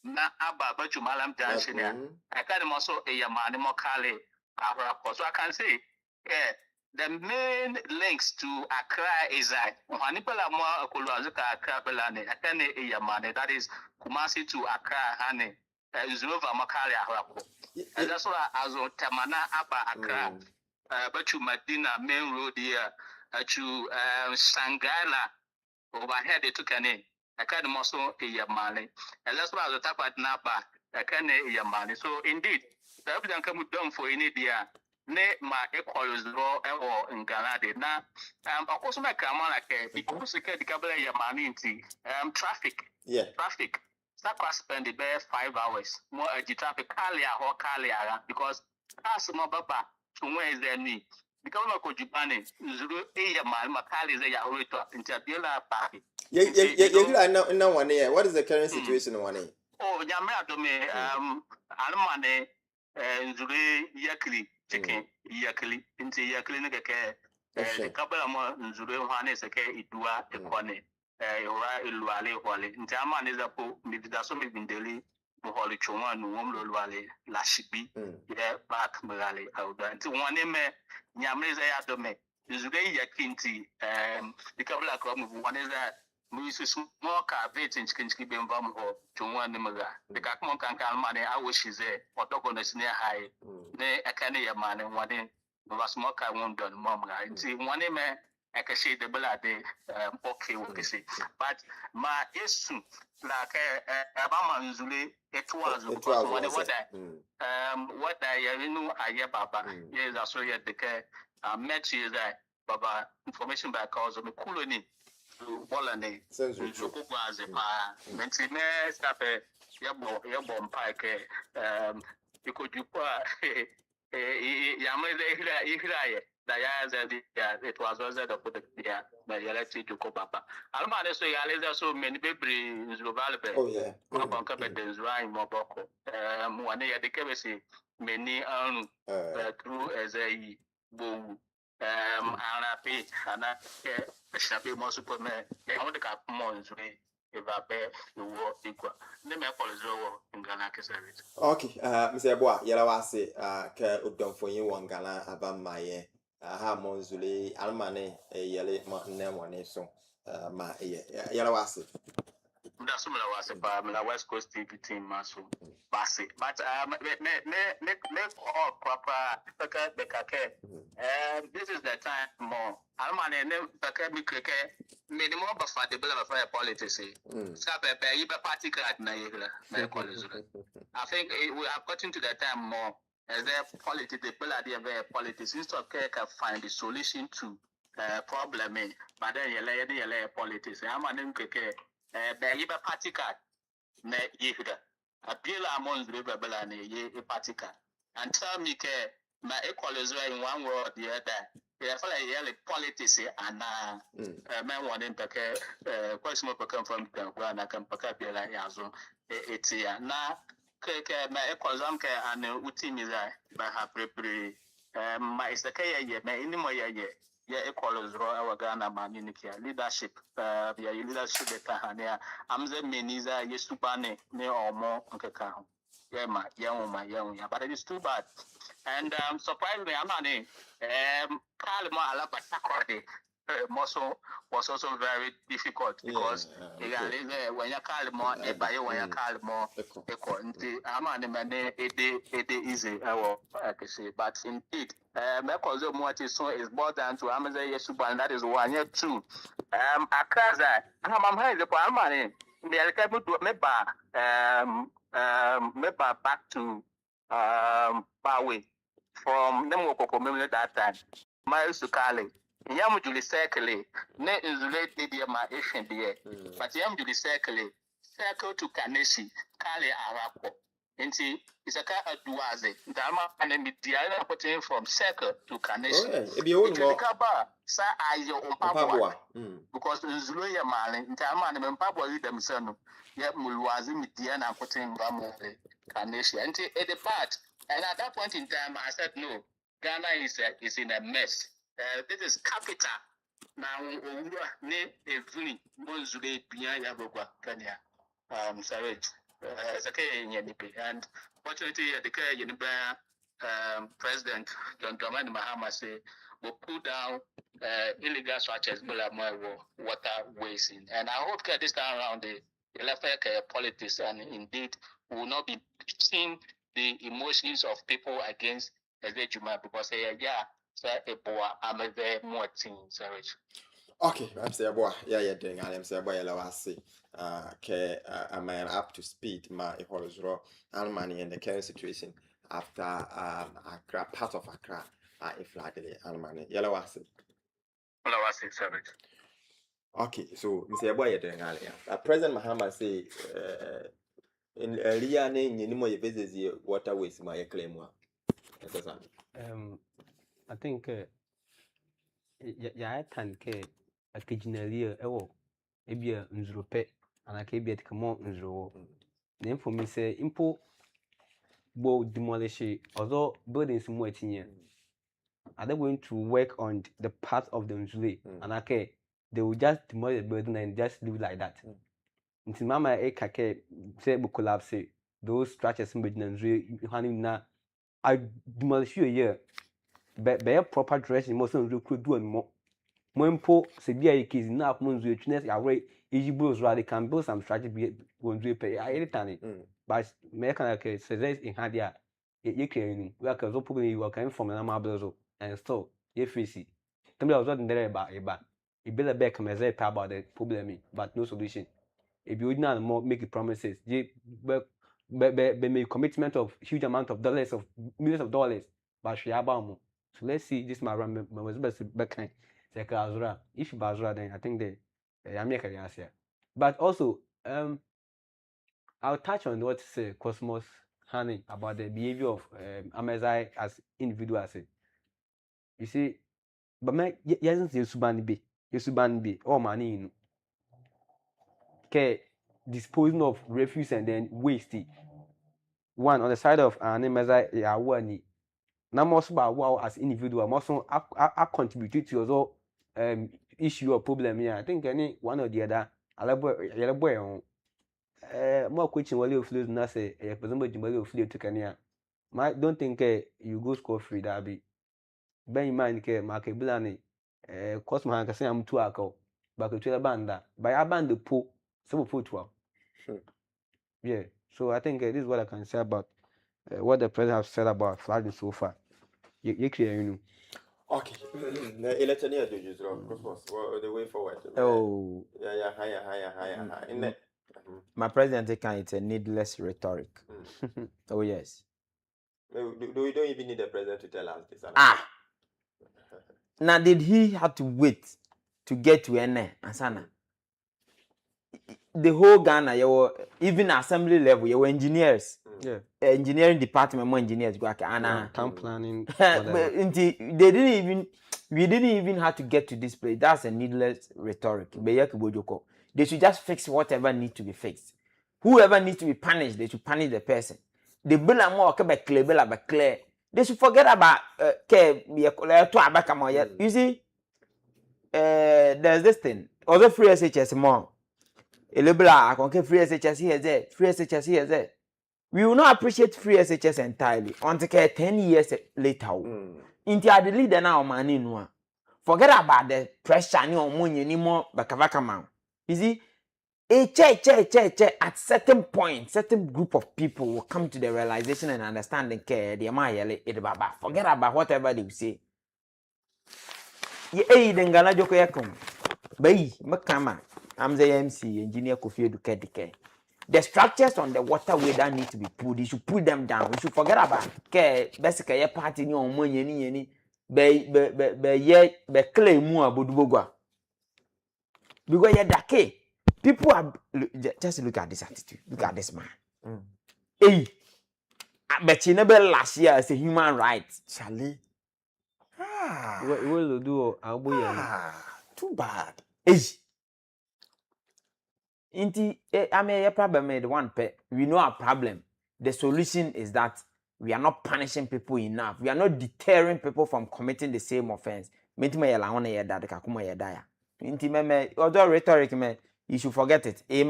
na Abba but you malam dancing. I can also a money more Kali. So I can say, the main links to Accra is that Manipula more Kuluazuka Accra Balani. I can a money that is Kumasi to Accra Hane. Zova Makali Arapo. And that's why as on Tamana Abba Accra, but you Medina main road here, to Sangala overhead they took a name. I can't also a Yamani. And that's why I was attacked at Napa. I can't a Yamani. So indeed, the evidence come down for any dear. ne ma equals ro ewo ngana de na akoso me kama na ke because ke dikabela ya maninti traffic Sakwa spend the best 5 hours more traffic Kalia because as mo baba to where is there ni because no ko jubane zuru ya makali ze ya hoito intabela party what is the current situation in one oh nyame adome anmane nzuru yakli chicken yakli inti yakli ne keke kabela mo nzuru hwane seke idua ekone ora iluale hole nti ama ne zapo medida so mebindeli mo hole chonwa nu wom lo luale la shibi back mrale awda nti wone me nyame ze ya dome nzuru yakinti the kabela ko mo wone za mo su small car vetin chicken bemba mo ho chonwa ne mga the kakmo kankan ma ne awoshize otoko na sine hai ne akane ya ma ne wone mo small car won don mom ga nti wone me ekeshe de belade okay we say but ma esu like abama nzule etwazo what I know aye baba yes aso ye de ke met you that baba information by cause of me colony bolane so ko gwaze pa menti me stop yebo mpa ke ikojupa yamle ihiraye it was also the put the electric to go papa. Alma so ya so many baby Zuvalbe. Oh yeah. Papa competence right moboko. One ya the kebesi many through as a boo anape ana shape mo superman. I want to cap months we if I bear the war equal. Let me apologize in Ghana service. Okay, Mr. Boa, yala wase ke udon for you one Ghana about my ha monzule almane yele ma nemone so ma yala wase that's what I was about the West Coast TV team maso basi but me all proper this is the time more almane ne baka mi kreke minimum bafa de bela for politics sabe be party card na na college I think we have gotten to the time more as the politics, the people are there politics instead of can find the solution to problem but then you lay politics I'm an be party card na yihda appeal among the rebel and a party card and tell me my equals in one word or the other like politics and man wanting to question come from the ground I can pick up like yazo it's now my equals and utimiza by her prepare my second year my anymore year equals our Ghana man leadership leadership tahania amze meniza yesubane ne omo nkeka but it is too bad and surprisingly I'm not Kalma Alabata was also very difficult because when you call more when you call more easy but indeed is more than to Amazon Yesuba and that is 1 year 2 Akaza I'm here the Palmani back to Bawe from Nemoko that time Miles to Kali Yam Julie Circle, ne insulate the Asian beer, but Yam Julie Circle to Kanesi, Kali Arapo. And see, it's a car at Duaze, Dama and Midiana putting from Circle to Kanesi. If you will Kaba, Sa Ayo Pabua, because Zuluya Malin, Dama and Pabua themselves, yet Mulwazi Midiana putting Bamole, Kanesi. And at the part, and at that point in time, I said, no, Ghana is in a mess. This is capital. Now, ne every Monzule Pia Yabogua, Kenya. Sorry, and fortunately, the President John Dramani Mahama say will put down illegal structures, waterways in. And I hope that this time around the left politics and indeed will not be seeing the emotions of people against Juma because I'm a very more team, sorry. Okay, I'm saying boy, yeah, doing. I'm saying boy, I say, I'm up to speed. My whole raw Almani and the current situation after Accra, part of Accra. if like the animal yellow acid. Well, I was service. Okay, so Mr. Boy, President Mahama say in earlier name, you know, your business here, water waste my claim. I think ya tan ke akijinalia ewo ebia nzurope anaka ebia tikamo nzuro na info me say impo bo demolish although buildings mo etinye are they going to work on the part of the nzure anaka they will just demolish the building and just leave like that until mama e kake say be collapse those structures in the nzure hani na I demolish you here be proper direction mo so nzure could do and more Mwempo se bia yekezi na akoma nzu etwene ya we ejibulos ra they can build some strategy wonzu pay anytime but me can like say in hadia ye kenu we can so problem you can from na mablozo and still ye face tembe also ndere eba e be the back me say about the problem but no solution if you not more make promises ye be make commitment of huge amount of dollars of millions of dollars but she about so let's see this my run was best back kind if Bazura, then I think they America answer. But also, I'll touch on what say Cosmos Honey about the behavior of Amazai as individuals. You see, but my yes, Yusubani be all money in okay disposing of refuse and then waste. One on the side of an Amazai Yawani. Now most about wow as individual, also I contribute to your issue or problem here. I think any one or the other. Yellow boy more coaching while you flew na say a presumably Jimbo flew to Kenya. Don't think you go score free that be. Bear in mind market blani cost my can say I'm 2 hours back to the banda. By a band the pool, some foot 12. Yeah. So I think this is what I can say about what the president has said about flooding so far. You clear, you know. Okay. The election here, Cosmos, the way forward. Oh. Yeah, higher. My president can it's a needless rhetoric. Oh yes. We don't even need the president to tell us this. Now did he have to wait to get to Ene Asana? The whole Ghana, you were even assembly level, you were engineers. Yeah. Engineering department, more engineers go town planning. We didn't even have to get to this place. That's a needless rhetoric. They should just fix whatever needs to be fixed. Whoever needs to be punished, they should punish the person. The bill more clear. They should forget about you see, there's this thing. Other free SHS more. I can free SHS here, there, free SHS here, there. We will not appreciate free SHS entirely until 10 years later. Into the leader now, man. Forget about the pressure no money anymore. Bakavaka. You see, at certain point, certain group of people will come to the realization and understanding forget about whatever they say. I'm the MC, engineer Kofi Educate. The structures on the waterway that need to be pulled, you should pull them down. You should forget about basically party no money be claim more bodubogwa. Because you're people are just look at this attitude. Look at this man. Hey, I bet you never last year as a human rights, Charlie. What will do? Too bad. Hey. I mean, a problem made one pet. We know our problem. The solution is that we are not punishing people enough. We are not deterring people from committing the same offense. Although rhetoric, you should forget it. Okay,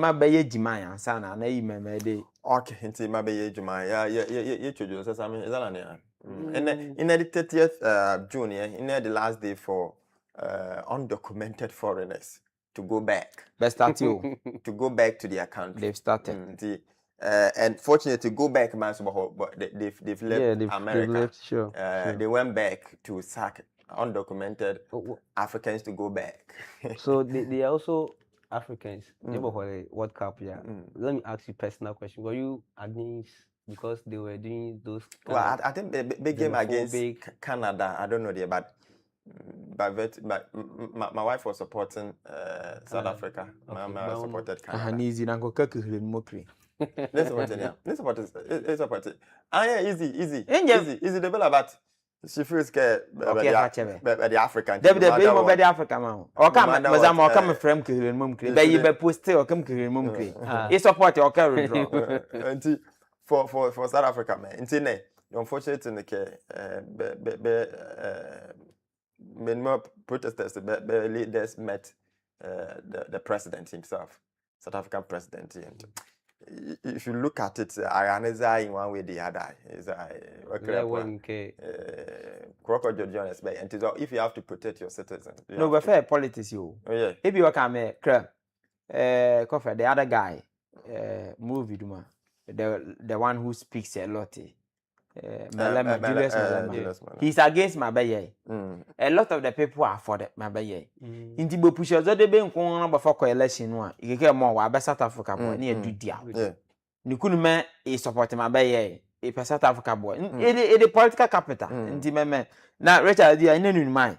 inti mabe juma ya chojo sasa me ezala ne in the 30th June in the last day for undocumented foreigners to go back. To go back to their country. They've started. And fortunately to go back, but they've left America. They've left, sure. They went back to sack undocumented Africans to go back. So they are also Africans. For the World Cup, yeah. Let me ask you a personal question. Were you against because they were doing those. Well, I think the big game against Canada. I don't know there, but my wife was supporting South Africa. Okay. My supported Canada. Easy, nango kakiri mokri. Let's support it. Let's support it. Ah, yeah, easy. The bella, but she feels scared. The African. The be African man. Or come from kiri mokri. Be you be post or come kiri mokri. He support your carry draw. For South Africa, man. Intine, unfortunate in the care. Many protesters, the leaders met the president himself, South African president. And if you look at it, Araneza in one way, the other is Crocodile Jones. And if you have to protect your citizens, no, but fair politics, you. Oh yeah. If you come here, Kofi, the other guy, movie, the one who speaks a lot. Julius Malema. He's against Mabaye. A lot of the people are for the Mabaye. Inti bo push ozo de be nkon ba for election no a ikeke mo wa be South Africa boy na edu dia. Ni kunu me e support Mabaye e pe South Africa boy. The political capital. Inti meme na Richard dia ina nu man.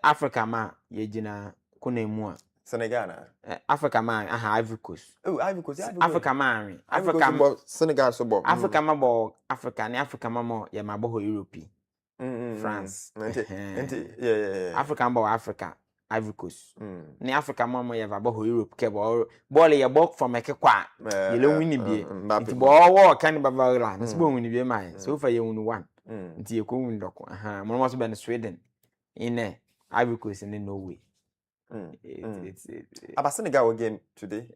Africa ma ye gina kuna mu a Senegal. Africa man, Ivory Coast. Oh, Ivory Coast. Africa man. Africa Senegal so bo. Africa ma bo Africa ni Africa ma mo ya ma bo Europe. France. Yeah. Africa bo Africa, Ivory Coast. Ni Africa ma mo ya ba bo Europe ke bo ball ya bo from eke kwa. Ye le win bie. Nti bo wo kan ba ba ra. Nti bo win bie mai. So fa ye win 1. Nti ye ko win doko. Mo mo so be Sweden. In Ivory Coast in Norway. About Senegal game today.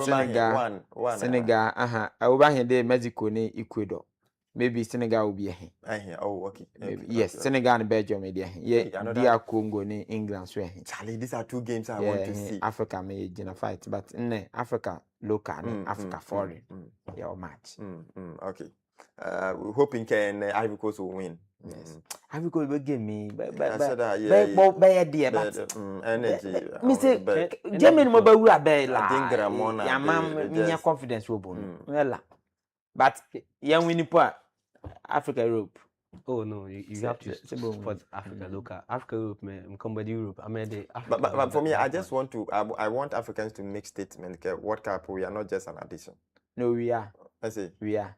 Senegal. Over here, Mexico, Ecuador. Maybe Senegal will be here. Oh, okay. Yes, Senegal and Belgium, maybe here. Yeah, Congo, England, so Charlie, these are two games I want to see. Africa may fight, but in Africa local, Africa foreign. Your match. Okay. We're hoping Ivory Coast will win. Yes. Ivory Coast will give me energy. Mr. Germany mobile confidence but young winning part Africa Europe. Oh no, you have to support Africa local. Africa Europe, man, come by Europe. I mean the but for me, I just want to I want Africans to make statement. World Cup, we are not just an addition. No, we are. I see. We are.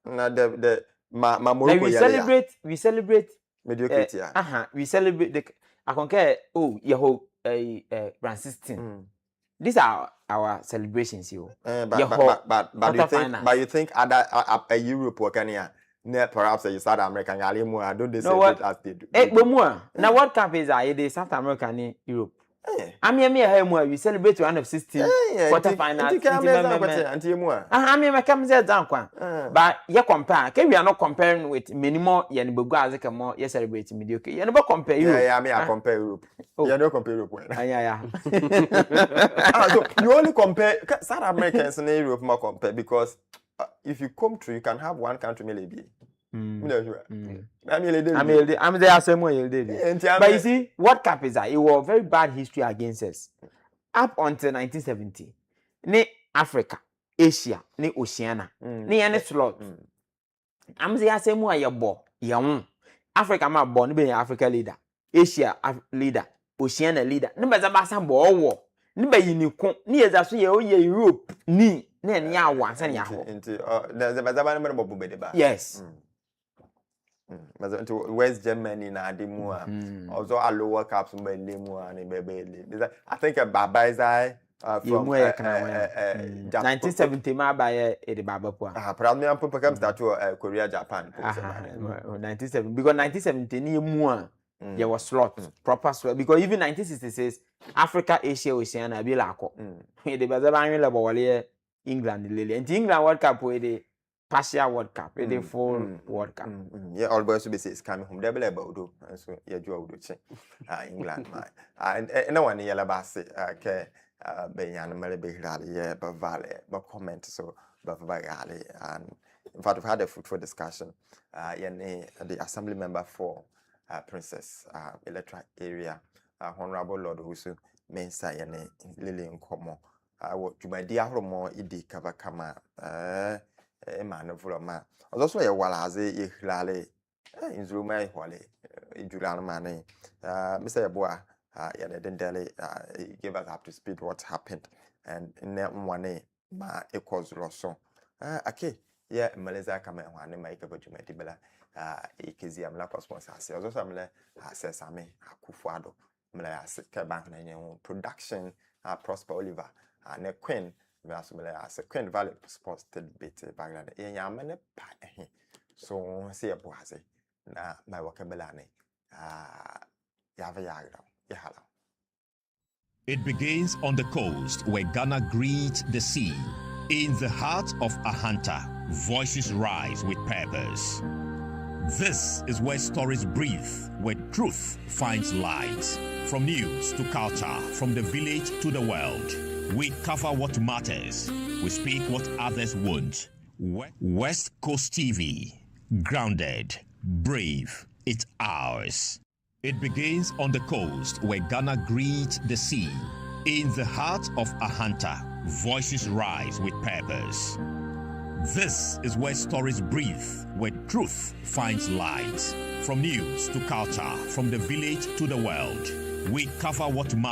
Now the we celebrate mediocrity. We celebrate the I concur. Oh, your whole brand system. These are our celebrations, you. But you think other Europe or Kenya, perhaps South American, I don't they celebrate as they do. Now what Cup is the South American Europe? I mean, we celebrate round of 16 quarterfinals. But you compare. We are not comparing with minimum. You are celebrating mediocre. You never compare Europe. I compare Europe. You don't compare Europe. Yeah. So you only compare South Americans and Europe. More compare because if you come through, you can have one country maybe. I'm there same way. But you see, what Cup is that? It was very bad history against us. Up until 1970. Ni Africa, Asia, ni Oceania, ni any slot. I'm there same way you bo. Africa ma bo, ni be Africa leader. Asia leader. Oceania leader. Ni be za bo wo. Ni be unicorn. Ni ezaso ye o ye Europe. Ni ya wansa ni aho. Yes. West Germany na adimua also a lower caps I think a baba is from 1970 ma by the baba po perhaps me am come start to Korea Japan 1970 because 1970 ni mu there was slot proper slot because even 1966 Africa Asia Oceania be la ko the baba ban le bo England lele and England World Cup we partial World Cup, the full World Cup. Yeah, all boys will be saying coming home. Double about do, so yeah, you do check. England, man. And no one yellow bass. Okay, Benyan Melby Rally, yeah, but Valley, but comment so, but Valley. And in fact, we've had a fruitful discussion. The Assembly member for Princess Electoral Area, Honorable Lord Husu, Mensa Yane Lily Nkomo, what you might dear more idi cover kama man of Roma. Also, a walaze ihlale in Zuma Wale, Julian Mane, Mr. Bois, then Delhi gave us up to speed what happened, and in that one, ma equals Rosso. Okay, yeah, Malaysia come and one make about Jumatibella, Ekiziam Lapos, also some says I may Kufuado, Malaya Bank production, Prosper Oliver, and a queen. As a Queen Valley posted bit Bagland, Yamane Pie. So, say a boise, na my vocabulary. Yahala. It begins on the coast where Ghana greets the sea. In the heart of a hunter, voices rise with purpose. This is where stories breathe, where truth finds light. From news to culture, from the village to the world. We cover what matters. We speak what others won't. West Coast TV. Grounded. Brave. It's ours. It begins on the coast where Ghana greets the sea. In the heart of a hunter, voices rise with purpose. This is where stories breathe, where truth finds light. From news to culture, from the village to the world. We cover what matters.